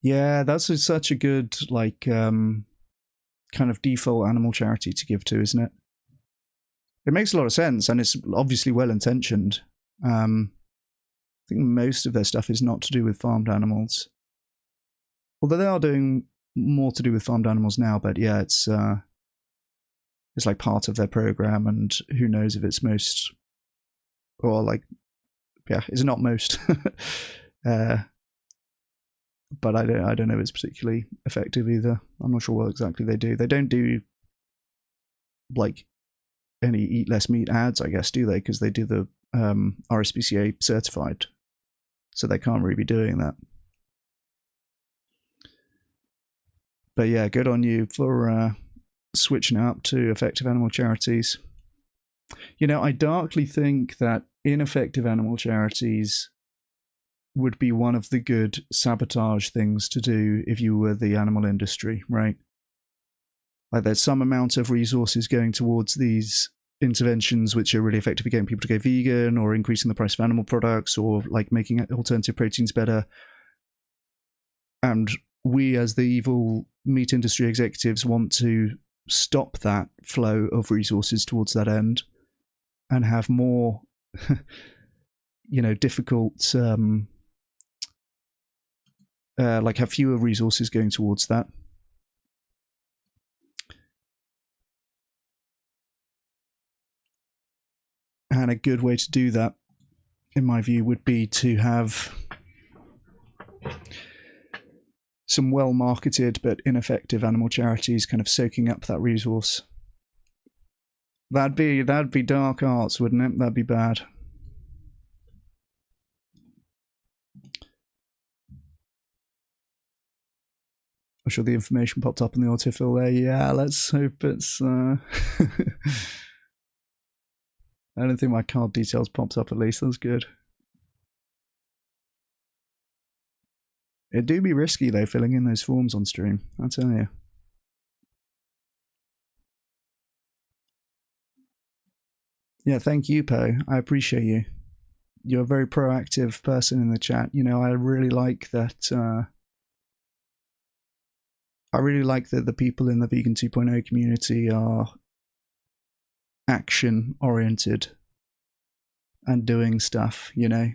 Yeah, that's such a good, like, kind of default animal charity to give to, isn't it? It makes a lot of sense, and it's obviously well-intentioned. I think most of their stuff is not to do with farmed animals. Although they are doing more to do with farmed animals now, but yeah, it's like part of their program, and who knows if it's most, or like, yeah, it's not most. But I don't know if it's particularly effective either. I'm not sure what exactly they do. They don't do like any eat less meat ads, I guess, do they? Because they do the RSPCA certified, so they can't really be doing that. But yeah, good on you for switching up to effective animal charities. You know, I darkly think that ineffective animal charities would be one of the good sabotage things to do if you were the animal industry, right? Like there's some amount of resources going towards these interventions which are really effective at getting people to go vegan, or increasing the price of animal products, or like making alternative proteins better. And we as the evil meat industry executives want to stop that flow of resources towards that end and have more difficult like have fewer resources going towards that. And a good way to do that, in my view, would be to have some well-marketed but ineffective animal charities kind of soaking up that resource. That'd be dark arts, wouldn't it? That'd be bad. I'm sure the information popped up in the autofill there. Yeah, let's hope it's... I don't think my card details popped up at least. That's good. It do be risky though, filling in those forms on stream, I tell you. Yeah, thank you, Po. I appreciate you. You're a very proactive person in the chat. You know, I really like that I really like that the people in the Vegan 2.0 community are action oriented and doing stuff, you know.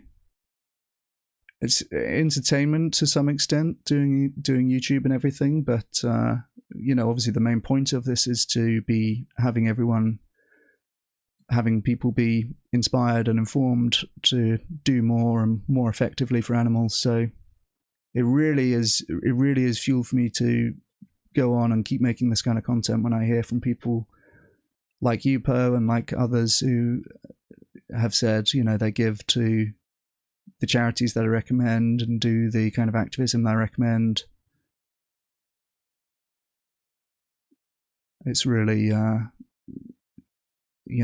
It's entertainment to some extent, doing YouTube and everything, but you know, obviously the main point of this is to be having people be inspired and informed to do more and more effectively for animals. So it really is fuel for me to go on and keep making this kind of content when I hear from people like you, Poe, and like others who have said, you know, they give to the charities that I recommend and do the kind of activism that I recommend. It's really, you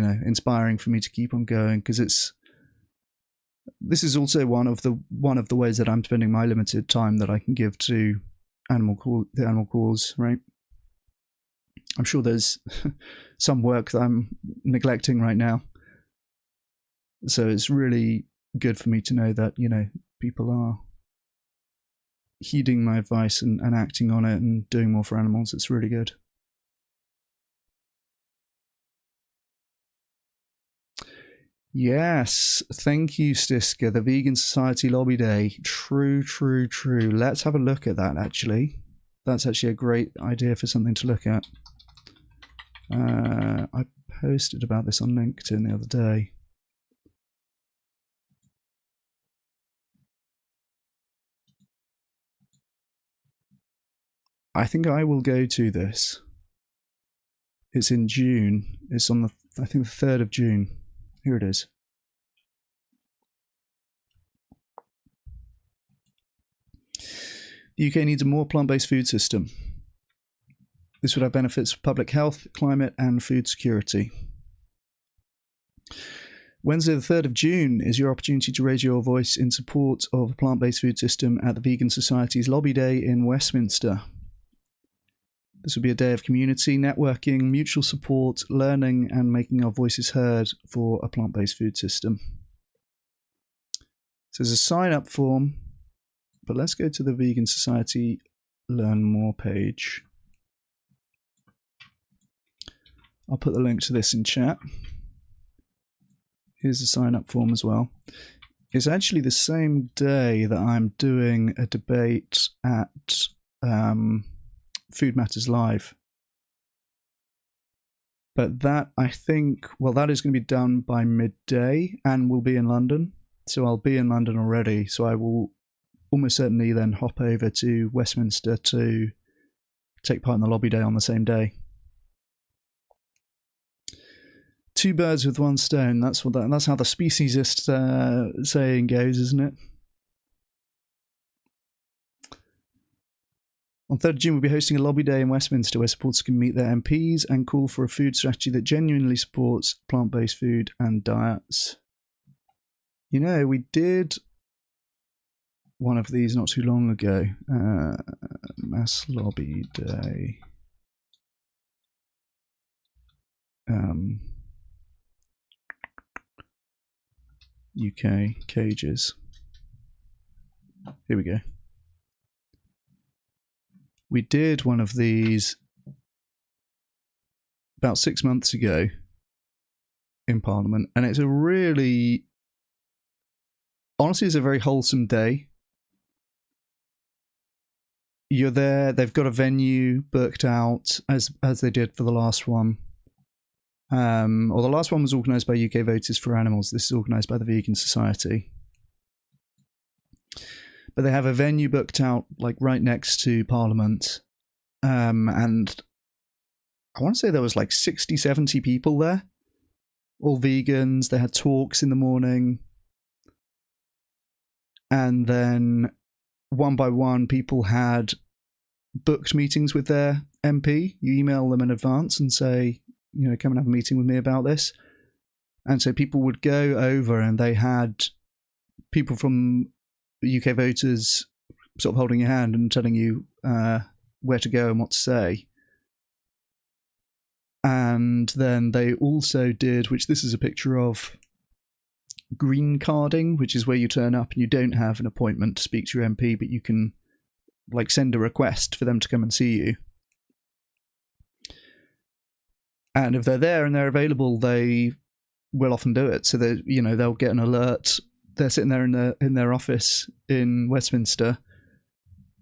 know, inspiring for me to keep on going, because this is also one of the ways that I'm spending my limited time that I can give to the animal cause, right? I'm sure there's some work that I'm neglecting right now. So it's really good for me to know that, you know, people are heeding my advice and acting on it and doing more for animals. It's really good. Yes, thank you, Stiska. The Vegan Society Lobby Day. True. Let's have a look at that, actually. That's actually a great idea for something to look at. I posted about this on LinkedIn the other day. I think I will go to this. It's in June. It's on I think the 3rd of June. Here it is. The UK needs a more plant-based food system. This would have benefits for public health, climate, and food security. Wednesday the 3rd of June is your opportunity to raise your voice in support of a plant-based food system at the Vegan Society's Lobby Day in Westminster. This will be a day of community, networking, mutual support, learning, and making our voices heard for a plant-based food system. So there's a sign-up form, but let's go to the Vegan Society Learn More page. I'll put the link to this in chat. Here's the sign-up form as well. It's actually the same day that I'm doing a debate at Food Matters Live. But that, I think, well, that is going to be done by midday and will be in London. So I'll be in London already. So I will almost certainly then hop over to Westminster to take part in the Lobby Day on the same day. Two birds with one stone. That's how the speciesist saying goes, isn't it? On 3rd of June, we'll be hosting a Lobby Day in Westminster where supporters can meet their MPs and call for a food strategy that genuinely supports plant-based food and diets. You know, we did one of these not too long ago. Mass Lobby Day. UK cages. Here we go. We did one of these about 6 months ago in Parliament, and it's a really, honestly, it's a very wholesome day. You're there, they've got a venue booked out as they did for the last one. Or the last one was organised by UK Voters for Animals. This is organised by the Vegan Society. But they have a venue booked out like right next to Parliament. And I want to say there was like 60, 70 people there. All vegans. They had talks in the morning. And then one by one, people had booked meetings with their MP. You email them in advance and say, you know, come and have a meeting with me about this. And so people would go over and they had people from UK Voters sort of holding your hand and telling you where to go and what to say. And then they also did, which this is a picture of, green carding, which is where you turn up and you don't have an appointment to speak to your MP, but you can like send a request for them to come and see you. And if they're there and they're available, they will often do it. So they, they'll get an alert. They're sitting there in their office in Westminster,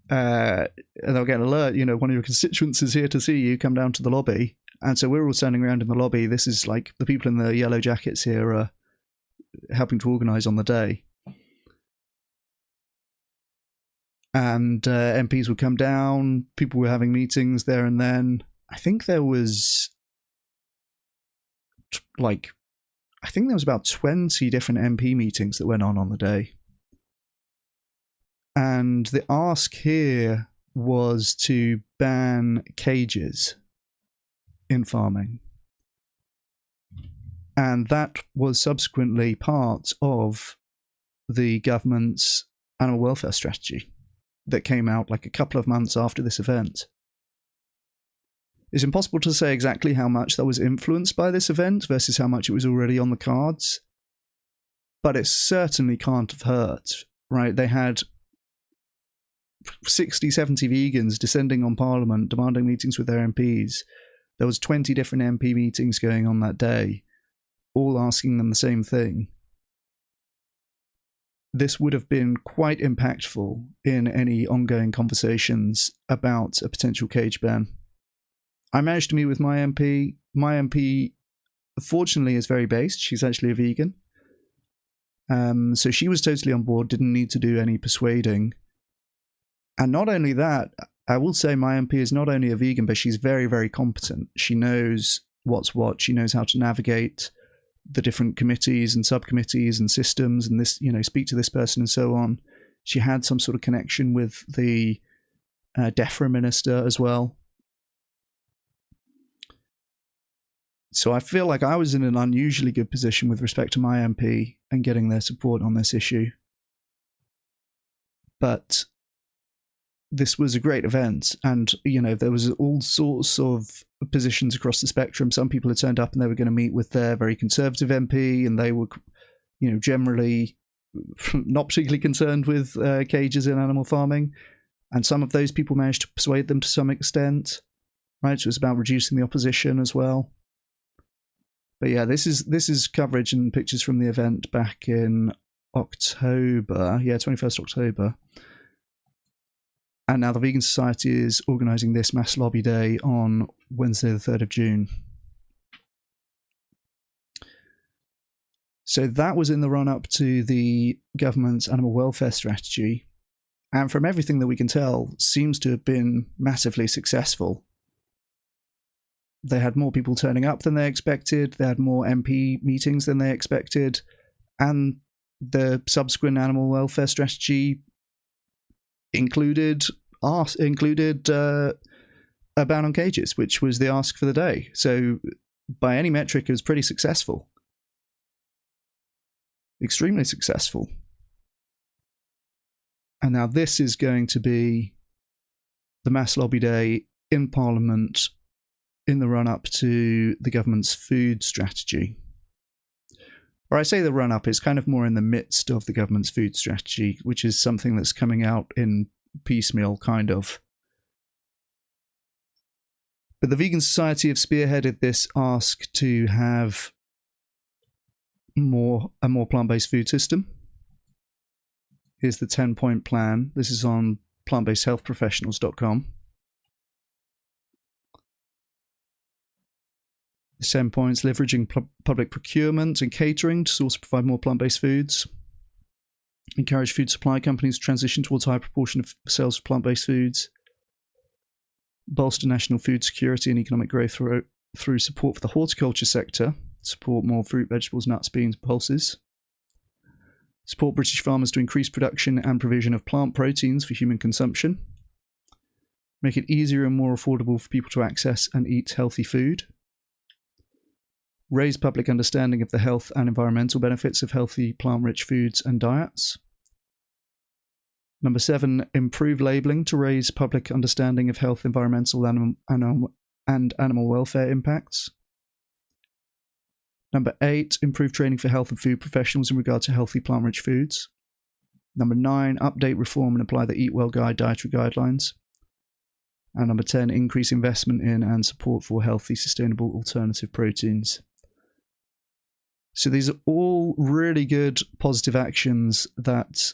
and they'll get an alert. One of your constituents is here to see you. Come down to the lobby. And so we're all standing around in the lobby. This is like the people in the yellow jackets here are helping to organise on the day. And MPs would come down. People were having meetings there and then. I think there was about 20 different MP meetings that went on the day. And the ask here was to ban cages in farming. And that was subsequently part of the government's animal welfare strategy that came out like a couple of months after this event. It's impossible to say exactly how much that was influenced by this event versus how much it was already on the cards, but it certainly can't have hurt, right? They had 60, 70 vegans descending on Parliament, demanding meetings with their MPs. There was 20 different MP meetings going on that day, all asking them the same thing. This would have been quite impactful in any ongoing conversations about a potential cage ban. I managed to meet with my MP. My MP, fortunately, is very based. She's actually a vegan. So she was totally on board, didn't need to do any persuading. And not only that, I will say my MP is not only a vegan, but she's very, very competent. She knows what's what. She knows how to navigate the different committees and subcommittees and systems and this, speak to this person and so on. She had some sort of connection with the DEFRA minister as well. So I feel like I was in an unusually good position with respect to my MP and getting their support on this issue. But this was a great event, and there was all sorts of positions across the spectrum. Some people had turned up and they were going to meet with their very conservative MP, and they were, generally not particularly concerned with cages in animal farming. And some of those people managed to persuade them to some extent, right? So it was about reducing the opposition as well. But yeah, this is coverage and pictures from the event back in October. Yeah, 21st October. And now the Vegan Society is organising this mass lobby day on Wednesday the 3rd of June. So that was in the run-up to the government's animal welfare strategy. And from everything that we can tell, seems to have been massively successful. They had more people turning up than they expected. They had more MP meetings than they expected. And the subsequent animal welfare strategy included a ban on cages, which was the ask for the day. So by any metric, it was pretty successful. Extremely successful. And now this is going to be the mass lobby day in Parliament in the run-up to the government's food strategy. Or I say the run-up, it's kind of more in the midst of the government's food strategy, which is something that's coming out in piecemeal, kind of. But the Vegan Society have spearheaded this ask to have a more plant-based food system. Here's the 10-point plan. This is on plantbasedhealthprofessionals.com. The 10 points: leveraging public procurement and catering to source and provide more plant-based foods. Encourage food supply companies to transition towards a high proportion of sales of plant-based foods. Bolster national food security and economic growth through support for the horticulture sector. Support more fruit, vegetables, nuts, beans, pulses. Support British farmers to increase production and provision of plant proteins for human consumption. Make it easier and more affordable for people to access and eat healthy food. Raise public understanding of the health and environmental benefits of healthy plant-rich foods and diets. Number 7, improve labelling to raise public understanding of health, environmental, and animal welfare impacts. Number 8, improve training for health and food professionals in regard to healthy plant-rich foods. Number 9, update, reform and apply the Eat Well Guide dietary guidelines. And number 10, increase investment in and support for healthy, sustainable alternative proteins. So these are all really good positive actions that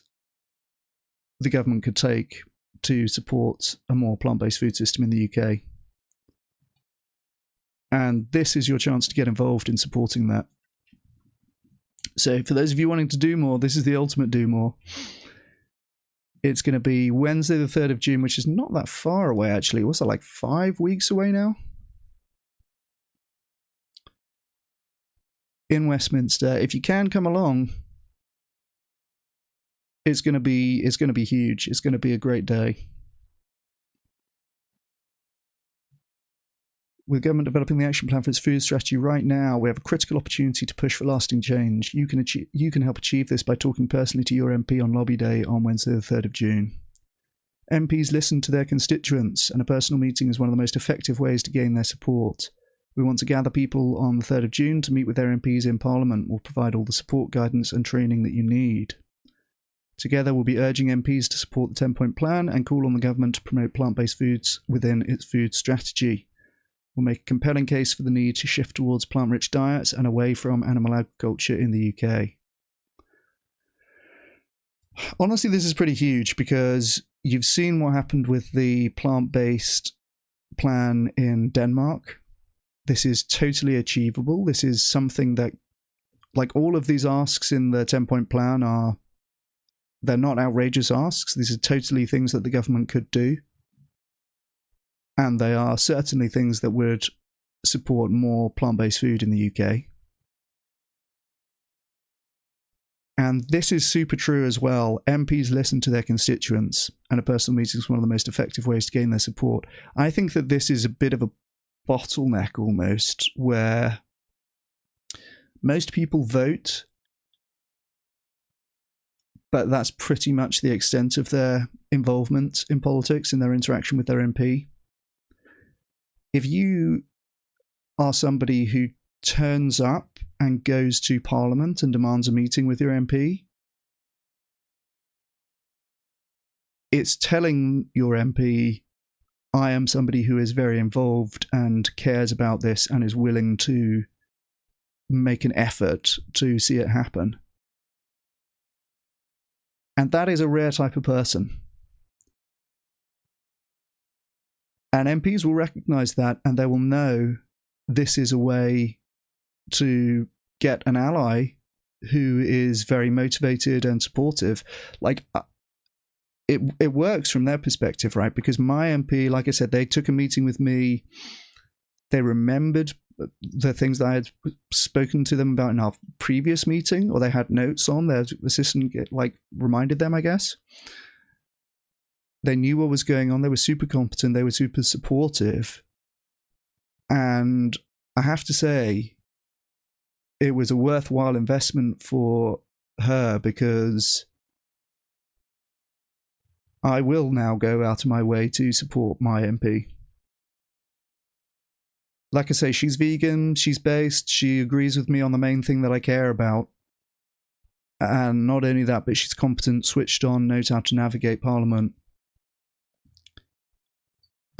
the government could take to support a more plant-based food system in the UK. And this is your chance to get involved in supporting that. So for those of you wanting to do more, this is the ultimate do more. It's going to be Wednesday the 3rd of June, which is not that far away actually. What's that, like 5 weeks away now? In Westminster. If you can come along, it's going to be huge. It's going to be a great day. With government developing the action plan for its food strategy right now, we have a critical opportunity to push for lasting change. You can help achieve this by talking personally to your MP on Lobby Day on Wednesday the 3rd of June. MPs listen to their constituents, and a personal meeting is one of the most effective ways to gain their support. We want to gather people on the 3rd of June to meet with their MPs in Parliament. We'll provide all the support, guidance and training that you need. Together, we'll be urging MPs to support the 10-point plan and call on the government to promote plant-based foods within its food strategy. We'll make a compelling case for the need to shift towards plant-rich diets and away from animal agriculture in the UK. Honestly, this is pretty huge because you've seen what happened with the plant-based plan in Denmark. This is totally achievable. This is something that, like all of these asks in the 10-point plan they're not outrageous asks. These are totally things that the government could do. And they are certainly things that would support more plant-based food in the UK. And this is super true as well. MPs listen to their constituents, and a personal meeting is one of the most effective ways to gain their support. I think that this is a bit of a bottleneck almost, where most people vote, but that's pretty much the extent of their involvement in politics and their interaction with their MP. If you are somebody who turns up and goes to Parliament and demands a meeting with your MP, it's telling your MP, I am somebody who is very involved and cares about this and is willing to make an effort to see it happen. And that is a rare type of person. And MPs will recognise that, and they will know this is a way to get an ally who is very motivated and supportive. Like, it works from their perspective, right? Because my MP, like I said, they took a meeting with me. They remembered the things that I had spoken to them about in our previous meeting, or they had notes on. Their assistant reminded them, I guess. They knew what was going on. They were super competent. They were super supportive. And I have to say, it was a worthwhile investment for her, because I will now go out of my way to support my MP. Like I say, she's vegan, she's based, she agrees with me on the main thing that I care about. And not only that, but she's competent, switched on, knows how to navigate Parliament.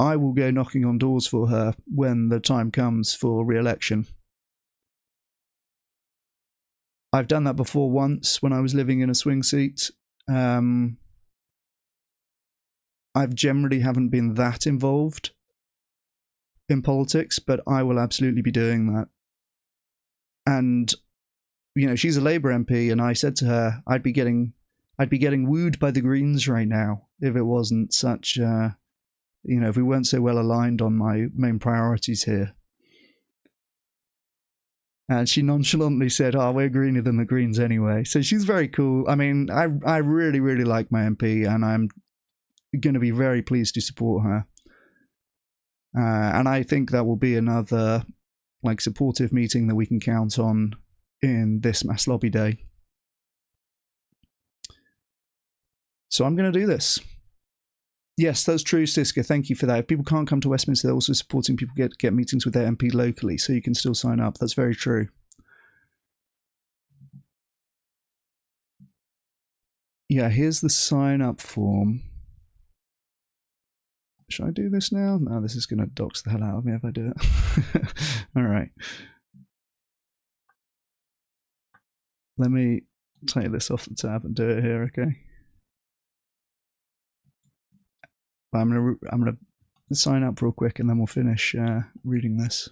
I will go knocking on doors for her when the time comes for re-election. I've done that before once when I was living in a swing seat. I've generally haven't been that involved in politics, but I will absolutely be doing that. And, you know, she's a Labour MP, and I said to her, I'd be getting wooed by the Greens right now if it wasn't such, if we weren't so well aligned on my main priorities here. And she nonchalantly said, oh, we're greener than the Greens anyway. So she's very cool. I mean, I really, really like my MP, and I'm going to be very pleased to support her. And I think that will be another supportive meeting that we can count on in this Mass Lobby Day. So I'm going to do this. Yes, that's true, Siska. Thank you for that. If people can't come to Westminster, they're also supporting people get meetings with their MP locally, so you can still sign up. That's very true. yeah, here's the sign up form. Should I do this now? No, this is going to dox the hell out of me if I do it. All right. Let me take this off the tab and do it here, okay? I'm gonna sign up real quick and then we'll finish reading this.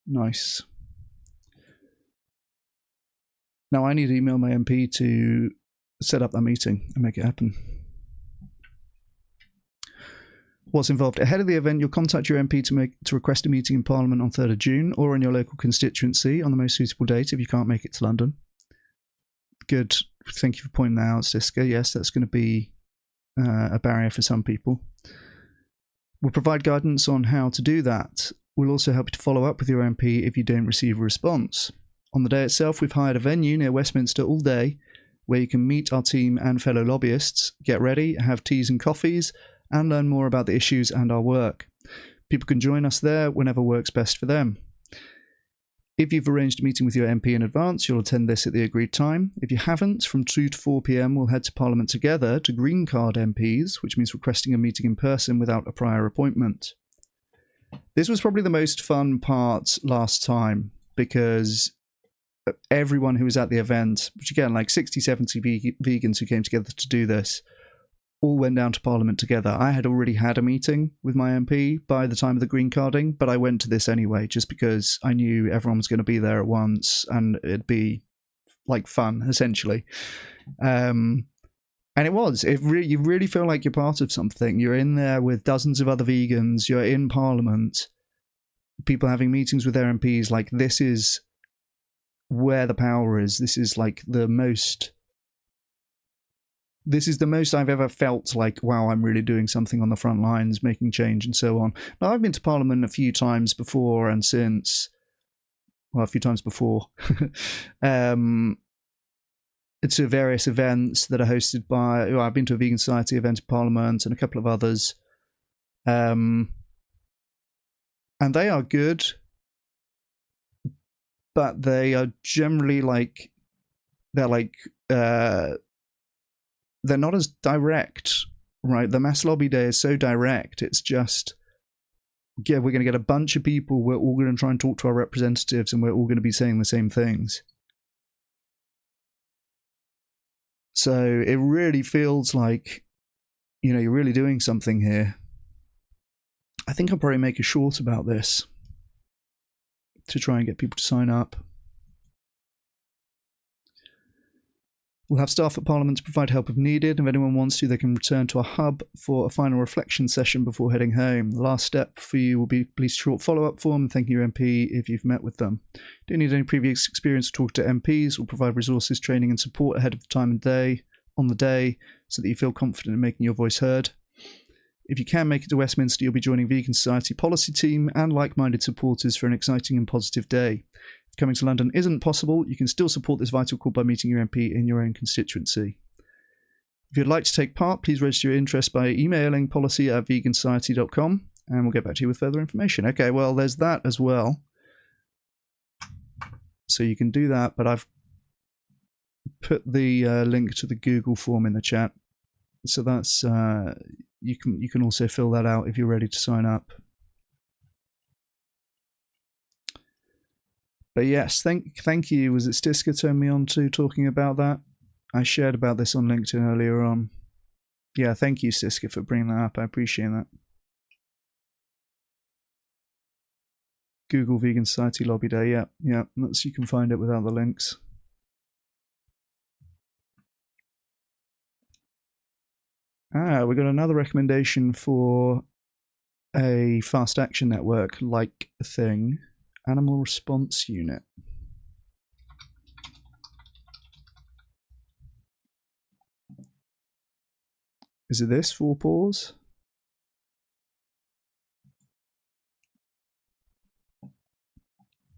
Nice. Now I need to email my MP to set up that meeting and make it happen. What's involved? Ahead of the event, you'll contact your MP to request a meeting in Parliament on 3rd of June or in your local constituency on the most suitable date if you can't make it to London. Good. Thank you for pointing that out, Siska. Yes, that's going to be a barrier for some people. We'll provide guidance on how to do that. We'll also help you to follow up with your MP if you don't receive a response. On the day itself, we've hired a venue near Westminster all day where you can meet our team and fellow lobbyists, get ready, have teas and coffees, and learn more about the issues and our work. People can join us there whenever works best for them. If you've arranged a meeting with your MP in advance, you'll attend this at the agreed time. If you haven't, from 2 to 4 p.m, we'll head to Parliament together to green card MPs, which means requesting a meeting in person without a prior appointment. This was probably the most fun part last time because everyone who was at the event, which again, like 60, 70 vegans who came together to do this, all went down to Parliament together. I had already had a meeting with my MP by the time of the green carding, but I went to this anyway, just because I knew everyone was going to be there at once and it'd be like fun, essentially. And it was. You really feel like you're part of something. You're in there with dozens of other vegans. You're in Parliament. People having meetings with their MPs. Like, this is where the power is. This is like the most... This is the most I've ever felt like, wow, I'm really doing something on the front lines, making change and so on. Now, I've been to Parliament a few times before and since. Well, a few times before. To various events that are hosted by... Well, I've been to a Vegan Society event in Parliament and a couple of others. And they are good. But they are generally like... They're like... They're not as direct, right? The Mass Lobby Day is so direct. It's just, yeah, we're going to get a bunch of people. We're all going to try and talk to our representatives and we're all going to be saying the same things. So it really feels like, you know, you're really doing something here. I think I'll probably make a short about this to try and get people to sign up. We'll have staff at Parliament to provide help if needed. If anyone wants to, they can return to a hub for a final reflection session before heading home. The last step for you will be please short follow-up form thanking your MP if you've met with them. Don't need any previous experience to talk to MPs. We'll provide resources, training and support ahead of the time and day, on the day, so that you feel confident in making your voice heard. If you can make it to Westminster, you'll be joining Vegan Society policy team and like-minded supporters for an exciting and positive day. If coming to London isn't possible, you can still support this vital call by meeting your MP in your own constituency. If you'd like to take part, please register your interest by emailing policy@vegansociety.com and we'll get back to you with further information. Okay, well, there's that as well. So you can do that, but I've put the link to the Google form in the chat. So that's you can also fill that out if you're ready to sign up. But yes, thank you. Was it Stiska turned me on to talking about that? I shared about this on LinkedIn earlier on. Yeah, thank you, Stiska, for bringing that up. I appreciate that. Google Vegan Society Lobby Day. Yeah, that's, you can find it without the links. We got another recommendation for a fast action network like thing. Animal Response Unit. Is it this? 4 paws?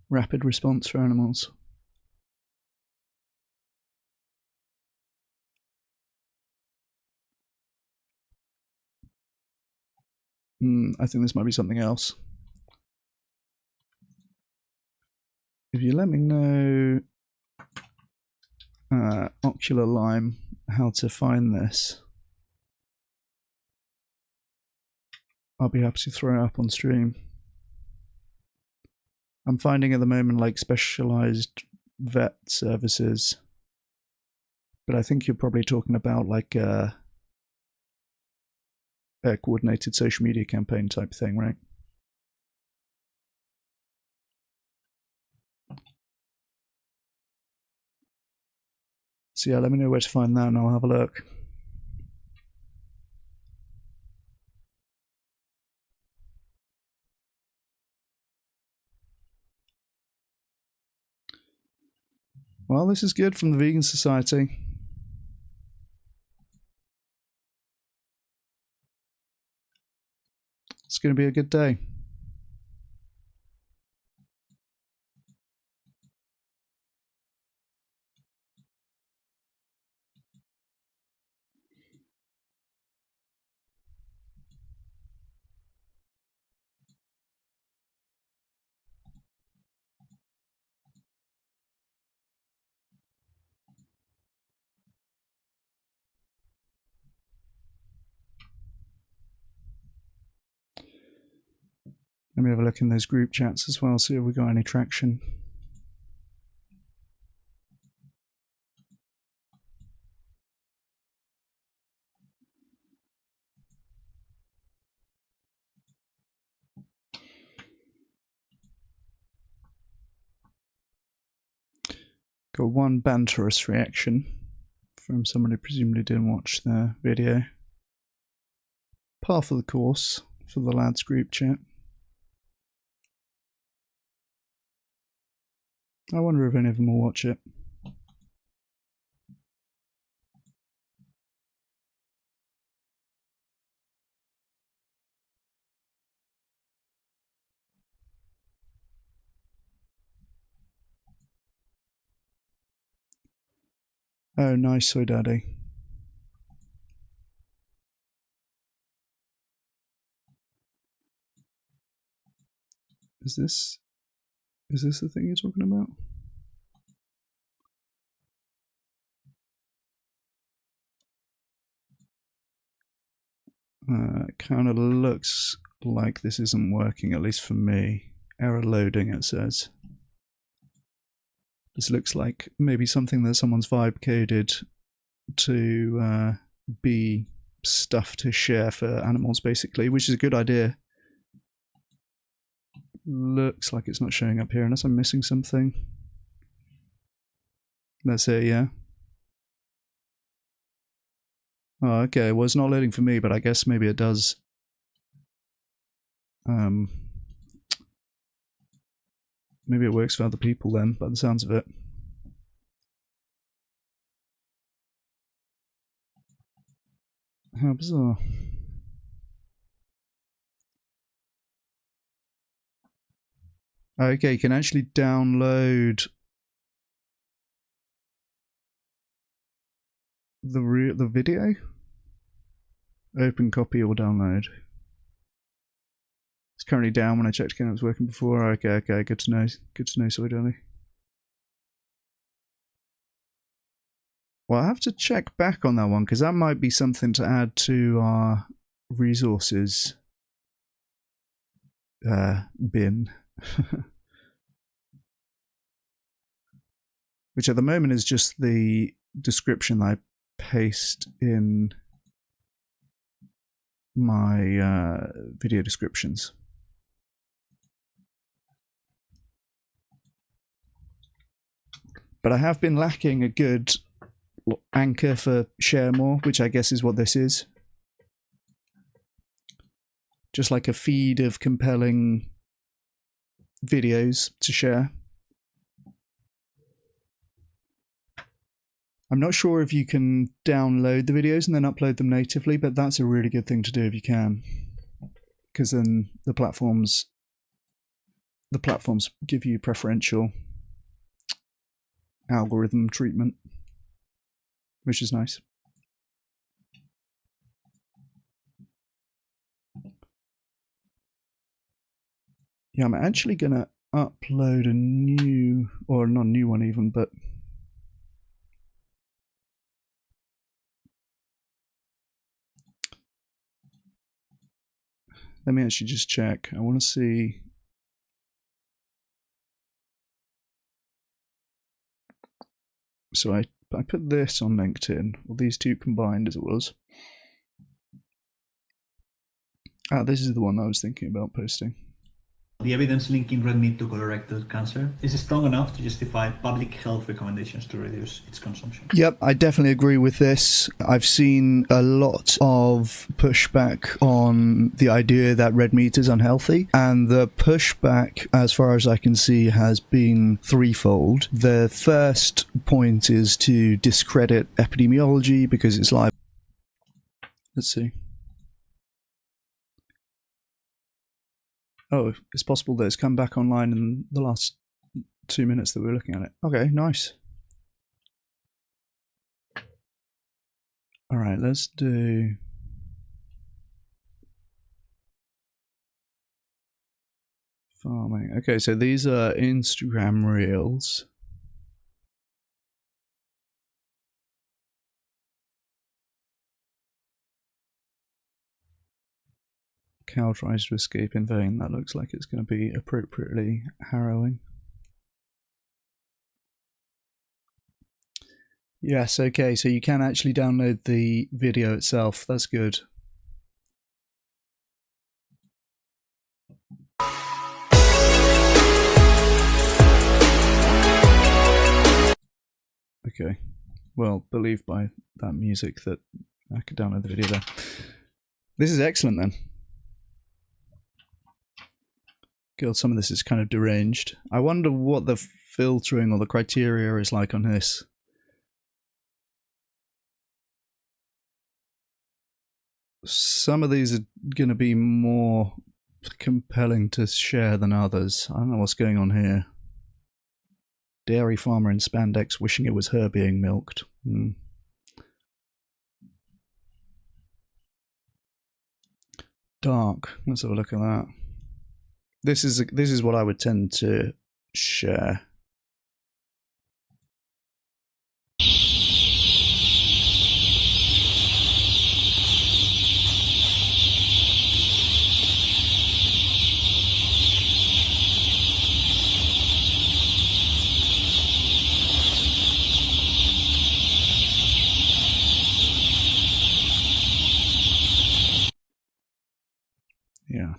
Rapid response for animals. I think this might be something else. If you let me know, Ocular Lime, how to find this, I'll be happy to throw it up on stream. I'm finding at the moment like specialized vet services, but I think you're probably talking about like a coordinated social media campaign type thing, right? So yeah, let me know where to find that and I'll have a look. Well, this is good from the Vegan Society. It's going to be a good day. Let me have a look in those group chats as well, see if we got any traction. Got one banterous reaction from someone who presumably didn't watch the video. Par for the course for the lads group chat. I wonder if any of them will watch it. Oh, nice, Soy Daddy. Is this the thing you're talking about? It kind of looks like this isn't working, at least for me. Error loading, it says. This looks like maybe something that someone's vibe coded to be stuff to share for animals, basically, which is a good idea. Looks like it's not showing up here unless I'm missing something. That's it, yeah. Oh, okay. Well, it's not loading for me, but I guess maybe it does. Maybe it works for other people then, by the sounds of it. How bizarre. Okay, you can actually download the video. Open copy or download. It's currently down. When I checked again, it was working before. Okay, good to know. Good to know, Soy Daddy. Well, I have to check back on that one because that might be something to add to our resources bin. Which at the moment is just the description that I paste in my video descriptions. But I have been lacking a good anchor for share more, which I guess is what this is. Just like a feed of compelling videos to share. I'm not sure if you can download the videos and then upload them natively, but that's a really good thing to do if you can. Because then the platforms give you preferential algorithm treatment, which is nice. Yeah, I'm actually going to upload a new, or not a new one even, but let me actually just check. I want to see. So I put this on LinkedIn, or these two combined as it was. Ah, this is the one that I was thinking about posting. The evidence linking red meat to colorectal cancer is strong enough to justify public health recommendations to reduce its consumption. Yep, I definitely agree with this. I've seen a lot of pushback on the idea that red meat is unhealthy, and the pushback, as far as I can see, has been threefold. The first point is to discredit epidemiology because it's live. Let's see. Oh, it's possible that it's come back online in the last 2 minutes that we were looking at it. Okay, nice. All right, let's do... farming. Okay, so these are Instagram Reels. Cow tries to escape in vain. That looks like it's going to be appropriately harrowing. Yes, okay, so you can actually download the video itself. That's good. Okay, well, believe by that music that I could download the video there. This is excellent then. God, some of this is kind of deranged. I wonder what the filtering or the criteria is like on this. Some of these are going to be more compelling to share than others. I don't know what's going on here. Dairy farmer in spandex wishing it was her being milked. Dark. Let's have a look at that. This is what I would tend to share. Yeah.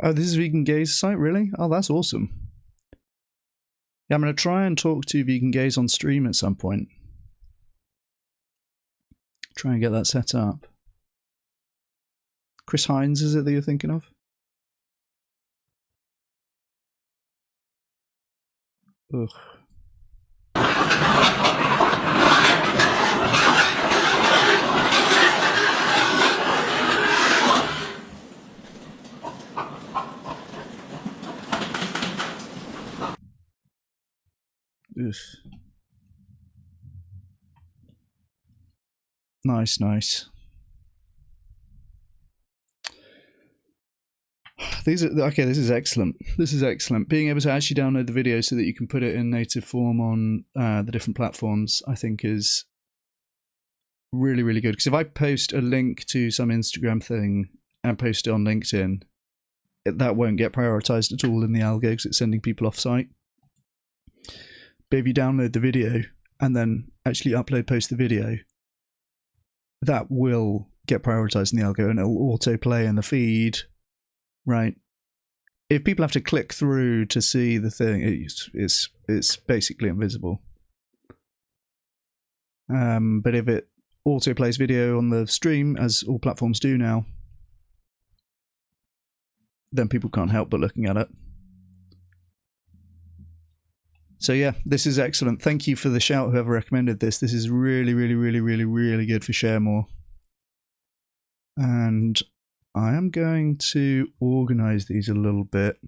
Oh, this is Vegan Gaze site, really? Oh, that's awesome. Yeah, I'm going to try and talk to Vegan Gaze on stream at some point. Try and get that set up. Chris Hines, is it that you're thinking of? Ugh. Nice, nice. These are okay. This is excellent. This is excellent. Being able to actually download the video so that you can put it in native form on the different platforms, I think, is really, really good. Because if I post a link to some Instagram thing and post it on LinkedIn, that won't get prioritized at all in the algo because it's sending people off site. But if you download the video and then actually post the video, that will get prioritized in the algo and it'll autoplay in the feed, right? If people have to click through to see the thing, it's basically invisible. But if it autoplays video on the stream, as all platforms do now, then people can't help but looking at it. So yeah, this is excellent. Thank you for the shout, whoever recommended this. This is really, really, really, really, really good for Share More. And I am going to organize these a little bit.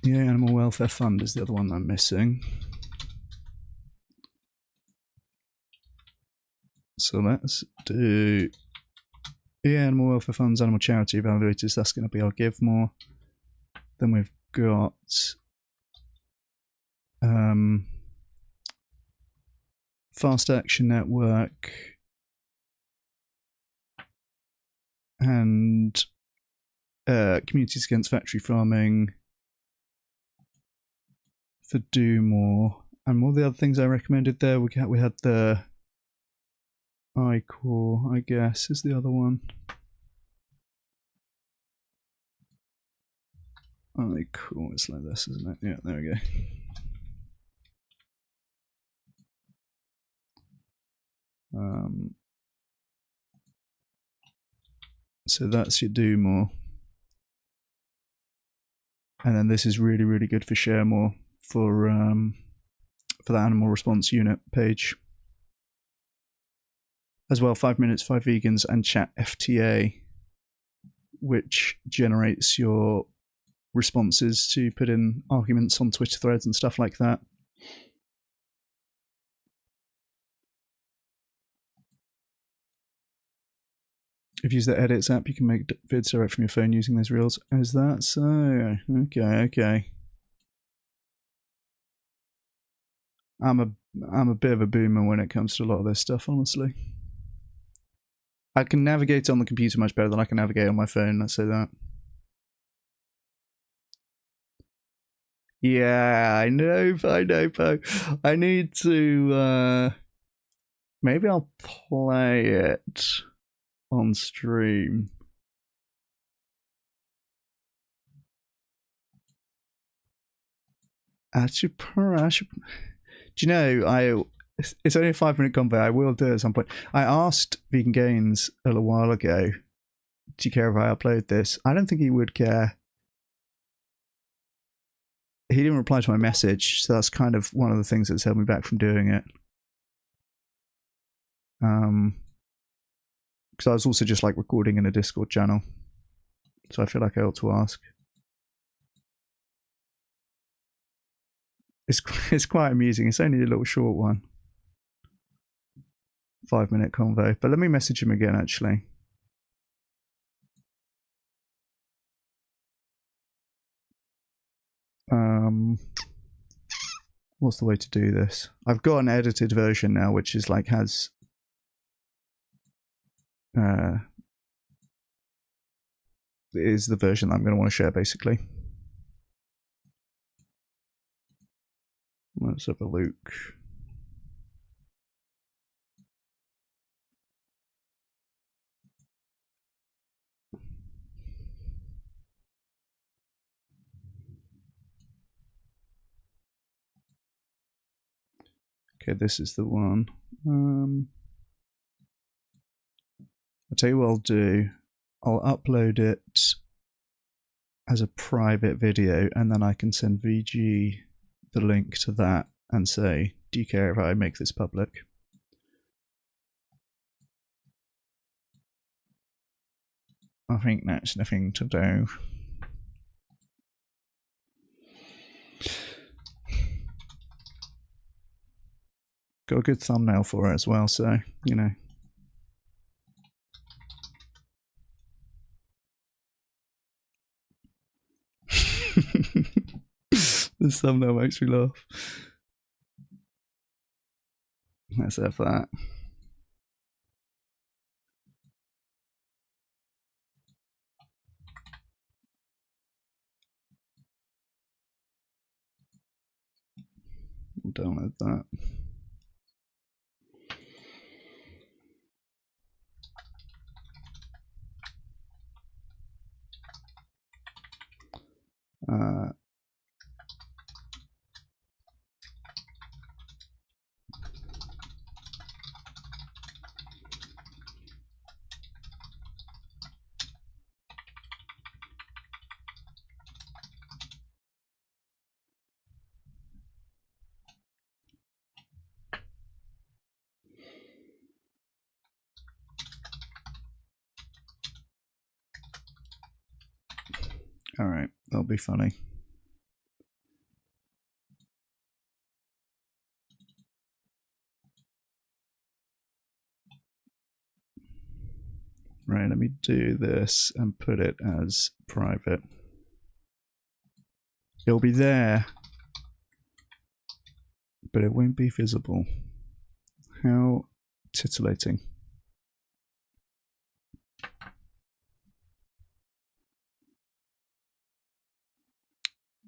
Yeah, Animal Welfare Fund is the other one I'm missing. So let's do Animal Welfare Funds, Animal Charity Evaluators. That's going to be our Give More. Then we've got Fast Action Network and Communities Against Factory Farming for Do More. And all the other things I recommended there, we had the iCore, I guess, is the other one. iCore, it's like this, isn't it? Yeah, there we go. So that's your Do More. And then this is really, really good for Share More for the Animal Response Unit page. As well, 5 Minutes, 5 Vegans, and Chat FTA, which generates your responses to put in arguments on Twitter threads and stuff like that. If you use the Edits app, you can make vids direct from your phone using those reels. Is that so? Okay. I'm a bit of a boomer when it comes to a lot of this stuff, honestly. I can navigate on the computer much better than I can navigate on my phone, let's say that. Yeah, I know, Po. I need to, maybe I'll play it on stream. Do you know, it's only a 5-minute convo. I will do it at some point. I asked Vegan Gains a little while ago, do you care if I upload this? I don't think he would care. He didn't reply to my message, so that's kind of one of the things that's held me back from doing it. Because I was also just like recording in a Discord channel, so I feel like I ought to ask. It's quite amusing. It's only a little short one. 5-minute convo. But let me message him again, actually. What's the way to do this? I've got an edited version now, which is like has is the version that I'm going to want to share, basically. Let's have a look. Okay, this is the one. I'll tell you what I'll do. I'll upload it as a private video, and then I can send VG the link to that and say, do you care if I make this public? I think that's the thing to do. Got a good thumbnail for it as well, so, you know. This thumbnail makes me laugh. Let's have that. We'll download that. All right, that'll be funny. Right, let me do this and put it as private. It'll be there, but it won't be visible. How titillating.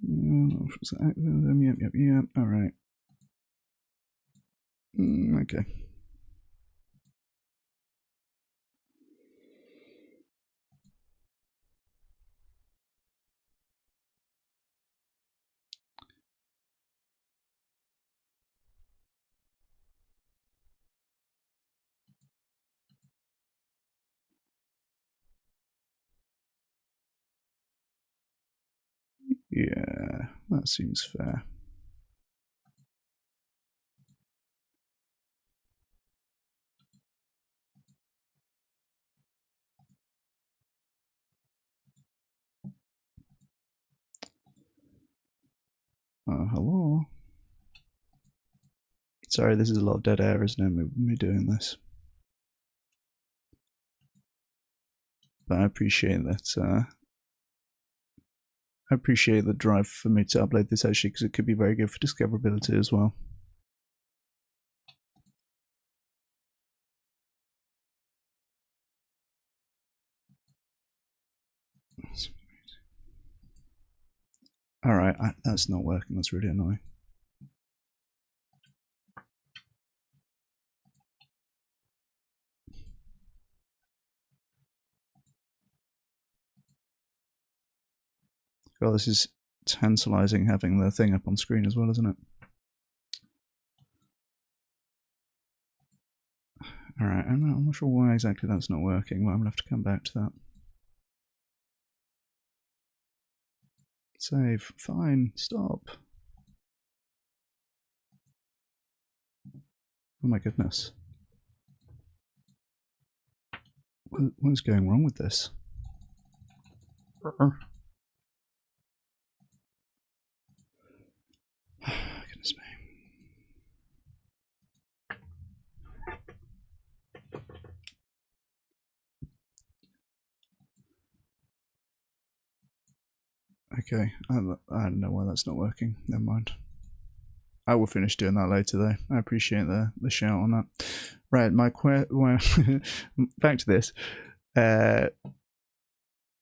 Yep. All right. Okay. Yeah, that seems fair. Hello? Sorry, this is a lot of dead air, isn't it, me doing this? But I appreciate that, I appreciate the drive for me to upload this actually, because it could be very good for discoverability as well. Alright, that's not working, that's really annoying. God, this is tantalizing having the thing up on screen as well, isn't it? Alright, I'm not sure why exactly that's not working, but I'm going to have to come back to that. Save. Fine. Stop. Oh my goodness. What is going wrong with this? Goodness me. Okay, I don't know why that's not working. Never mind. I will finish doing that later though. I appreciate the shout on that. Right, back to this.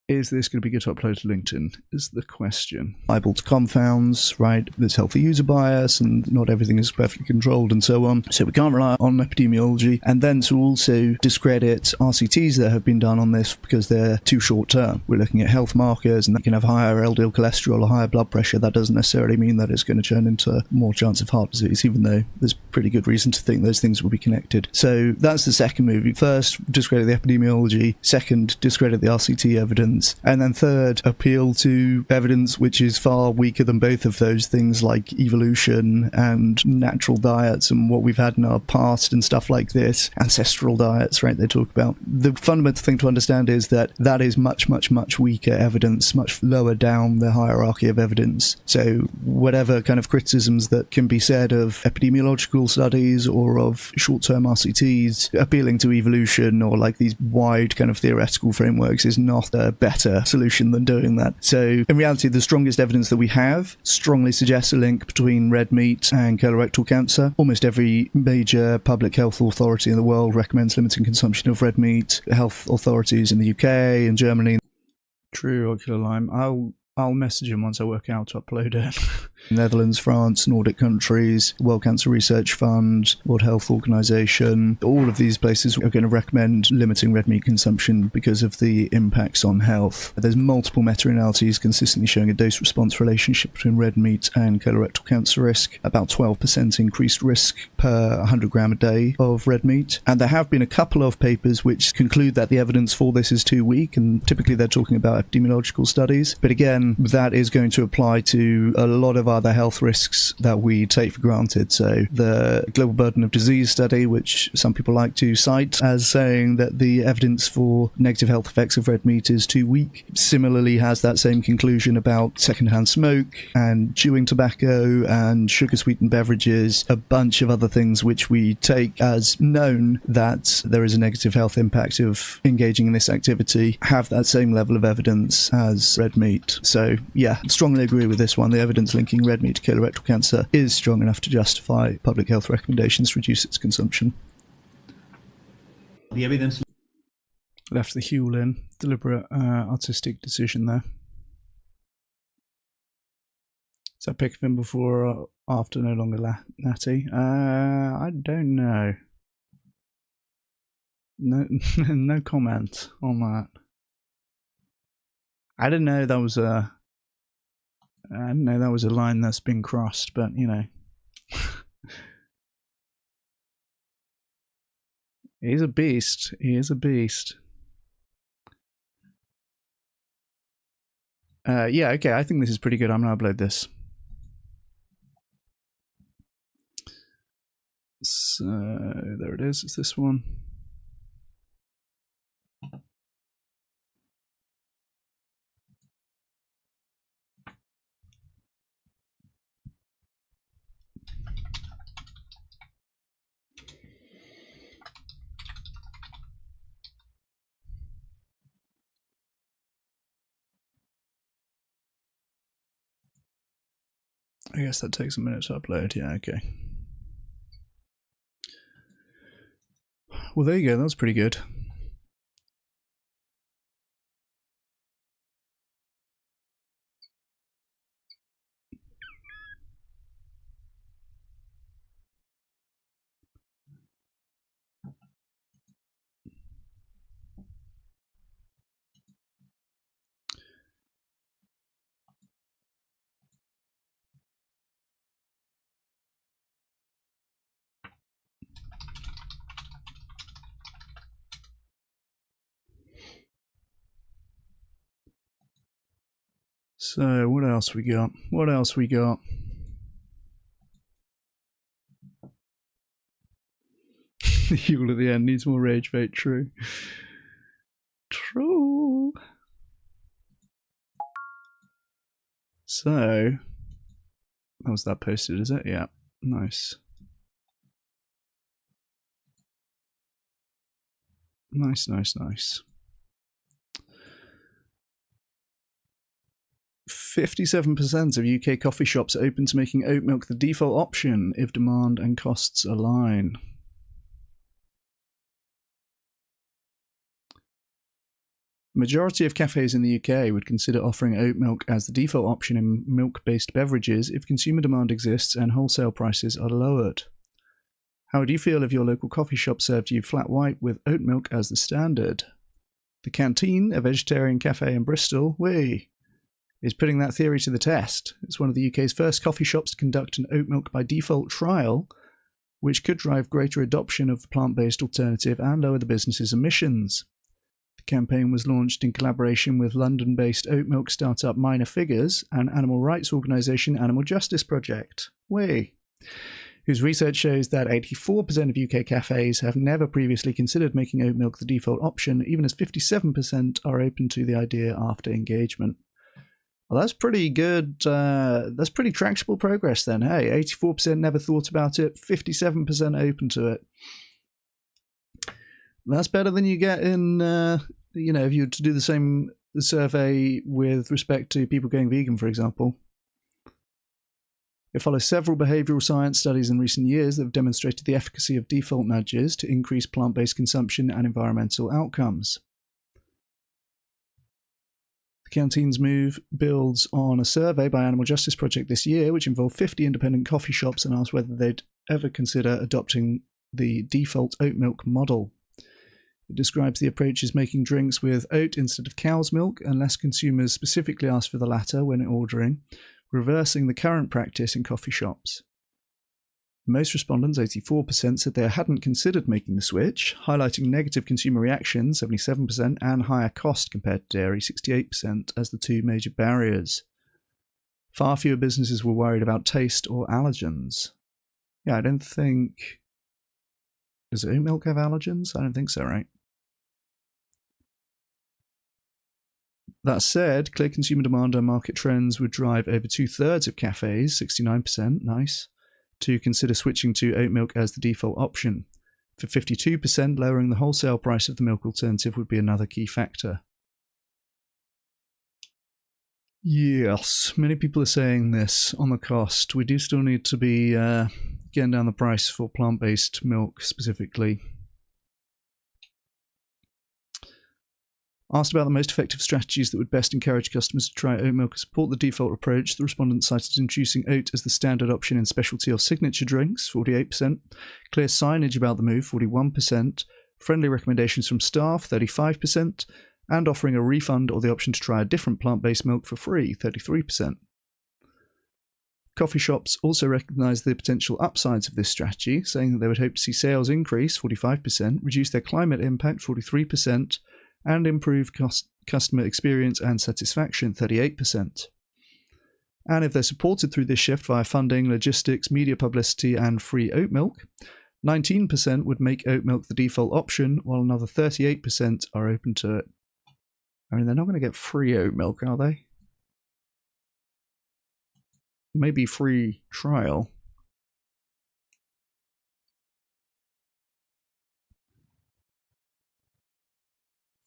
Is this going to be good to upload to LinkedIn? Is the question. Liable to confounds, right? There's healthy user bias and not everything is perfectly controlled and so on. So we can't rely on epidemiology. And then to also discredit RCTs that have been done on this because they're too short term. We're looking at health markers and they can have higher LDL cholesterol or higher blood pressure. That doesn't necessarily mean that it's going to turn into more chance of heart disease, even though there's pretty good reason to think those things will be connected. So that's the second move. First, discredit the epidemiology. Second, discredit the RCT evidence. And then third, appeal to evidence which is far weaker than both of those things, like evolution and natural diets and what we've had in our past and stuff like this. Ancestral diets, right, they talk about. The fundamental thing to understand is that that is much, much, much weaker evidence, much lower down the hierarchy of evidence. So whatever kind of criticisms that can be said of epidemiological studies or of short-term RCTs, appealing to evolution or like these wide kind of theoretical frameworks is not a better solution than doing that. So in reality, the strongest evidence that we have strongly suggests a link between red meat and colorectal cancer. Almost every major public health authority in the world recommends limiting consumption of red meat. Health authorities in the UK and Germany. True, Ocular Lyme. I'll message him once I work out to upload it. Netherlands, France, Nordic countries, World Cancer Research Fund, World Health Organization, all of these places are going to recommend limiting red meat consumption because of the impacts on health. There's multiple meta-analyses consistently showing a dose-response relationship between red meat and colorectal cancer risk, about 12% increased risk per 100 gram a day of red meat. And there have been a couple of papers which conclude that the evidence for this is too weak, and typically they're talking about epidemiological studies. But again, that is going to apply to a lot of other health risks that we take for granted. So the Global Burden of Disease study, which some people like to cite as saying that the evidence for negative health effects of red meat is too weak, similarly has that same conclusion about secondhand smoke and chewing tobacco and sugar-sweetened beverages, a bunch of other things which we take as known that there is a negative health impact of engaging in this activity, have that same level of evidence as red meat. So yeah, strongly agree with this one. The evidence linking red meat to colorectal cancer is strong enough to justify public health recommendations to reduce its consumption. The evidence left the Huel in. Deliberate artistic decision there. Is that pick of him before or after No Longer Natty? I don't know. No comment on that. I didn't know that was a line that's been crossed, but you know. He's a beast. He is a beast. Yeah, okay, I think this is pretty good. I'm going to upload this. So, there it is. It's this one. I guess that takes a minute to upload. Yeah, okay. Well, there you go. That was pretty good. So, what else we got? What else we got? The Huel at the end needs more rage bait. True. True. So, how was that posted, is it? Yeah. Nice. Nice, nice, nice. 57% of UK coffee shops are open to making oat milk the default option if demand and costs align. The majority of cafes in the UK would consider offering oat milk as the default option in milk-based beverages if consumer demand exists and wholesale prices are lowered. How would you feel if your local coffee shop served you flat white with oat milk as the standard? The Canteen, a vegetarian cafe in Bristol, is putting that theory to the test. It's one of the UK's first coffee shops to conduct an oat milk by default trial, which could drive greater adoption of the plant-based alternative and lower the business's emissions. The campaign was launched in collaboration with London-based oat milk startup Minor Figures and animal rights organisation Animal Justice Project, whose research shows that 84% of UK cafes have never previously considered making oat milk the default option, even as 57% are open to the idea after engagement. Well, that's pretty good. That's pretty tractable progress then. Hey, 84% never thought about it, 57% open to it. That's better than you get in, if you were to do the same survey with respect to people going vegan, for example. It follows several behavioural science studies in recent years that have demonstrated the efficacy of default nudges to increase plant-based consumption and environmental outcomes. The Canteen's move builds on a survey by Animal Justice Project this year, which involved 50 independent coffee shops and asked whether they'd ever consider adopting the default oat milk model. It describes the approach as making drinks with oat instead of cow's milk, unless consumers specifically ask for the latter when ordering, reversing the current practice in coffee shops. Most respondents, 84%, said they hadn't considered making the switch, highlighting negative consumer reaction, 77%, and higher cost compared to dairy, 68%, as the two major barriers. Far fewer businesses were worried about taste or allergens. Yeah, I don't think... Does oat milk have allergens? I don't think so, right? That said, clear consumer demand and market trends would drive over 2/3 of cafes, 69%, nice, to consider switching to oat milk as the default option. For 52%, lowering the wholesale price of the milk alternative would be another key factor. Yes, many people are saying this on the cost. We do still need to be getting down the price for plant-based milk specifically. Asked about the most effective strategies that would best encourage customers to try oat milk and support the default approach, the respondent cited introducing oat as the standard option in specialty or signature drinks, 48%, clear signage about the move, 41%, friendly recommendations from staff, 35%, and offering a refund or the option to try a different plant-based milk for free, 33%. Coffee shops also recognised the potential upsides of this strategy, saying that they would hope to see sales increase, 45%, reduce their climate impact, 43%, and improve customer experience and satisfaction, 38%. And if they're supported through this shift via funding, logistics, media publicity, and free oat milk, 19% would make oat milk the default option, while another 38% are open to it. I mean, they're not going to get free oat milk, are they? Maybe free trial.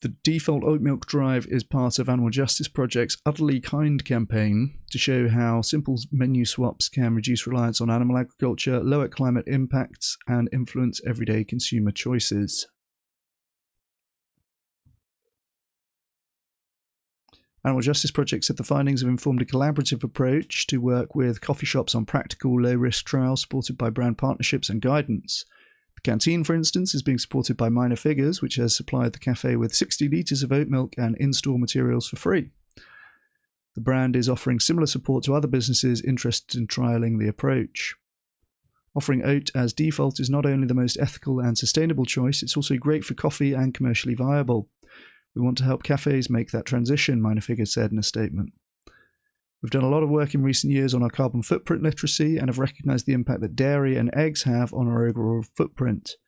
The default oat milk drive is part of Animal Justice Project's Utterly Kind campaign to show how simple menu swaps can reduce reliance on animal agriculture, lower climate impacts, and influence everyday consumer choices. Animal Justice Project said the findings have informed a collaborative approach to work with coffee shops on practical, low-risk trials supported by brand partnerships and guidance. The canteen, for instance, is being supported by Minor Figures, which has supplied the cafe with 60 litres of oat milk and in-store materials for free. The brand is offering similar support to other businesses interested in trialling the approach. Offering oat as default is not only the most ethical and sustainable choice, it's also great for coffee and commercially viable. We want to help cafes make that transition, Minor Figures said in a statement. We've done a lot of work in recent years on our carbon footprint literacy and have recognised the impact that dairy and eggs have on our overall footprint.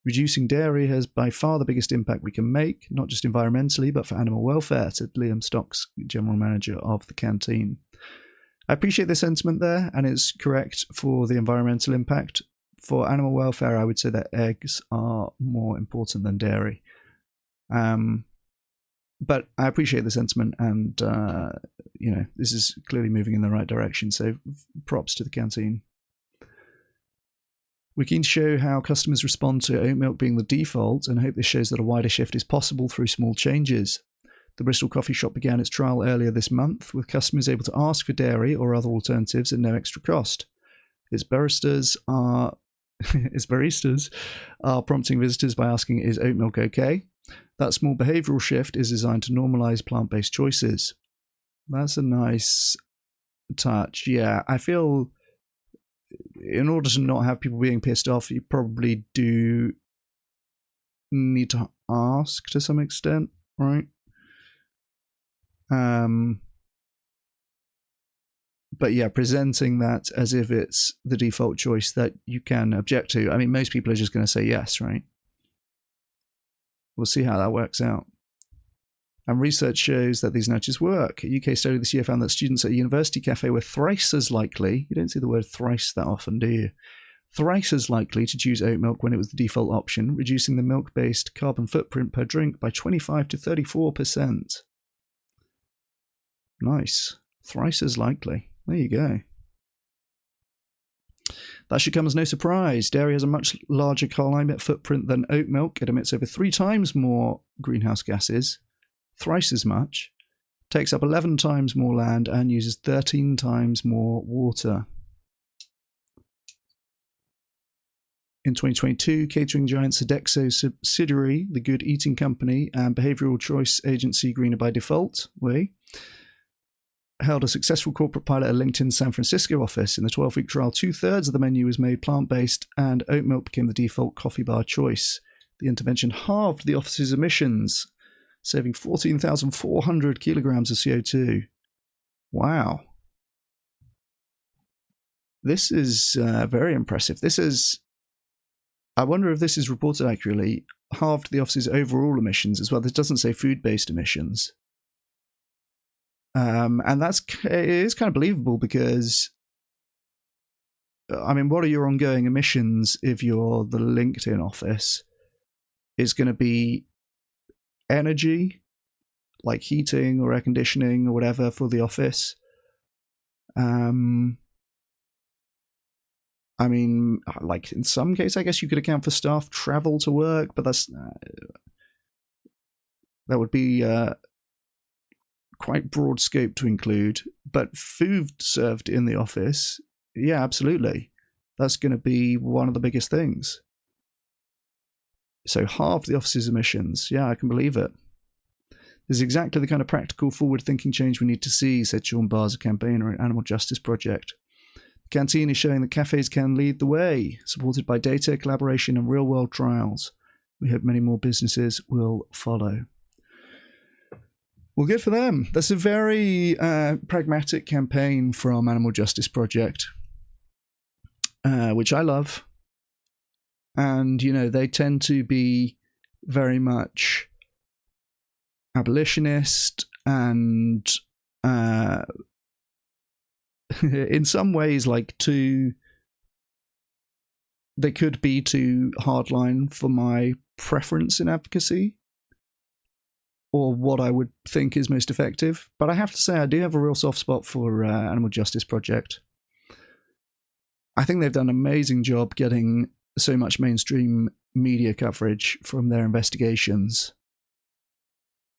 Reducing dairy has by far the biggest impact we can make, not just environmentally, but for animal welfare, said Liam Stocks, General Manager of the canteen. I appreciate the sentiment there, and it's correct for the environmental impact. For animal welfare, I would say that eggs are more important than dairy. But I appreciate the sentiment, and this is clearly moving in the right direction, so props to the canteen. We're keen to show how customers respond to oat milk being the default, and hope this shows that a wider shift is possible through small changes. The Bristol Coffee Shop began its trial earlier this month, with customers able to ask for dairy or other alternatives at no extra cost. Its baristas are prompting visitors by asking, "Is oat milk okay?" That small behavioural shift is designed to normalise plant-based choices. That's a nice touch. Yeah, I feel in order to not have people being pissed off, you probably do need to ask to some extent, right? But yeah, presenting that as if it's the default choice that you can object to. I mean, most people are just going to say yes, right? We'll see how that works out. And research shows that these nudges work. A UK study this year found that students at a university cafe were thrice as likely, you don't see the word thrice that often, do you? Thrice as likely to choose oat milk when it was the default option, reducing the milk-based carbon footprint per drink by 25 to 34%. Nice. Thrice as likely. There you go. That should come as no surprise. Dairy has a much larger climate footprint than oat milk. It emits over 3 times more greenhouse gases, thrice as much, takes up 11 times more land, and uses 13 times more water. In 2022, catering giant Sodexo subsidiary, the Good Eating Company, and behavioural choice agency Greener by Default, held a successful corporate pilot at LinkedIn's San Francisco office. In the 12-week trial, 2/3 of the menu was made plant-based, and oat milk became the default coffee bar choice. The intervention halved the office's emissions, saving 14,400 kilograms of CO2. Wow. This is very impressive. This is, I wonder if this is reported accurately, halved the office's overall emissions as well. This doesn't say food-based emissions. And it is kind of believable because, I mean, what are your ongoing emissions if you're the LinkedIn office? It's going to be energy, like heating or air conditioning or whatever for the office. I mean, like in some case, I guess you could account for staff travel to work, but that would be quite broad scope to include. But food served in the office, yeah, absolutely. That's going to be one of the biggest things. So half the office's emissions, yeah, I can believe it. This is exactly the kind of practical, forward-thinking change we need to see, said Sean Barrs, a campaigner at Animal Justice Project. The canteen is showing that cafes can lead the way, supported by data, collaboration, and real-world trials. We hope many more businesses will follow. Well, good for them. That's a very pragmatic campaign from Animal Justice Project, which I love. And, you know, they tend to be very much abolitionist and in some ways like they could be too hardline for my preference in advocacy or what I would think is most effective, but I have to say I do have a real soft spot for Animal Justice Project. I think they've done an amazing job getting so much mainstream media coverage from their investigations.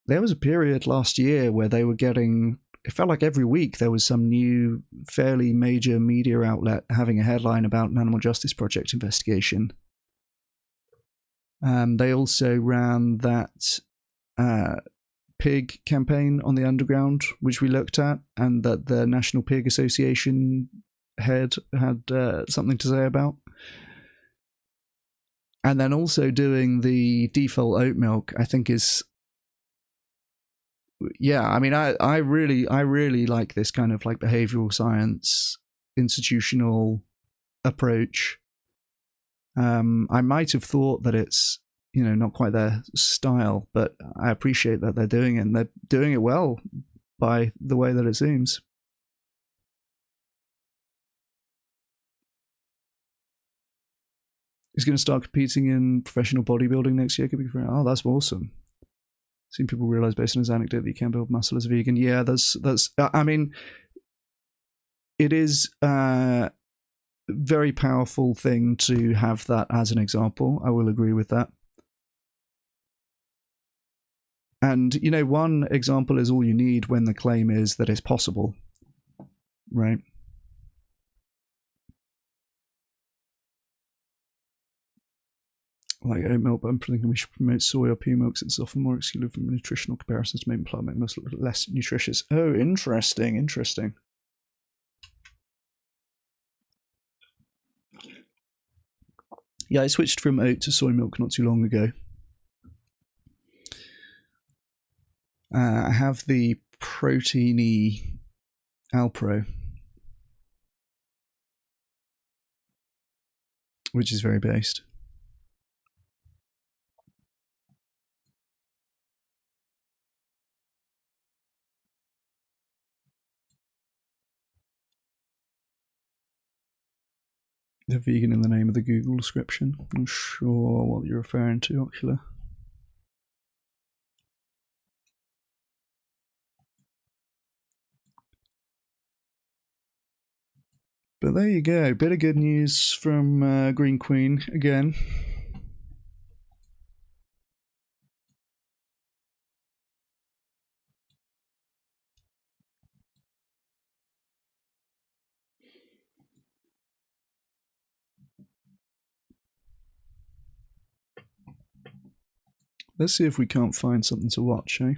There was a period last year where they were getting, it felt like every week there was some new, fairly major media outlet having a headline about an Animal Justice Project investigation. They also ran that pig campaign on the Underground, which we looked at, and that the National Pig Association head had something to say about. And then also doing the default oat milk, I think is, yeah, I mean, I really like this kind of like behavioral science, institutional approach. I might have thought that it's, you know, not quite their style, but I appreciate that they're doing it, and they're doing it well by the way that it seems. He's going to start competing in professional bodybuilding next year. Oh, that's awesome. Seen people realize based on his anecdote that you can build muscle as a vegan. Yeah, that's. I mean, it is a very powerful thing to have that as an example. I will agree with that. And, you know, one example is all you need when the claim is that it's possible, right? Like oat milk, but I'm thinking we should promote soy or pea milk since it's often more exclusive from nutritional comparisons to make plant milk most less nutritious. Oh, interesting, interesting. Yeah, I switched from oat to soy milk not too long ago. I have the proteiny Alpro, which is very based. The vegan in the name of the Google description. I'm not sure what you're referring to, Ocular. But there you go, bit of good news from Green Queen again. Let's see if we can't find something to watch, eh?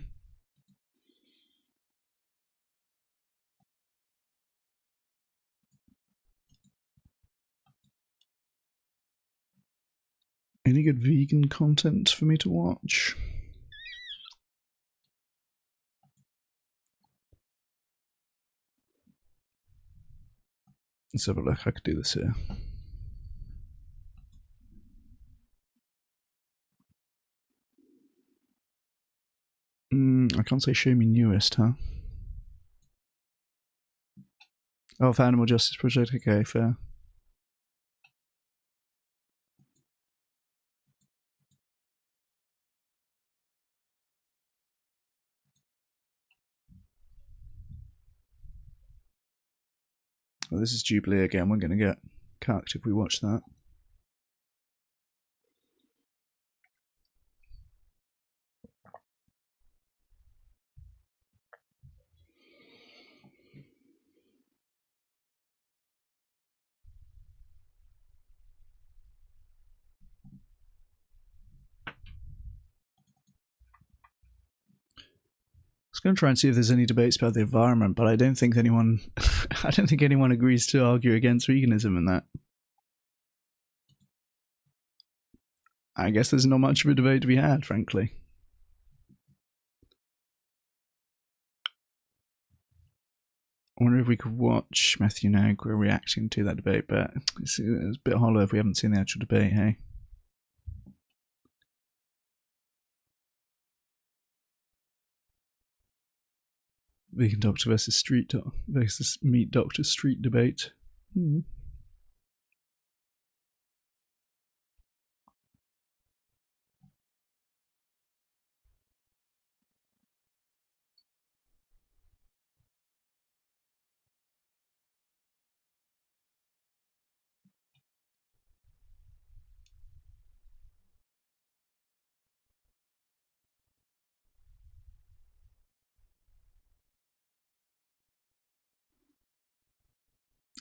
Any good vegan content for me to watch? Let's have a look. I could do this here. I can't say show me newest, huh? Oh, for Animal Justice Project. Okay, fair. Well, this is Jubilee again. We're going to get cucked if we watch that. I was going to try and see if there's any debates about the environment, but I don't think anyone, I don't think anyone agrees to argue against veganism in that. I guess there's not much of a debate to be had, frankly. I wonder if we could watch Matthew Nagra reacting to that debate, but it's a bit hollow if we haven't seen the actual debate, hey? Vegan Doctor versus Meat Doctor street debate.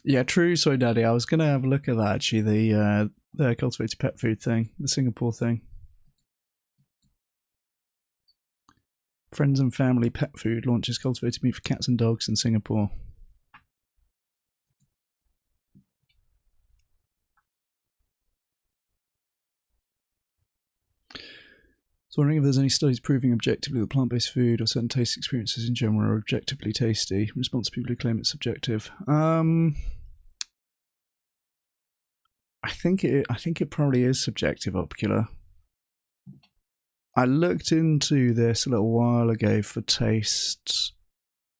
Yeah, true, Soy Daddy. I was going to have a look at that, actually, the cultivated pet food thing, the Singapore thing. Friends and Family Pet Food launches cultivated meat for cats and dogs in Singapore. So wondering if there's any studies proving objectively that plant-based food or certain taste experiences in general are objectively tasty. Response to people who claim it's subjective. I think it probably is subjective, Opcula. I looked into this a little while ago for taste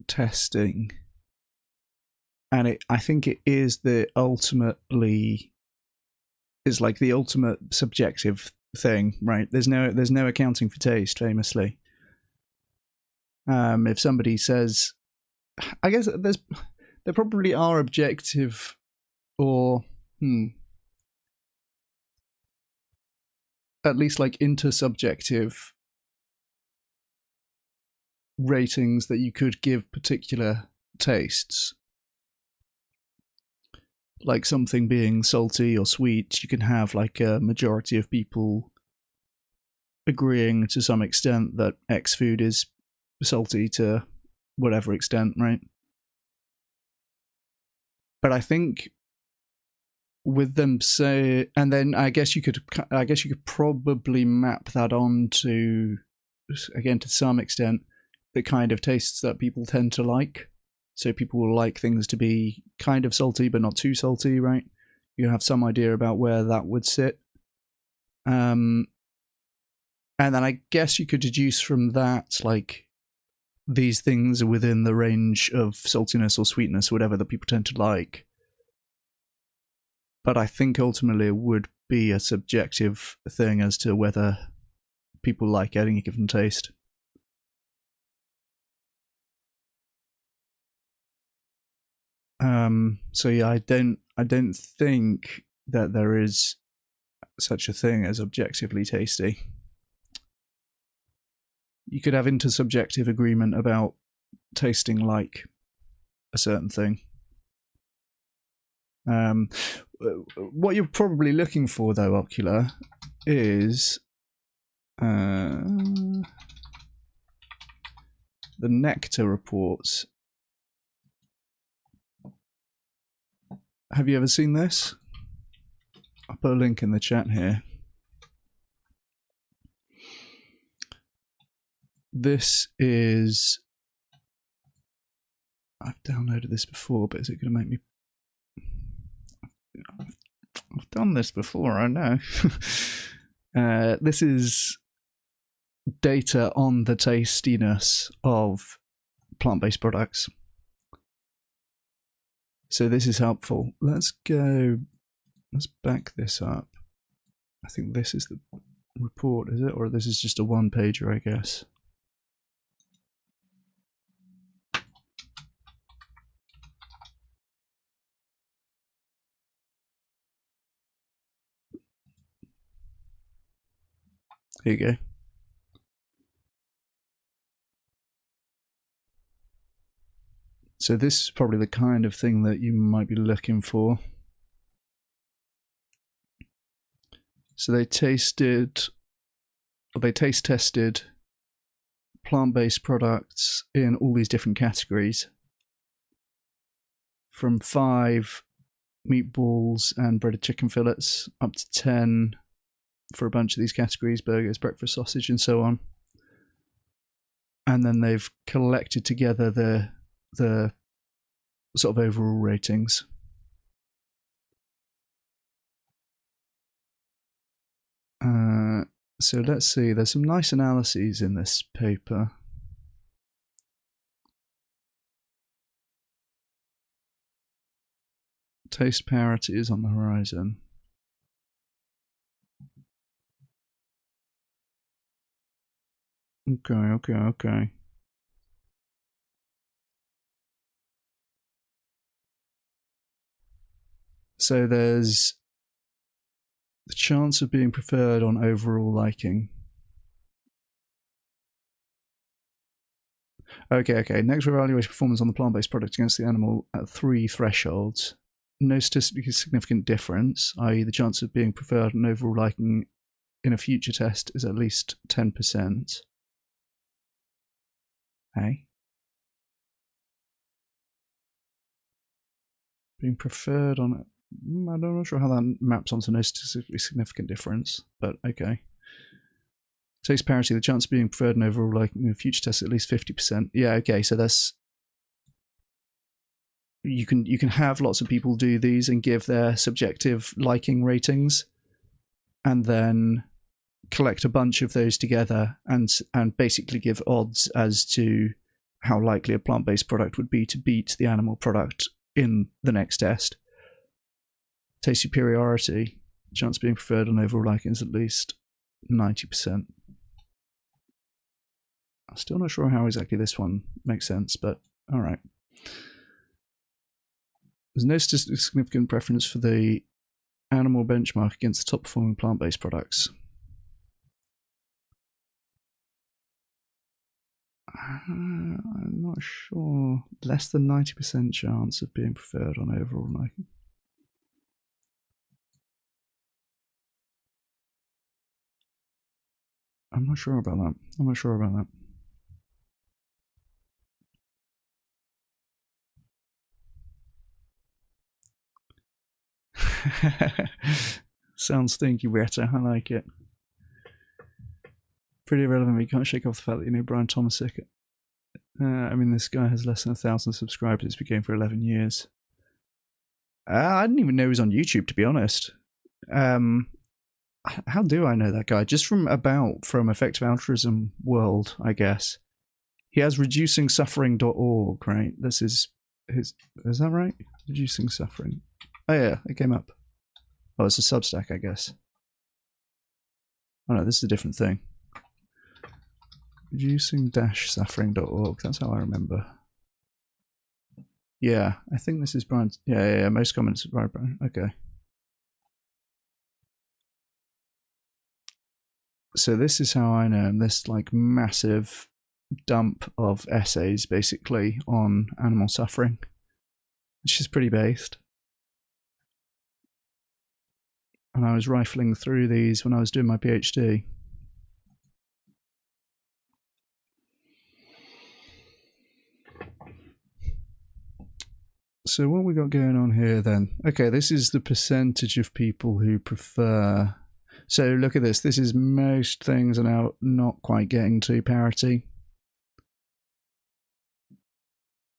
testing, and I think it is the ultimately is like the ultimate subjective thing, right? There's no accounting for taste, famously. If somebody says, I guess there probably are objective or at least like intersubjective ratings that you could give particular tastes. Like something being salty or sweet, you can have like a majority of people agreeing to some extent that X food is salty to whatever extent, right? But I think with them say, and then I guess you could probably map that on to, again, to some extent, the kind of tastes that people tend to like. So people will like things to be kind of salty, but not too salty, right? You have some idea about where that would sit. And then I guess you could deduce from that, like, these things are within the range of saltiness or sweetness, whatever that people tend to like. But I think ultimately it would be a subjective thing as to whether people like any given taste. So yeah, I don't think that there is such a thing as objectively tasty. You could have intersubjective agreement about tasting like a certain thing. What you're probably looking for, though, Opcula, is the Nectar reports. Have you ever seen this? I'll put a link in the chat here. This is... I've downloaded this before, but is it going to make me... I've done this before, I know. This is data on the tastiness of plant-based products. So this is helpful. Let's back this up. I think this is the report, is it? Or this is just a one-pager, I guess. Here you go. So this is probably the kind of thing that you might be looking for. So they taste tested plant-based products in all these different categories, from 5 meatballs and breaded chicken fillets up to 10 for a bunch of these categories: burgers, breakfast sausage, and so on. And then they've collected together the sort of overall ratings. So let's see, there's some nice analyses in this paper. Taste parity is on the horizon. Okay. So there's the chance of being preferred on overall liking. Okay. Next, we evaluate performance on the plant-based product against the animal at 3 thresholds. No statistically significant difference, i.e. the chance of being preferred on overall liking in a future test is at least 10%. Hey? Being preferred on... I'm not sure how that maps onto no statistically significant difference, but okay. Taste parity, the chance of being preferred and overall liking in a future test at least 50%. Yeah, okay, so that's... You can have lots of people do these and give their subjective liking ratings, and then collect a bunch of those together and basically give odds as to how likely a plant-based product would be to beat the animal product in the next test. Taste superiority, chance of being preferred on overall liking is at least 90%. I'm still not sure how exactly this one makes sense, but alright. There's no statistically significant preference for the animal benchmark against the top performing plant-based products. I'm not sure. Less than 90% chance of being preferred on overall liking. I'm not sure about that. Sounds stinky, Retta. I like it. Pretty irrelevant, but you can't shake off the fact that you know Brian Tomasic. I mean, this guy has less than 1,000 subscribers. He's been going for 11 years. I didn't even know he was on YouTube, to be honest. How do I know that guy? Just from Effective Altruism World, I guess. He has reducingsuffering.org, right? This is his... Is that right? Reducing Suffering. Oh yeah, it came up. Oh, it's a Substack, I guess. Oh no, this is a different thing. Reducing-suffering.org. That's how I remember. Yeah, I think this is Brian. Yeah. Most comments are Brian. Okay. So this is how I know him. This like massive dump of essays, basically, on animal suffering, which is pretty based. And I was rifling through these when I was doing my PhD. So what we got going on here then? Okay, this is the percentage of people who prefer... So look at this. This is most things are now not quite getting to parity.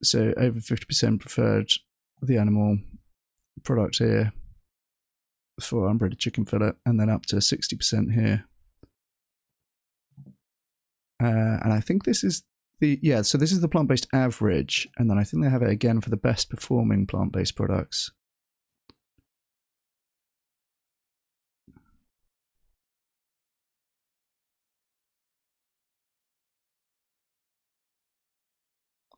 So over 50% preferred the animal product here. for unbreaded chicken fillet, and then up to 60% here. And I think this is so this is the plant-based average, and then I think they have it again for the best performing plant-based products.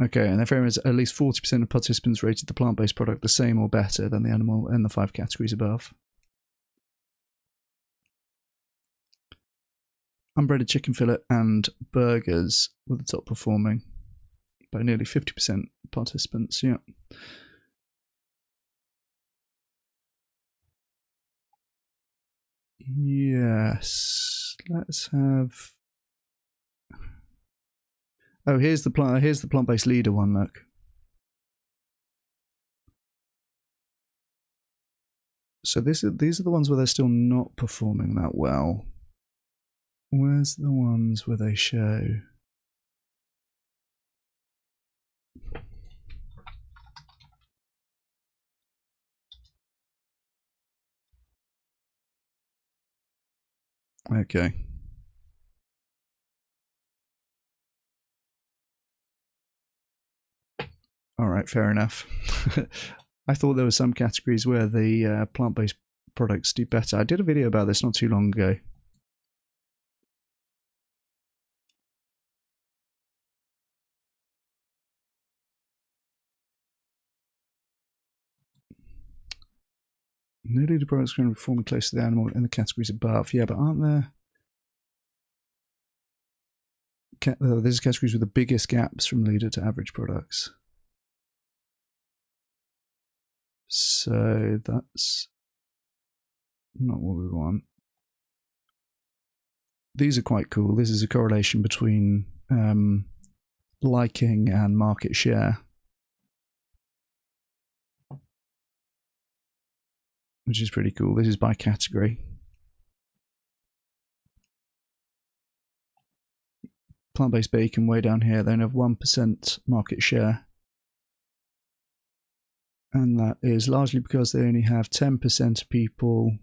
Okay, and their framing is at least 40% of participants rated the plant-based product the same or better than the animal in the 5 categories above. Unbreaded chicken fillet and burgers were the top performing by nearly 50% participants, yeah. Yes, let's have... Oh, here's the plant-based leader one, look. So these are the ones where they're still not performing that well. Where's the ones where they show? Okay. All right, fair enough. I thought there were some categories where the plant-based products do better. I did a video about this not too long ago. No leader products going to perform close to the animal in the categories above. Yeah, but aren't there... There's categories with the biggest gaps from leader to average products. So that's not what we want. These are quite cool. This is a correlation between liking and market share, which is pretty cool. This is by category. Plant-based bacon way down here, they only have 1% market share. And that is largely because they only have 10% of people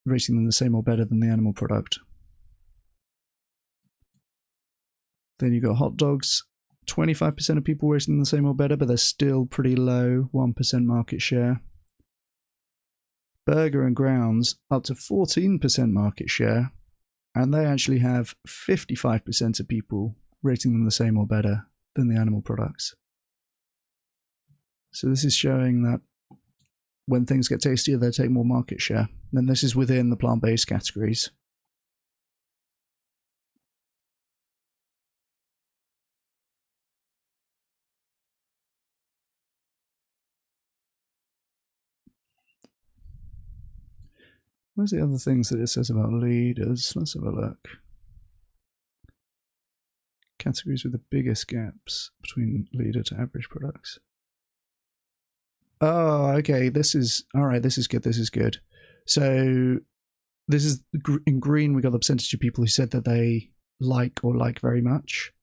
rating them the same or better than the animal product. Then you've got hot dogs, 25% of people rating them the same or better, but they're still pretty low, 1% market share. Burger and grounds, up to 14% market share, and they actually have 55% of people rating them the same or better than the animal products. So this is showing that when things get tastier, they take more market share. And this is within the plant-based categories. Where's the other things that it says about leaders? Let's have a look. Categories with the biggest gaps between leader to average products. Oh, okay. This is all right. This is good. This is good. So this is in green. We got the percentage of people who said that they like or like very much.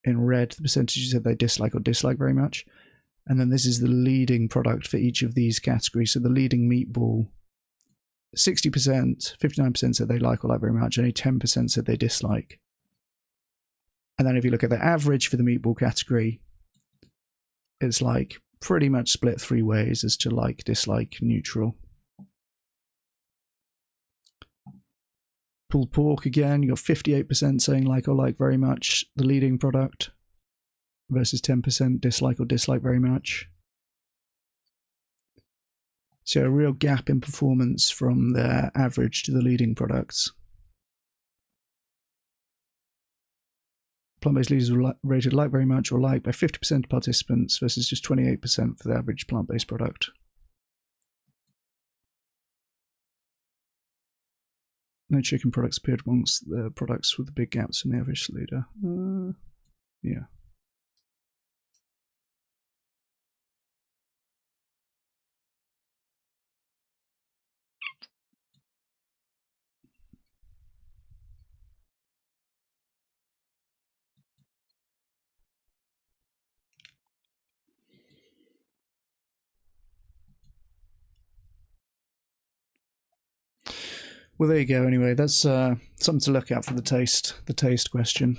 In red, the percentage who said they dislike or dislike very much. And then this is the leading product for each of these categories. So the leading meatball, 60%, 59% said they like or like very much. Only 10% said they dislike. And then if you look at the average for the meatball category, it's like pretty much split 3 ways as to like, dislike, neutral. Pulled pork again, you got 58% saying like or like very much, the leading product, versus 10% dislike or dislike very much. So a real gap in performance from their average to the leading products. Plant-based leaders were rated like very much or like by 50% of participants versus just 28% for the average plant-based product. No chicken products appeared amongst the products with the big gaps from the average leader. Yeah. Well, there you go. Anyway, that's something to look at for the taste question.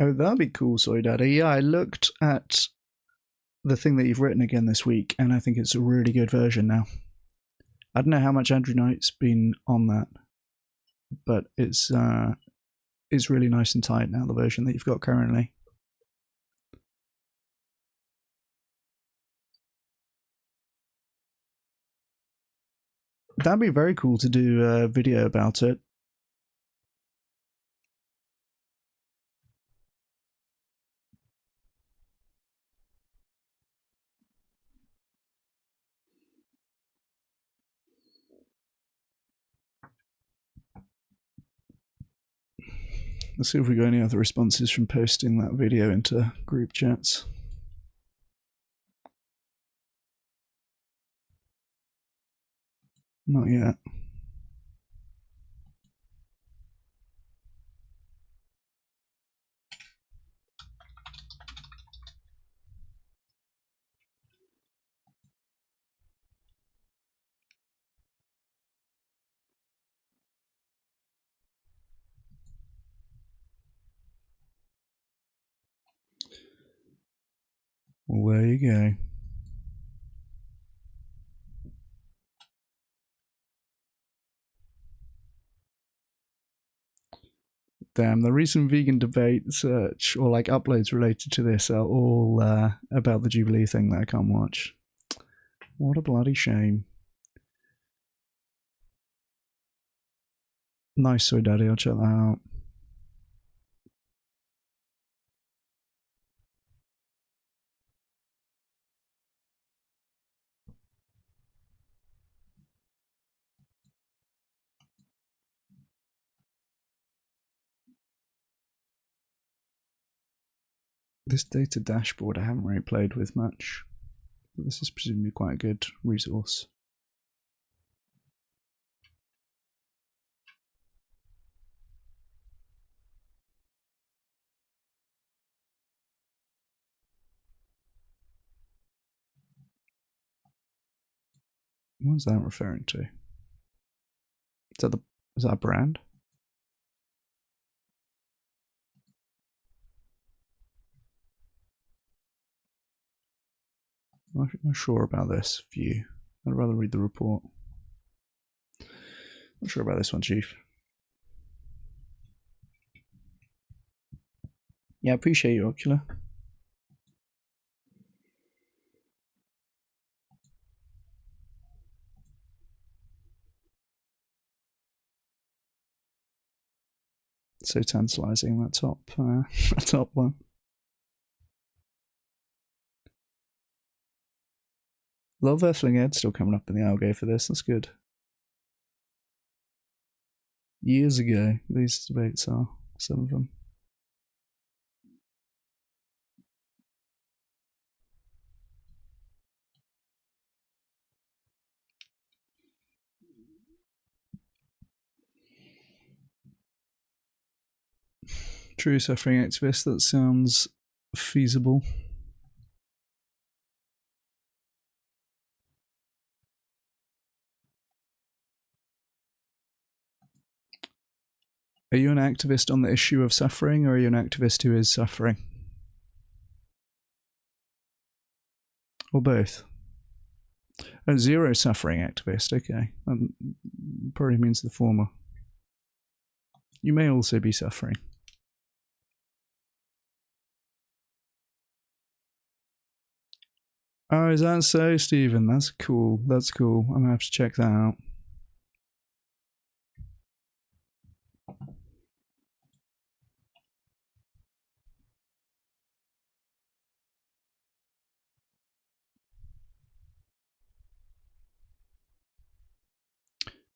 Oh, that'd be cool, Soy Daddy. Yeah, I looked at the thing that you've written again this week, and I think it's a really good version now. I don't know how much Andrew Knight's been on that, but it's really nice and tight now, the version that you've got currently. That'd be very cool to do a video about it. Let's see if we got any other responses from posting that video into group chats. Not yet. Well, there you go. Damn, the recent vegan debate search or like uploads related to this are all about the Jubilee thing that I can't watch. What a bloody shame. Nice, Soy Daddy, I'll check that out. This data dashboard I haven't really played with much, but this is presumably quite a good resource. What's that referring to? Is that a brand? I'm not sure about this view. I'd rather read the report. Not sure about this one, Chief. Yeah, I appreciate you, Ocular. So tantalizing, that top one. Love Earthling Ed still coming up in the algo for this. That's good. Years ago, these debates are, some of them. True suffering activist, that sounds feasible. Are you an activist on the issue of suffering, or are you an activist who is suffering? Or both? A zero suffering activist, okay. Probably means the former. You may also be suffering. Oh, is that so, Stephen? That's cool. That's cool. I'm gonna have to check that out.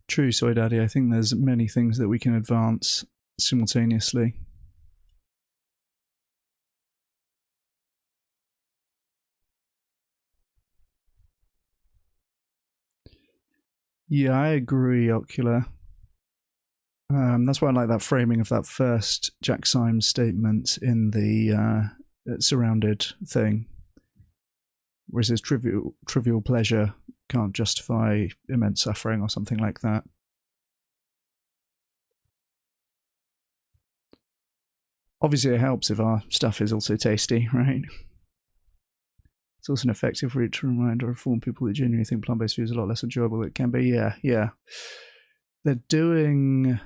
True, Soy Daddy. I think there's many things that we can advance simultaneously. Yeah, I agree, Ocular. That's why I like that framing of that first Jack Symes statement in the Surrounded thing, where it says trivial pleasure can't justify immense suffering or something like that. Obviously, it helps if our stuff is also tasty, right? It's also an effective route to remind or inform people that genuinely think plant-based food is a lot less enjoyable than it can be. Yeah. They're doing...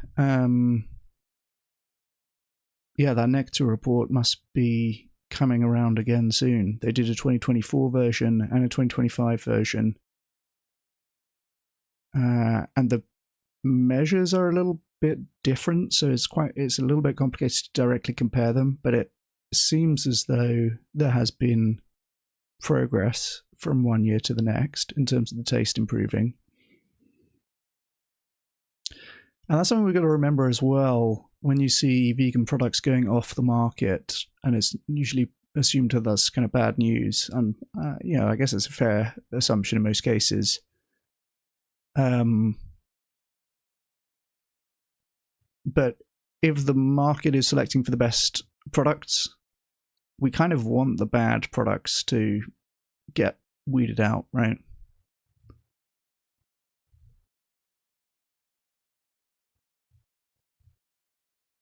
that Nectar report must be coming around again soon. They did a 2024 version and a 2025 version. And the measures are a little bit different, so it's a little bit complicated to directly compare them, but it seems as though there has been progress from one year to the next in terms of the taste improving. And that's something we've got to remember as well when you see vegan products going off the market, and it's usually assumed that that's kind of bad news. And I guess it's a fair assumption in most cases. But if the market is selecting for the best products, we kind of want the bad products to get weeded out, right?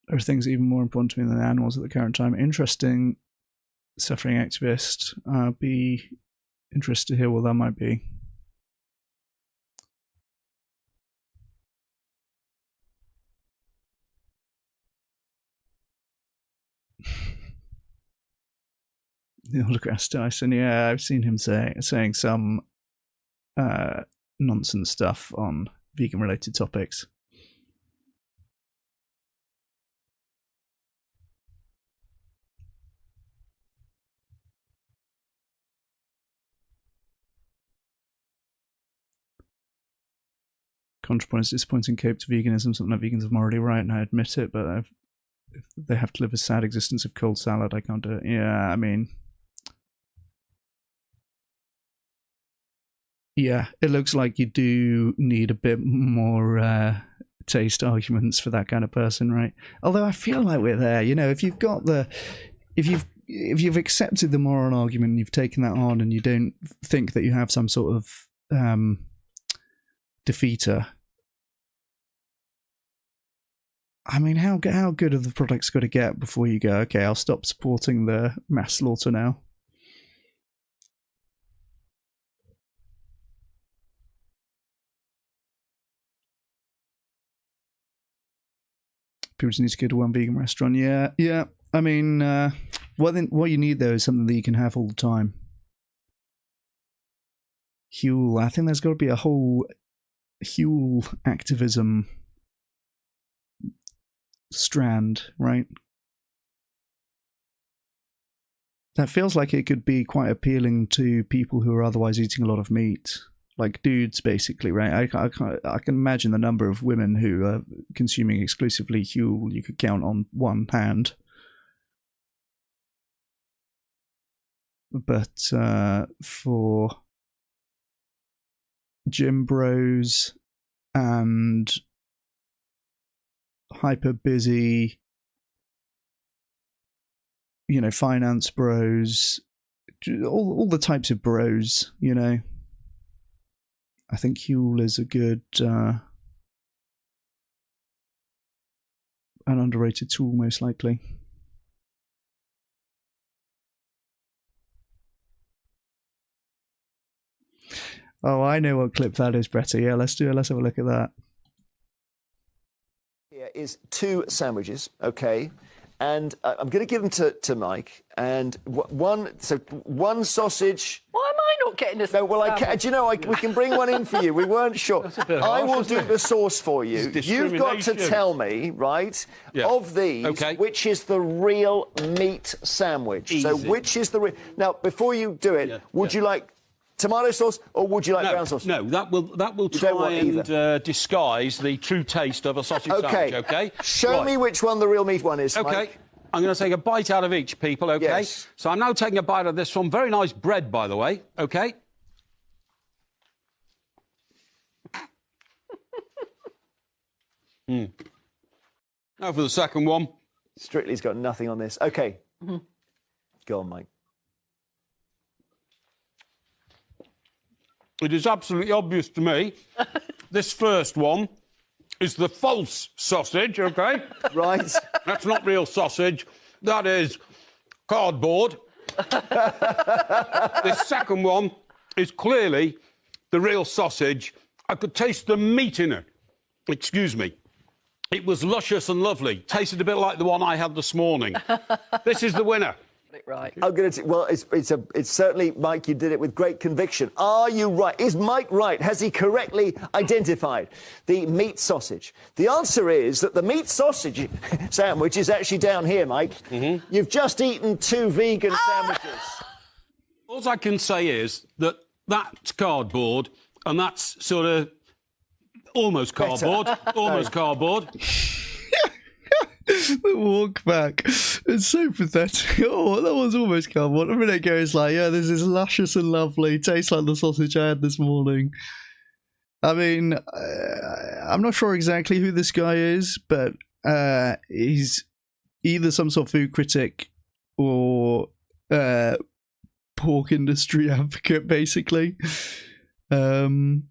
There are things even more important to me than animals at the current time. Interesting, suffering activist. Be interested to hear what that might be. Neil deGrasse Tyson, yeah, I've seen him saying some nonsense stuff on vegan-related topics. Contrapoint is disappointing cape to veganism, something that vegans are morally right, and I admit it, but if they have to live a sad existence of cold salad, I can't do it. Yeah, I mean... Yeah, it looks like you do need a bit more taste arguments for that kind of person, right? Although I feel like we're there, if you've got if you've accepted the moral argument and you've taken that on and you don't think that you have some sort of defeater, I mean, how good are the products got to get before you go, okay, I'll stop supporting the mass slaughter now? People just need to go to one vegan restaurant. Yeah. I mean, what you need, though, is something that you can have all the time. Huel. I think there's got to be a whole Huel activism strand, right? That feels like it could be quite appealing to people who are otherwise eating a lot of meat. Like dudes, basically, right? I can imagine the number of women who are consuming exclusively Huel you could count on one hand. But for gym bros and hyper busy, finance bros, all the types of bros, I think Huel is a good, an underrated tool, most likely. Oh, I know what clip that is, Bretta. Yeah, let's have a look at that. Here is 2 sandwiches, okay? And I'm going to give them to Mike. And one sausage. Why am I not getting this? No, well, we can bring one in for you. We weren't sure. I will do the sauce for you. You've got to tell me, right, of these, which is the real meat sandwich. Easy. So which is the real... Now, before you do it, would you like tomato sauce or would you like brown sauce? No, that will try and disguise the true taste of a sausage sandwich, okay? Show me which one the real meat one is, okay. Mike. I'm going to take a bite out of each, people, okay? Yes. So I'm now taking a bite of this one. Very nice bread, by the way, okay? Now for the second one. Strictly's got nothing on this. Okay. Go on, Mike. It is absolutely obvious to me. This first one is the false sausage, OK? Right. That's not real sausage. That is cardboard. This second one is clearly the real sausage. I could taste the meat in it. Excuse me. It was luscious and lovely. Tasted a bit like the one I had this morning. This is the winner. Right. I'm going to. Well, it's certainly, Mike. You did it with great conviction. Are you right? Is Mike right? Has he correctly identified the meat sausage? The answer is that the meat sausage sandwich is actually down here, Mike. You've just eaten 2 vegan sandwiches. All I can say is that that's cardboard, and that's sort of almost cardboard. Almost cardboard. The walk back. It's so pathetic. Oh, that was almost cardboard. A minute ago, it's like, yeah, this is luscious and lovely. Tastes like the sausage I had this morning. I mean, I'm not sure exactly who this guy is, but he's either some sort of food critic or pork industry advocate, basically. The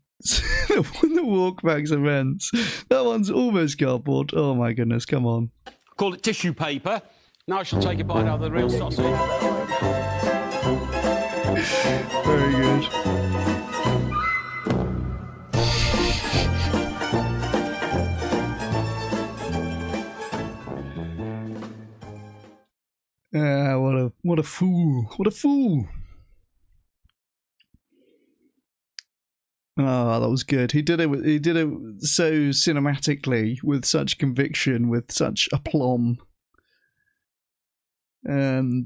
Walkbacks events. That one's almost cardboard. Oh my goodness, come on. Call it tissue paper. Now I shall take a bite out of the real sausage. Very good. Yeah, what a fool. What a fool. Oh, that was good. He did it so cinematically, with such conviction, with such aplomb, and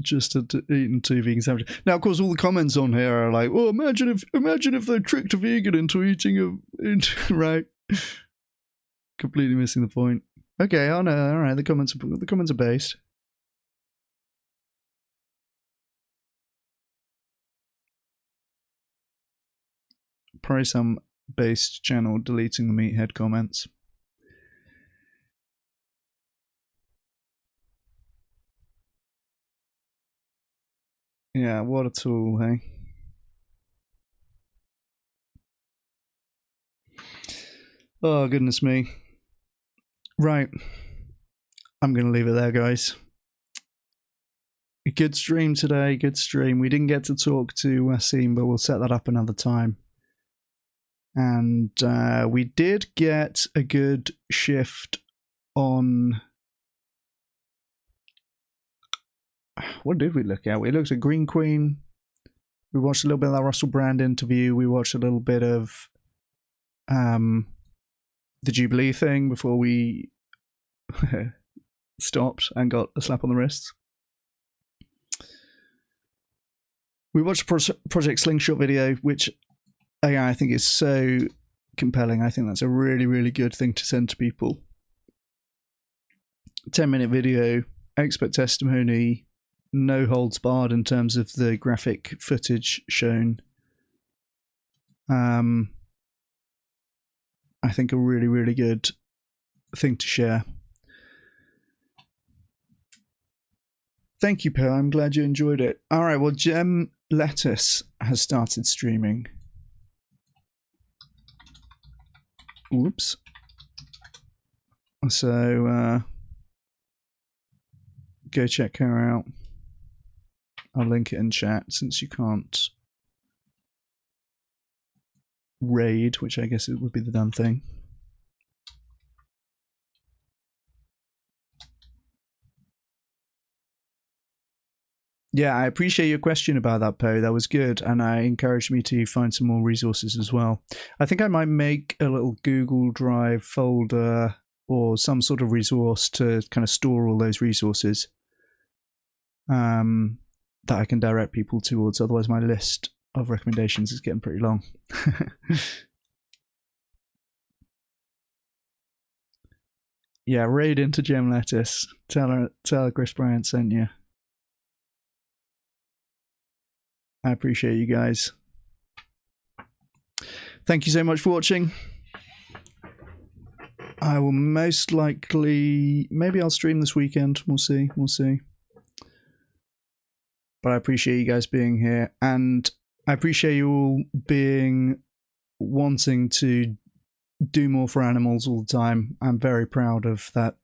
just had eaten 2 vegan sandwiches. Now, of course, all the comments on here are like, "Oh, imagine if they tricked a vegan into eating right." Completely missing the point. Okay, I know. All right, the comments are based. Probably some based channel deleting the meathead comments. Yeah, what a tool, hey? Oh, goodness me. Right. I'm going to leave it there, guys. A good stream today, good stream. We didn't get to talk to Wasim, but we'll set that up another time. And we did get a good shift on... What did we look at? We looked at Green Queen. We watched a little bit of that Russell Brand interview. We watched a little bit of the Jubilee thing before we stopped and got a slap on the wrist. We watched a Project Slingshot video, which I think is so compelling. I think that's a really, really good thing to send to people. 10-minute video, expert testimony, no holds barred in terms of the graphic footage shown. I think a really, really good thing to share. Thank you, Poe. I'm glad you enjoyed it. All right, well, Gem Lettuce has started streaming. Whoops. So, go check her out. I'll link it in chat since you can't raid, which I guess it would be the done thing. Yeah, I appreciate your question about that, Poe. That was good, and I encouraged me to find some more resources as well. I think I might make a little Google Drive folder or some sort of resource to kind of store all those resources that I can direct people towards. Otherwise, my list of recommendations is getting pretty long. Yeah, raid into Gem Lettuce. Tell her Chris Bryant sent you. I appreciate you guys. Thank you so much for watching. I will most likely, maybe I'll stream this weekend. We'll see. We'll see. But I appreciate you guys being here, and I appreciate you all wanting to do more for animals all the time. I'm very proud of that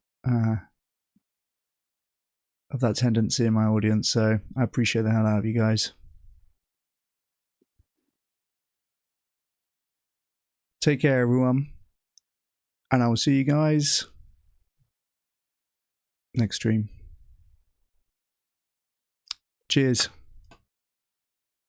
tendency in my audience, so I appreciate the hell out of you guys. Take care, everyone, and I will see you guys next stream. Cheers.